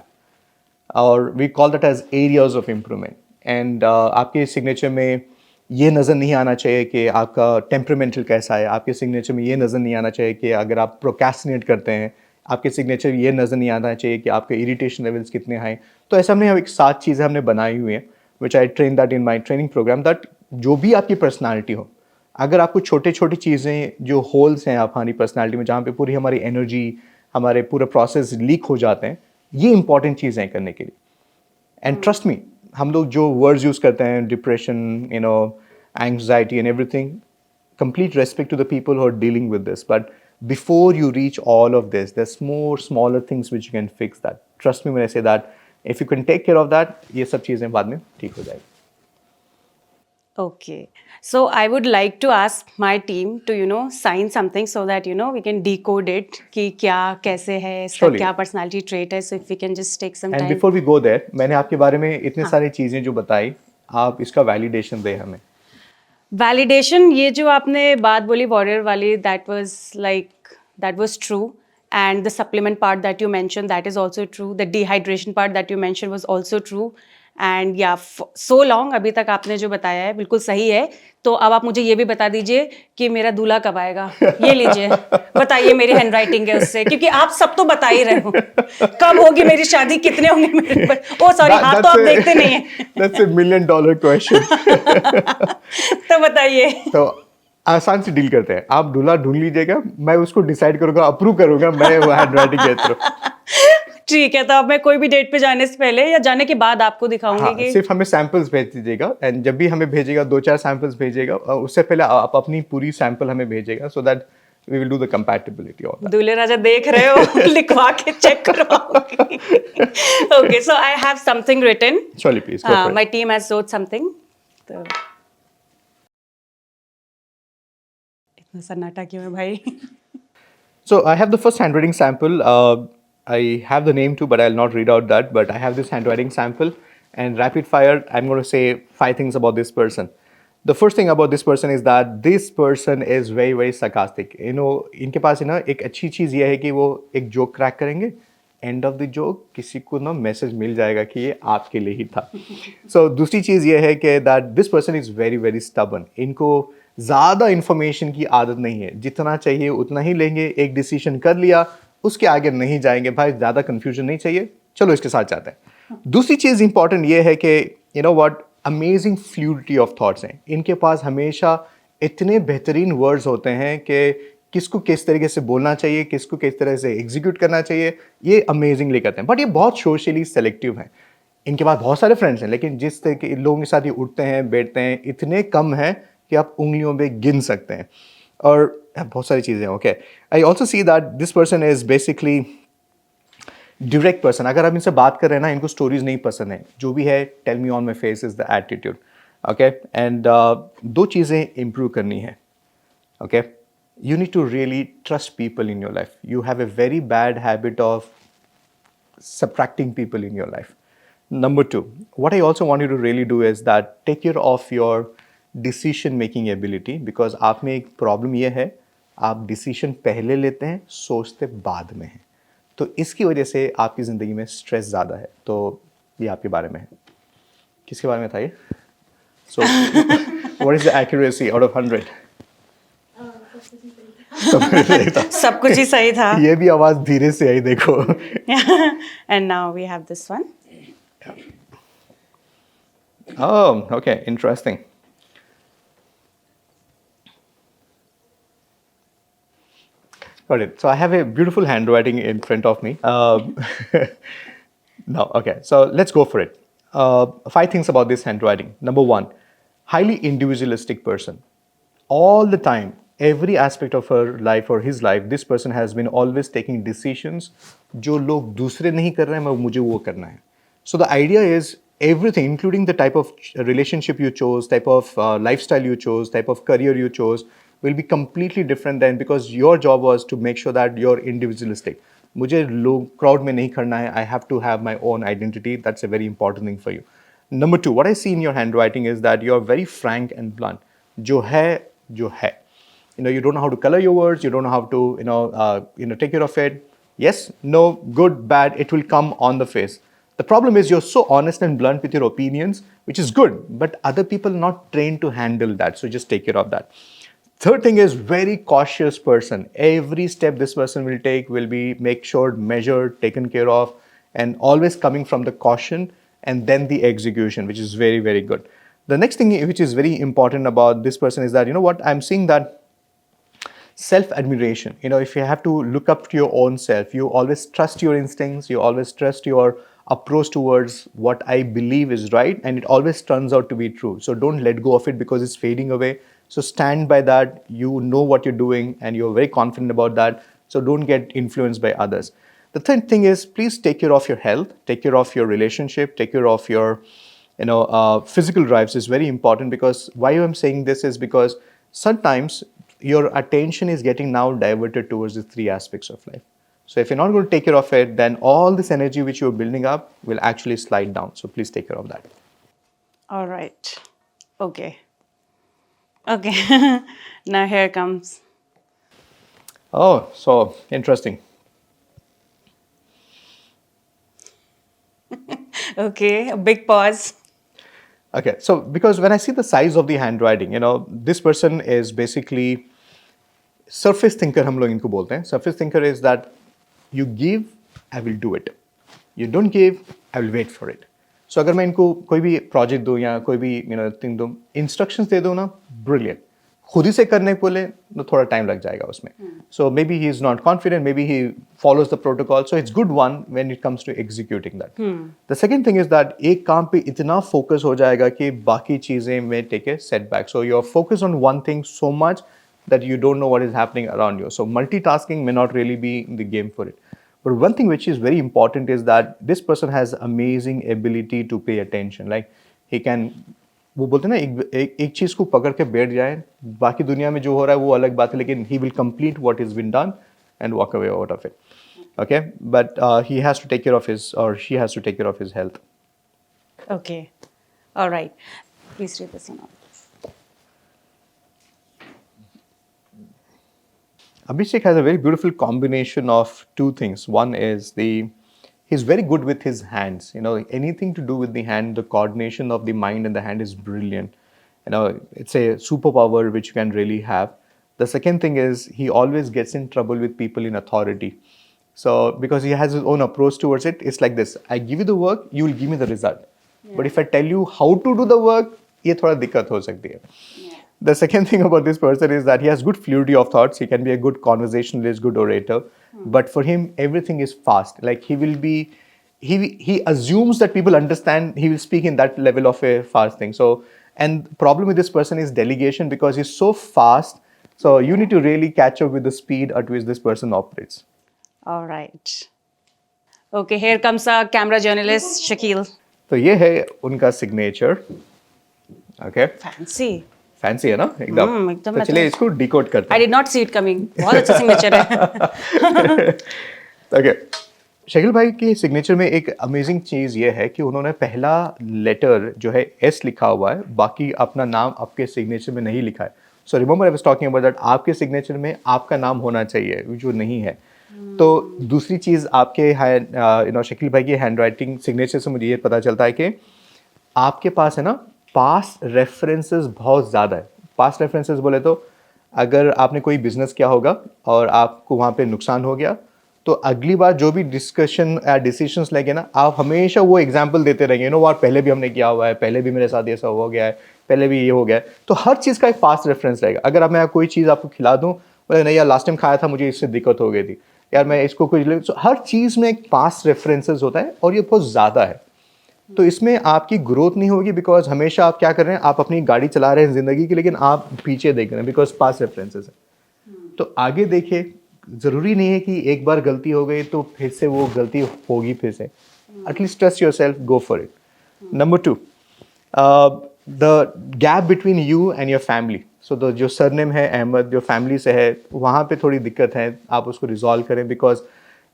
or we call that as areas of improvement. And आपके signature में ये नज़र नहीं आना चाहिए कि आपका टेम्परामेंटल कैसा है. आपके सिग्नेचर में ये नज़र नहीं आना चाहिए कि अगर आप प्रोक्रेस्टिनेट करते हैं. आपके सिग्नेचर में ये नज़र नहीं आना चाहिए कि आपके इरिटेशन लेवल्स कितने हाई. तो ऐसा हमने एक 7 चीज़ें हमने बनाई हुई हैं, which I train that in my training programme, that जो भी आपकी पर्सनैलिटी हो, अगर आपको छोटे छोटी चीज़ें जो होल्स हैं आप हमारी पर्सनैलिटी में, जहाँ पे पूरी हमारी एनर्जी, हमारे पूरे प्रोसेस लीक हो जाते हैं, ये इंपॉर्टेंट चीज़ें हैं करने के लिए. एंड ट्रस्ट मी, हम लोग जो वर्ड्स यूज़ करते हैं, depression, anxiety and everything, complete respect to the people who are dealing with this, but before you reach all of this, there's more smaller things which you can fix that. Trust me when I say that. If you can take care of that, ये सब चीज़ें बाद में ठीक हो जाएगी. Okay. So I would like to ask my team to, sign something so that, we can decode it कि क्या कैसे है इसका Surely. क्या personality trait है. So if we can just take some And time. before we go there, मैंने आपके बारे में इतने सारी चीज़ें जो बताई, आप इसका वैलिडेशन दें हमें. Validation, ये जो आपने बात बोली warrior वाली, that was true. And the supplement part that you mentioned, that is also true. The dehydration part that you mentioned was also true. And yeah, so long अभी तक आपने जो बताया है बिल्कुल सही है. तो अब आप मुझे ये भी बता दीजिए कि मेरा दूल्हा कब आएगा. ये लीजिए, बताइए मेरी हैंडराइटिंग है उससे, क्योंकि आप सब तो बता ही रहे हो. कब होगी मेरी शादी, कितने होंगे मेरे, ओ सॉरी, हाथ तो आप देखते नहीं है. That's a $1 million question. तो बताइए. तो आसान से डील करते हैं. आप दूल्हा ढूंढ लीजिएगा, मैं उसको डिसाइड करूंगा, अप्रूव करूंगा, मैं वो हैंडराइटिंग के थ्रू. ठीक है, तो अब मैं कोई भी डेट पे जाने से पहले या जाने के बाद आपको दिखाऊंगी. हाँ, कि सिर्फ हमें सैंपल्स भेज दीजिएगा. एंड जब भी हमें भेजिएगा 2-4 सैंपल्स भेजिएगा, उससे पहले आप अपनी पूरी सैंपल हमें भेजिएगा, so that we will do the compatibility of that. दूल्हे राजा देख रहे हो, लिखवा के चेक करवाऊंगी. Okay, so I have something written. Surely, please go for it. My team has wrote something. तो इतना सन्नाटा क्यों है भाई? So I have the first handwriting sample. I have the name too, but I'll not read out that. But I have this handwriting sample, and rapid fire, I'm going to say 5 things about this person. The first thing about this person is that this person is very, very sarcastic. इनके पास है ना एक अच्छी चीज़ ये है कि वो एक जोक क्रैक करेंगे. एंड ऑफ द जोक किसी को ना मैसेज मिल जाएगा कि ये आपके लिए ही था. So दूसरी चीज़ ये है कि that this person is very, very stubborn. इनको ज़्यादा इन्फॉर्मेशन की आदत नहीं है. जितना चाहिए उतना ही लेंगे. एक डिसीजन कर लिया, उसके आगे नहीं जाएंगे. भाई ज़्यादा कन्फ्यूजन नहीं चाहिए, चलो इसके साथ जाते हैं. दूसरी चीज़ इंपॉर्टेंट ये है कि what amazing fluidity of thoughts हैं. इनके पास हमेशा इतने बेहतरीन वर्ड्स होते हैं कि किसको किस तरीके से बोलना चाहिए, किसको किस तरह से एग्जीक्यूट करना चाहिए, ये अमेजिंगली करते हैं. बट ये बहुत सोशली सेलेक्टिव हैं. इनके पास बहुत सारे फ्रेंड्स हैं, लेकिन जिस तरह के लोगों के साथ ये उठते हैं बैठते हैं इतने कम हैं कि आप उंगलियों में गिन सकते हैं. और बहुत सारी चीज़ें. Okay, I also see that this person is basically direct person. अगर आप इनसे बात कर रहे हैं ना, इनको स्टोरीज नहीं पसंद है. जो भी है, tell me on my face is the attitude. Okay, and 2 चीज़ें इम्प्रूव करनी है. Okay, you need to really trust people in your life. You have a very bad habit of subtracting people in your life. Number 2, what I also want you to really do is that take care of your decision making ability, because आप में एक problem ये है, आप decision पहले लेते हैं, सोचते बाद में हैं. तो इसकी वजह से आपकी ज़िंदगी में स्ट्रेस ज़्यादा है. तो ये आपके बारे में है. किसके बारे में था ये? So what is the accuracy out of 100? सब कुछ ही सही था. ये भी आवाज धीरे से आई, देखो. And now we have this one. Oh, okay, interesting. Got it. So I have a beautiful handwriting in front of me. No, okay. So let's go for it. 5 things about this handwriting. Number 1, highly individualistic person. All the time, every aspect of her life or his life, this person has been always taking decisions जो लोग दूसरे नहीं कर रहे हैं, मुझे वो करना है. So the idea is everything, including the type of relationship you chose, type of lifestyle you chose, type of career you chose, will be completely different then, because your job was to make sure that you're individualistic. मुझे लोग crowd में नहीं करना है. I have to have my own identity. That's a very important thing for you. Number 2, what I see in your handwriting is that you're very frank and blunt. जो है. You don't know how to color your words. You don't know how to, take care of it. Yes, no, good, bad, it will come on the face. The problem is you're so honest and blunt with your opinions, which is good, but other people are not trained to handle that. So just take care of that. Third thing is very cautious person. Every step this person will take will be make sure measured, taken care of, and always coming from the caution and then the execution, which is very, very good. The next thing which is very important about this person is that, I'm seeing that self-admiration. If you have to look up to your own self, you always trust your instincts, you always trust your approach towards what I believe is right, and it always turns out to be true. So don't let go of it because it's fading away. So stand by that. You know what you're doing and you're very confident about that. So don't get influenced by others. The third thing is please take care of your health, take care of your relationship, take care of your physical drives is very important because why I'm saying this is because sometimes your attention is getting now diverted towards the three aspects of life. So if you're not going to take care of it, then all this energy which you're building up will actually slide down. So please take care of that. All right. Okay. Okay. Now here comes. Oh, so interesting. Okay, a big pause. Okay, so because when I see the size of the handwriting, this person is basically surface thinker हम लोग इनको बोलते हैं. Surface thinker is that you give, I will do it. You don't give, I will wait for it. So अगर मैं इनको कोई भी प्रोजेक्ट दूँ या कोई भी थिंग दूँ, इंस्ट्रक्शंस दे दूँ ना, ब्रिलियंट. खुद ही से करने को बोले तो थोड़ा टाइम लग जाएगा उसमें. So maybe he is not confident, maybe he follows the protocol. So it's good one when it comes to executing that. The second thing is that एक काम पे इतना focus हो जाएगा कि बाकी चीजें में take a setback. So you're focused on one thing so much that you don't know what is happening around you. So multitasking may not really be the game for it. But one thing which is very important is that this person has amazing ability to pay attention. Like he can, वो बोलते हैं ना एक चीज को पकड़ के बैठ जाए, बाकी दुनिया में जो हो रहा है वो अलग बात है, लेकिन he will complete what has been done and walk away out of it. Okay, but he has to take care of his, or she has to take care of his health. Okay. All right. Please read this one out. Abhishek has a very beautiful combination of two things. One is he's very good with his hands. Anything to do with the hand, the coordination of the mind and the hand is brilliant. It's a superpower which you can really have. The second thing is he always gets in trouble with people in authority. So because he has his own approach towards it, it's like this: I give you the work, you will give me the result. Yeah. But if I tell you how to do the work, ये थोड़ा दिक्कत हो सकती है. The second thing about this person is that he has good fluidity of thoughts. He can be a good conversationalist, good orator. But for him, everything is fast. Like he assumes that people understand. He will speak in that level of a fast thing. So, and the problem with this person is delegation because he's so fast. So you need to really catch up with the speed at which this person operates. All right. Okay, here comes our camera journalist, Shakil. तो ये है उनका signature. Okay. Fancy. Fancy है ना एकदम. एकदम. तो चलिए इसको डिकोड करते हैं. I did not see it coming. बहुत अच्छा सिग्नेचर है. ओके, शकील भाई की सिग्नेचर में एक अमेजिंग चीज़ ये है कि उन्होंने पहला लेटर जो है एस लिखा हुआ है, बाकी अपना नाम आपके सिग्नेचर में नहीं लिखा है. So remember I was talking about that आपके सिग्नेचर में आपका नाम होना चाहिए जो नहीं है. तो दूसरी चीज़ आपके शकील भाई की हैंड राइटिंग सिग्नेचर से मुझे ये पता चलता है कि आपके पास है ना पास्ट रेफरेंसेस बहुत ज़्यादा है. पास्ट रेफरेंसेस बोले तो अगर आपने कोई बिजनेस किया होगा और आपको वहाँ पे नुकसान हो गया तो अगली बार जो भी डिस्कशन या डिसीजंस लेंगे ना, आप हमेशा वो एग्जांपल देते रहेंगे. वाट पहले भी हमने किया हुआ है, पहले भी मेरे साथ ऐसा हो गया है, पहले भी ये हो गया है. तो हर चीज़ का एक पास्ट रेफरेंस रहेगा. अगर अब मैं कोई चीज़ आपको खिला दूँ, बोले नहीं यार लास्ट टाइम खाया था मुझे इससे दिक्कत हो गई थी, यार मैं इसको कुछ, हर चीज़ में एक पास्ट रेफरेंसेस होता है और ये बहुत ज़्यादा है. तो इसमें आपकी ग्रोथ नहीं होगी बिकॉज हमेशा आप क्या कर रहे हैं, आप अपनी गाड़ी चला रहे हैं ज़िंदगी की, लेकिन आप पीछे देख रहे हैं बिकॉज पास्ट रेफरेंसेस है. तो आगे देखिए, ज़रूरी नहीं है कि एक बार गलती हो गई तो फिर से वो गलती होगी फिर से. At least trust your self, go for it. Number 2, the gap between you and your family. So the जो सरनेम है अहमद, जो फैमिली से है, वहाँ पे थोड़ी दिक्कत है, आप उसको रिजॉल्व करें बिकॉज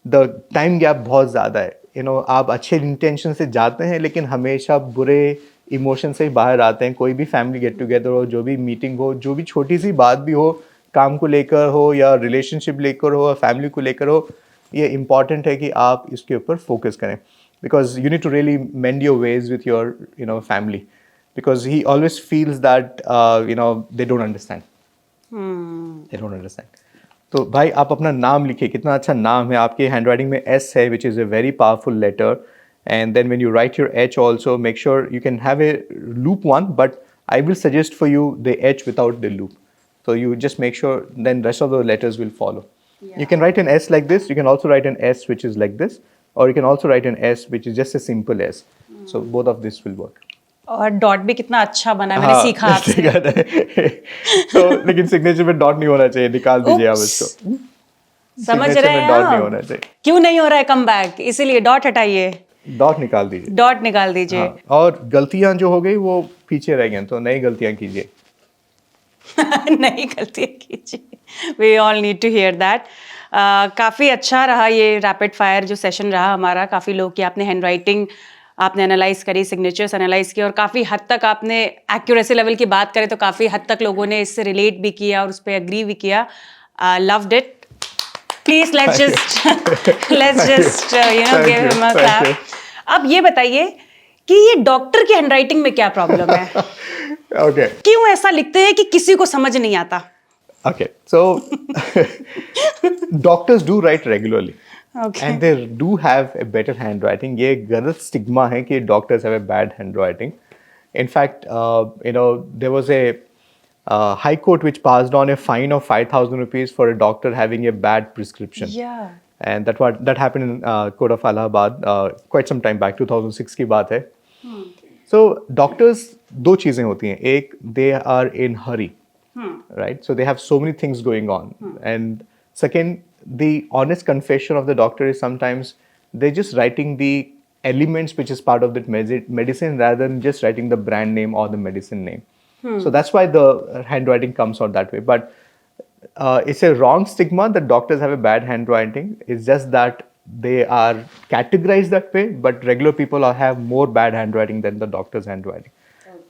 द टाइम गैप बहुत ज़्यादा है. आप अच्छे इंटेंशन से जाते हैं लेकिन हमेशा बुरे इमोशन से बाहर आते हैं. कोई भी फैमिली गेट टुगेदर हो, जो भी मीटिंग हो, जो भी छोटी सी बात भी हो, काम को लेकर हो या रिलेशनशिप लेकर हो या फैमिली को लेकर हो, ये इम्पॉर्टेंट है कि आप इसके ऊपर फोकस करें because you need to really mend your ways with your family because he always feels that they don't understand. They don't understand. तो भाई आप अपना नाम लिखिए, कितना अच्छा नाम है आपके. हैंडराइटिंग में एस है which is a very powerful letter. And then when you write your H also make sure you can have a loop one, but I will suggest for you the H without the loop. So you just make sure then rest of the letters will follow. Yeah. You can write an S like this. You can also write an S which is like this, or you can also write an S which is just a simple S. So both of this will work. और dot भी कितना अच्छा बना है, मैंने सीखा आपसे। ठीक है। तो लेकिन सिग्नेचर में डॉट नहीं होना चाहिए, निकाल दीजिए आप Oops, इसको। समझ सिग्नेचर रहे में हैं डॉट नहीं आप? होना चाहिए, क्यों नहीं हो रहा है कम बैक, इसीलिए डॉट हटाइए, डॉट निकाल दीजिए। डॉट निकाल दीजिए। हाँ, और गलतियां जो हो गई वो पीछे रह गई, तो नई गलतियां कीजिए। नहीं गलतियां कीजिए, we all need to hear that. काफ़ी अच्छा रहा ये रैपिड फायर जो सेशन रहा हमारा, काफ़ी लोग की आपने हैंड राइटिंग आपने एनालाइज करी, सिग्नेचर्स एनालाइज किए, और काफ़ी हद तक आपने एक्यूरेसी लेवल की बात करें तो काफ़ी हद तक लोगों ने इससे रिलेट भी किया और उस पर एग्री भी किया। Loved it. Please let's just give him a clap. अब ये बताइए कि ये डॉक्टर की हैंडराइटिंग में क्या प्रॉब्लम है? ओके क्यों ऐसा लिखते हैं कि किसी को समझ नहीं आता? Okay, so doctors do right regularly Okay. And they do have a better hand writing. ये गलत स्टिग्मा है कि doctors have a bad hand writing. In fact, there was a high court which passed on a fine of 5,000 rupees for a doctor having a bad prescription. Yeah. And that happened in court of Allahabad quite some time back, 2006 की बात है. So doctors दो चीजें होती हैं, एक they are in hurry, right? So they have so many things going on, and second, the honest confession of the doctor is sometimes they're just writing the elements which is part of that medicine rather than just writing the brand name or the medicine name. So that's why the handwriting comes out that way. But it's a wrong stigma that doctors have a bad handwriting. It's just that they are categorized that way, but regular people have more bad handwriting than the doctor's handwriting.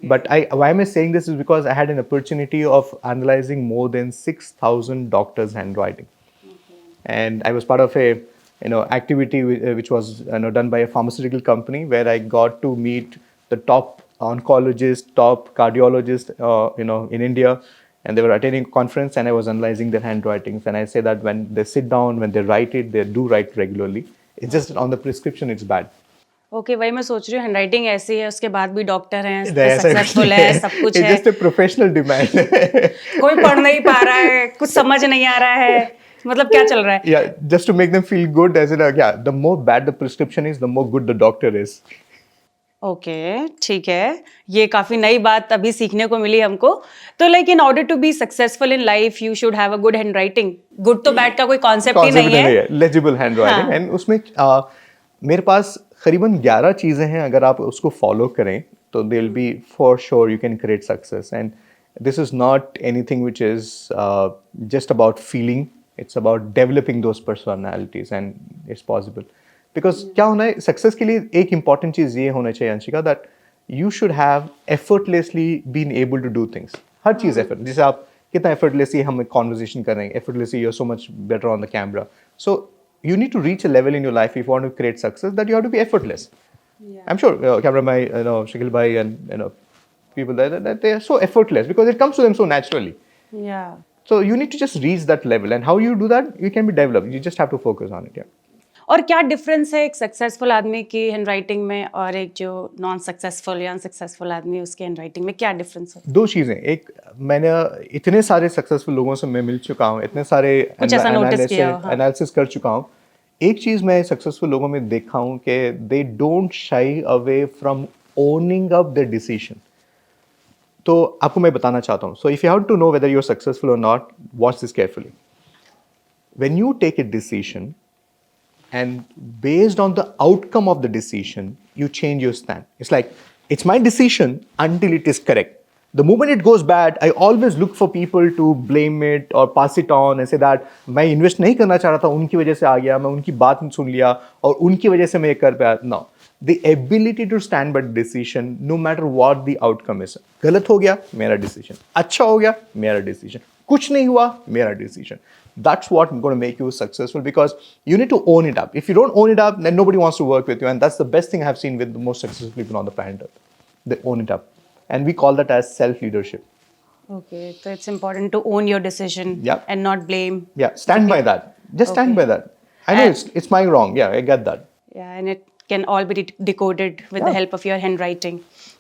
But why am I saying this is because I had an opportunity of analyzing more than 6,000 doctors' handwriting. And I was part of a activity which was done by a pharmaceutical company where I got to meet the top oncologist, top cardiologist in India, and they were attending a conference and I was analyzing their handwritings. And I say that when they sit down, when they write it, they do write regularly. It's just on the prescription it's bad. Okay, वही मैं सोच रही हूँ, handwriting ऐसी है, उसके बाद भी डॉक्टर हैं, ऐसा कुछ सक्सेसफुल नहीं है, सब कुछ It's है, just a professional demand. कोई पढ़ नहीं पा रहा है, कुछ समझ नहीं आ रहा है, मतलब क्या चल रहा है? Yeah, just to make them feel good, as in, yeah, the more bad the prescription is, the more good the doctor is. Okay, ठीक है, ये काफी नई बात अभी सीखने को मिली हमको। तो like in order to be successful in life you should have a good hand writing. Good तो बैड का कोई कॉन्सेप्ट ही नहीं है। लेजिबल हैंड राइटिंग, एंड उसमें मेरे पास करीबन 11 चीजें हैं, अगर आप उसको फॉलो करें तो they will be for sure you can create success. And this is not anything which is just about feeling, it's about developing those personalities and it's possible. Because क्या होना है सक्सेस के लिए, एक इंपॉर्टेंट चीज ये होना चाहिए Anshika, that you should have effortlessly been able to do things. हर चीज एफर्ट, जैसे आप कितना एफर्टलेसली हम कॉन्वर्जेशन कर रहे हैं, effortlessly you are so much better on the camera. So you need to reach a level in your life if you want to create success that you have to be effortless. I'm sure camera bhai, Shakil bhai and people that they are so effortless because it comes to them so naturally. Yeah. So you need to just reach that level, and how you do that, you can be developed. You just have to focus on it. Yeah. और क्या difference है एक successful आदमी की handwriting में और एक जो नॉन सक्सेसफुल या अनसक्सेसफुल आदमी उसके हैंडराइटिंग में, क्या डिफरेंस है? दो चीज़ें, एक मैंने इतने सारे सक्सेसफुल लोगों से मैं मिल चुका हूँ, इतने सारे एनालिसिस कर चुका हूँ. एक चीज़ मैं सक्सेसफुल लोगों में देखा हूँ कि they don't shy away from owning up the decision. तो आपको मैं बताना चाहता हूँ. So if you have to know whether you are successful और not, watch this carefully. When you take a decision and based on the outcome of the decision, you change your stand. It's like, it's my decision until it is correct. The moment it goes bad, I always look for people to blame it or pass it on and say that मैं invest नहीं करना चाह रहा था, उनकी वजह से आ गया, मैं उनकी बात नहीं सुन लिया और उनकी वजह से मैं ये कर पाया. No. The ability to stand by the decision, no matter what the outcome is. गलत हो गया, मेरा decision. अच्छा हो गया, मेरा decision. कुछ नहीं हुआ, मेरा decision. That's what going to make you successful, because you need to own it up. If you don't own it up, then nobody wants to work with you, and that's the best thing I have seen with the most successful people on the planet Earth. They own it up, and we call that as self-leadership. Okay, so it's important to own your decision. Yeah. And not blame. Yeah, stand by that. Just stand by that. I know it's my wrong. Yeah, I get that. Yeah, and it can all be decoded with the Yeah. help of your handwriting.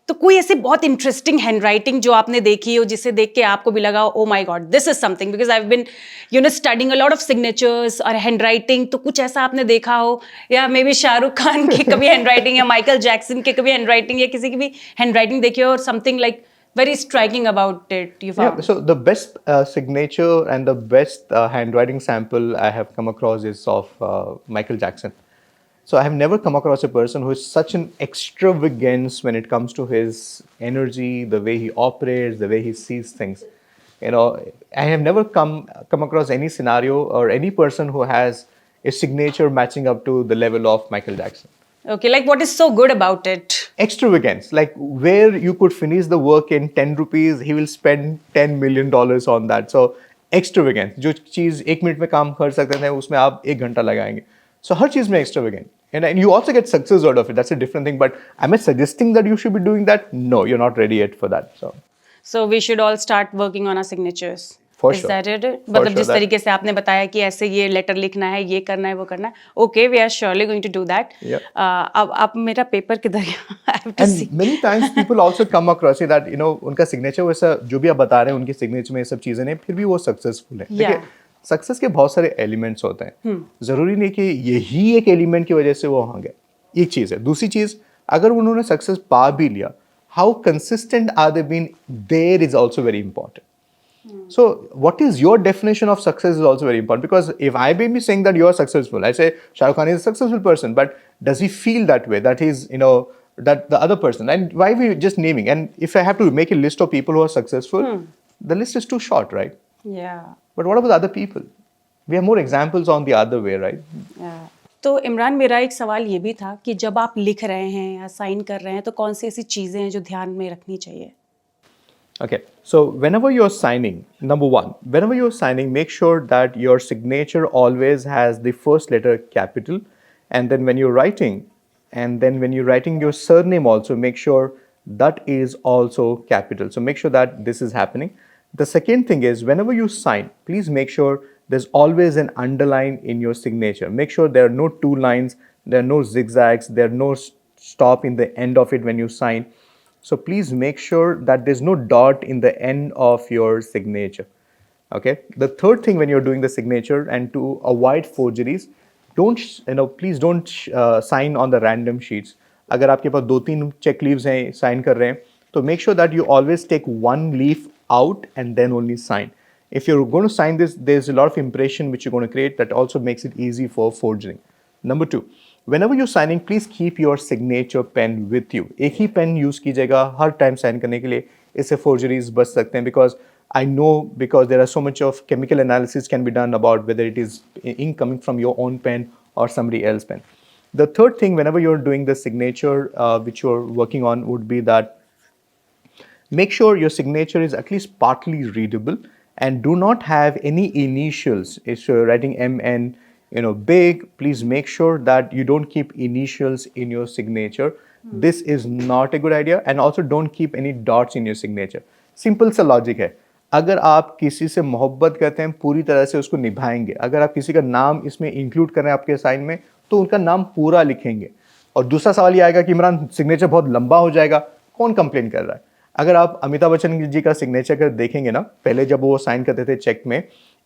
तो कोई ऐसी बहुत interesting handwriting जो आपने देखी हो जिसे देख के आपको भी लगा oh my god this is something, because I have been studying a lot of signatures और हैंडराइटिंग, तो कुछ ऐसा आपने देखा हो, या मे बी शाहरुख खान की कभी हैंडराइटिंग या माइकल जैक्सन के कभी हैंडराइटिंग या किसी की भी हैंडराइटिंग देखी हो और something like very striking about it you found? Yeah, so the best signature and the best handwriting sample I have come across is of Michael Jackson. So I have never come across a person who is such an extravagance when it comes to his energy, the way he operates, the way he sees things. I have never come across any scenario or any person who has a signature matching up to the level of Michael Jackson. Okay, like what is so good about it? Extravagance, like where you could finish the work in 10 rupees, he will spend $10 million on that. So extravagance, जो चीज 1 minute में काम कर सकते थे उसमें आप 1 घंटा लगाएंगे. So हर चीज में extravagant, and you also get success out of it. That's a different thing. But am I suggesting that you should be doing that? No, you're not ready yet for that. So we should all start working on our signatures. For Is sure. that it? For मतलब sure जिस that- तरीके से आपने बताया कि ऐसे ये letter लिखना है, ये करना है, वो करना है. Okay, we are surely going to do that. Yeah. अब आप मेरा पेपर किधर गया? I have to see. And many times people also come across it that उनका signature वैसा जो भी आप बता रहे हैं उनके signature में ये सब चीजें नहीं, फिर भी वो सक्सेसफुल है. Yeah. देखिए सक्सेस के बहुत सारे एलिमेंट्स होते हैं. जरूरी नहीं कि यही एक एलिमेंट की वजह से वो वहां गए. एक चीज है. दूसरी चीज, अगर उन्होंने सक्सेस पा भी लिया, how consistent are they been there is also very important. So what is your definition of success is also very important, because if I may be saying that you are successful, I say Shah Rukh Khan is a successful person, but does he feel that way, that he's that the other person, and why we just naming? And if I have to make a list of people who are successful, the list is too short, right? Yeah. But what about other people? We have more examples on the other way, right? Yeah. तो इमरान, मेरा एक सवाल ये भी था कि जब आप लिख रहे हैं या साइन कर रहे हैं तो कौन सी ऐसी चीज़ें हैं जो ध्यान में रखनी चाहिए? Okay, so whenever you're signing, number one, whenever you're signing, make sure that your signature always has the first letter capital, and then when you're writing your surname also, make sure that is also capital. So make sure that this is happening. The second thing is, whenever you sign, please make sure there's always an underline in your signature. Make sure there are no two lines, there are no zigzags, there are no stop in the end of it when you sign. So please make sure that there's no dot in the end of your signature. Okay. The third thing when you're doing the signature, and to avoid forgeries, please don't sign on the random sheets. अगर आपके पास 2-3 check leaves हैं sign कर रहे हैं, तो make sure that you always take one leaf out and then only sign. If you're going to sign this, there's a lot of impression which you're going to create that also makes it easy for forging. Number 2, whenever you're signing, please keep your signature pen with you. एक ही pen use कीजिएगा हर time sign करने के लिए. इससे forgeries बच सकते हैं, because I know, because there are so much of chemical analysis can be done about whether it is ink coming from your own pen or somebody else's pen. The third thing, whenever you're doing the signature which you're working on, would be that make sure your signature is at least partly readable, and do not have any initials. If you're writing MN, big, please make sure that you don't keep initials in your signature. This is not a good idea. And also don't keep any dots in your signature. Simple सा logic है. अगर आप किसी से मोहब्बत करते हैं, पूरी तरह से उसको निभाएंगे. अगर आप किसी का नाम इसमें इंक्लूड कर रहे हैं आपके साइन में, तो उनका नाम पूरा लिखेंगे. और दूसरा सवाल ये आएगा कि इमरान सिग्नेचर बहुत लंबा हो जाएगा. कौन कंप्लेन कर रहा है? अगर आप अमिताभ बच्चन जी का सिग्नेचर कर देखेंगे ना, पहले जब वो साइन करते थे चेक में,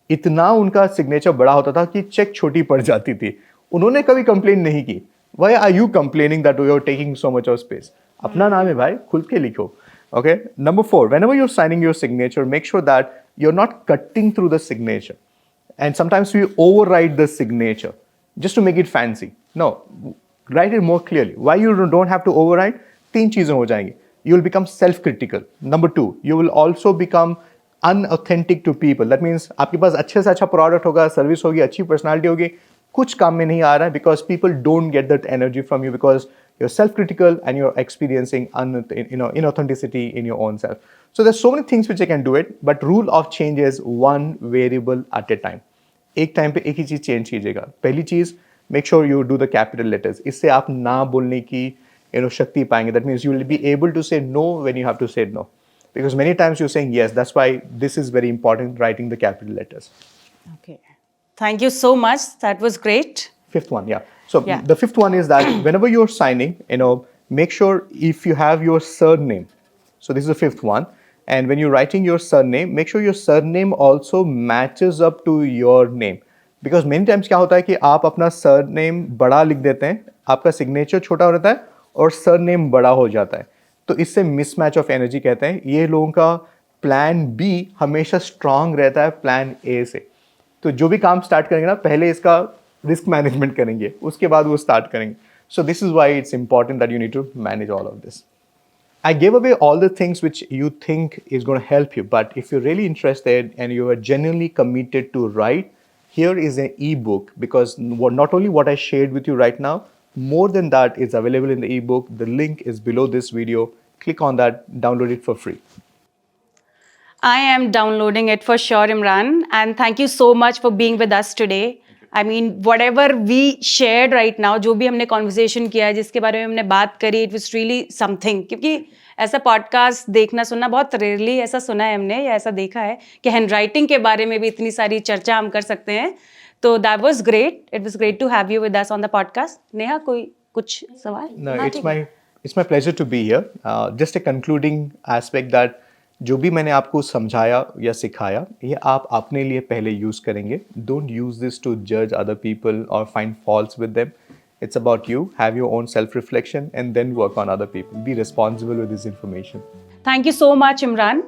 इतना उनका सिग्नेचर बड़ा होता था कि चेक छोटी पड़ जाती थी. उन्होंने कभी कंप्लेन नहीं की. Why are you complaining that you are taking so much of space? अपना नाम है भाई, खुल के लिखो. Okay. Number 4, whenever you're signing your signature, make sure that you're not cutting through the signature. And sometimes we overwrite the signature just to make it fancy. No, write it more clearly. Why you don't have to overwrite? 3 चीजें हो जाएंगी. You will become self-critical. Number 2, you will also become unauthentic to people. That means आपके पास अच्छे से अच्छा product होगा, service होगी, अच्छी पर्सनालिटी होगी, कुछ काम में नहीं आ रहा है, because people don't get that energy from you because you're self-critical and you're experiencing inauthenticity in your own self. So there's so many things which I can do it, but rule of change is one variable at a time. एक time पे एक ही चीज change कीजिएगा. पहली चीज, make sure you do the capital letters. इससे आप ना बोलने की शक्ति पाएंगे. That means you will be able to say no when you have to say no. Because many times you're saying yes. That's why this is very important, writing the capital letters. Okay. Thank you so much. That was great. Fifth one, yeah. So Yeah. the fifth one is that whenever you're signing, make sure if you have your surname. So this is the fifth one. And when you're writing your surname, make sure your surname also matches up to your name. Because many times क्या होता है कि आप अपना surname बड़ा लिख देते हैं, आपका signature छोटा हो जाता है और surname बड़ा हो जाता है. तो इससे mismatch of energy कहते हैं. ये लोगों का प्लान बी हमेशा स्ट्रांग रहता है प्लान ए से. तो जो भी काम स्टार्ट करेंगे ना, पहले इसका रिस्क मैनेजमेंट करेंगे, उसके बाद वो स्टार्ट करेंगे. So this is why it's important that you need to manage all of this. I gave away all the things which you think is going to help you, but if you're really interested and you are genuinely committed to write, here is an ebook, because not only what I shared with you right now, more than that is available in the ebook. The link is below this video. Click on that, download it for free. I am downloading it for sure, Imran. And thank you so much for being with us today. I mean, whatever we shared right now, जो भी हमने conversation किया है, जिसके बारे में हमने बात करी, it was really something. क्योंकि ऐसा podcast देखना सुनना बहुत rarely ऐसा सुना है हमने या ऐसा देखा है कि handwriting के बारे में भी इतनी सारी चर्चा हम कर सकते हैं. तो that was great. It was great to have you with us on the podcast. Neha, कोई कुछ सवाल? No, it's my pleasure to be here. Just a concluding aspect that जो भी मैंने आपको समझाया या सिखाया, ये आप अपने लिए पहले यूज़ करेंगे. Don't use this to judge other people or find faults with them. It's about you. Have your own self-reflection and then work on other people. Be responsible with this information. Thank you so much, Imran.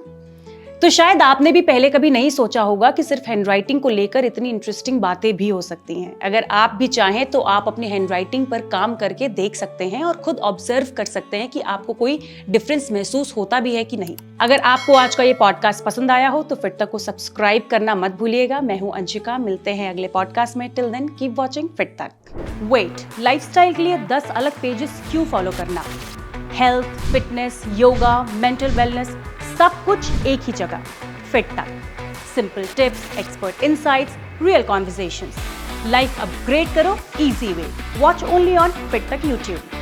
तो शायद आपने भी पहले कभी नहीं सोचा होगा कि सिर्फ हैंडराइटिंग को लेकर इतनी इंटरेस्टिंग बातें भी हो सकती हैं. अगर आप भी चाहें तो आप अपनी हैंडराइटिंग पर काम करके देख सकते हैं और खुद ऑब्जर्व कर सकते हैं कि आपको कोई डिफरेंस महसूस होता भी है कि नहीं. अगर आपको आज का ये पॉडकास्ट पसंद आया हो तो फिट तक को सब्सक्राइब करना मत भूलिएगा. मैं हूं अंशिका, मिलते हैं अगले पॉडकास्ट में. Till then keep watching Fit Tak. Wait, lifestyle के लिए 10 अलग पेजेस क्यों फॉलो करना? Health, fitness, yoga, mental wellness, सब कुछ एक ही जगह. Fit Tak. Simple tips, expert insights, real conversations. Life upgrade करो easy way. Watch only on Fit Tak YouTube.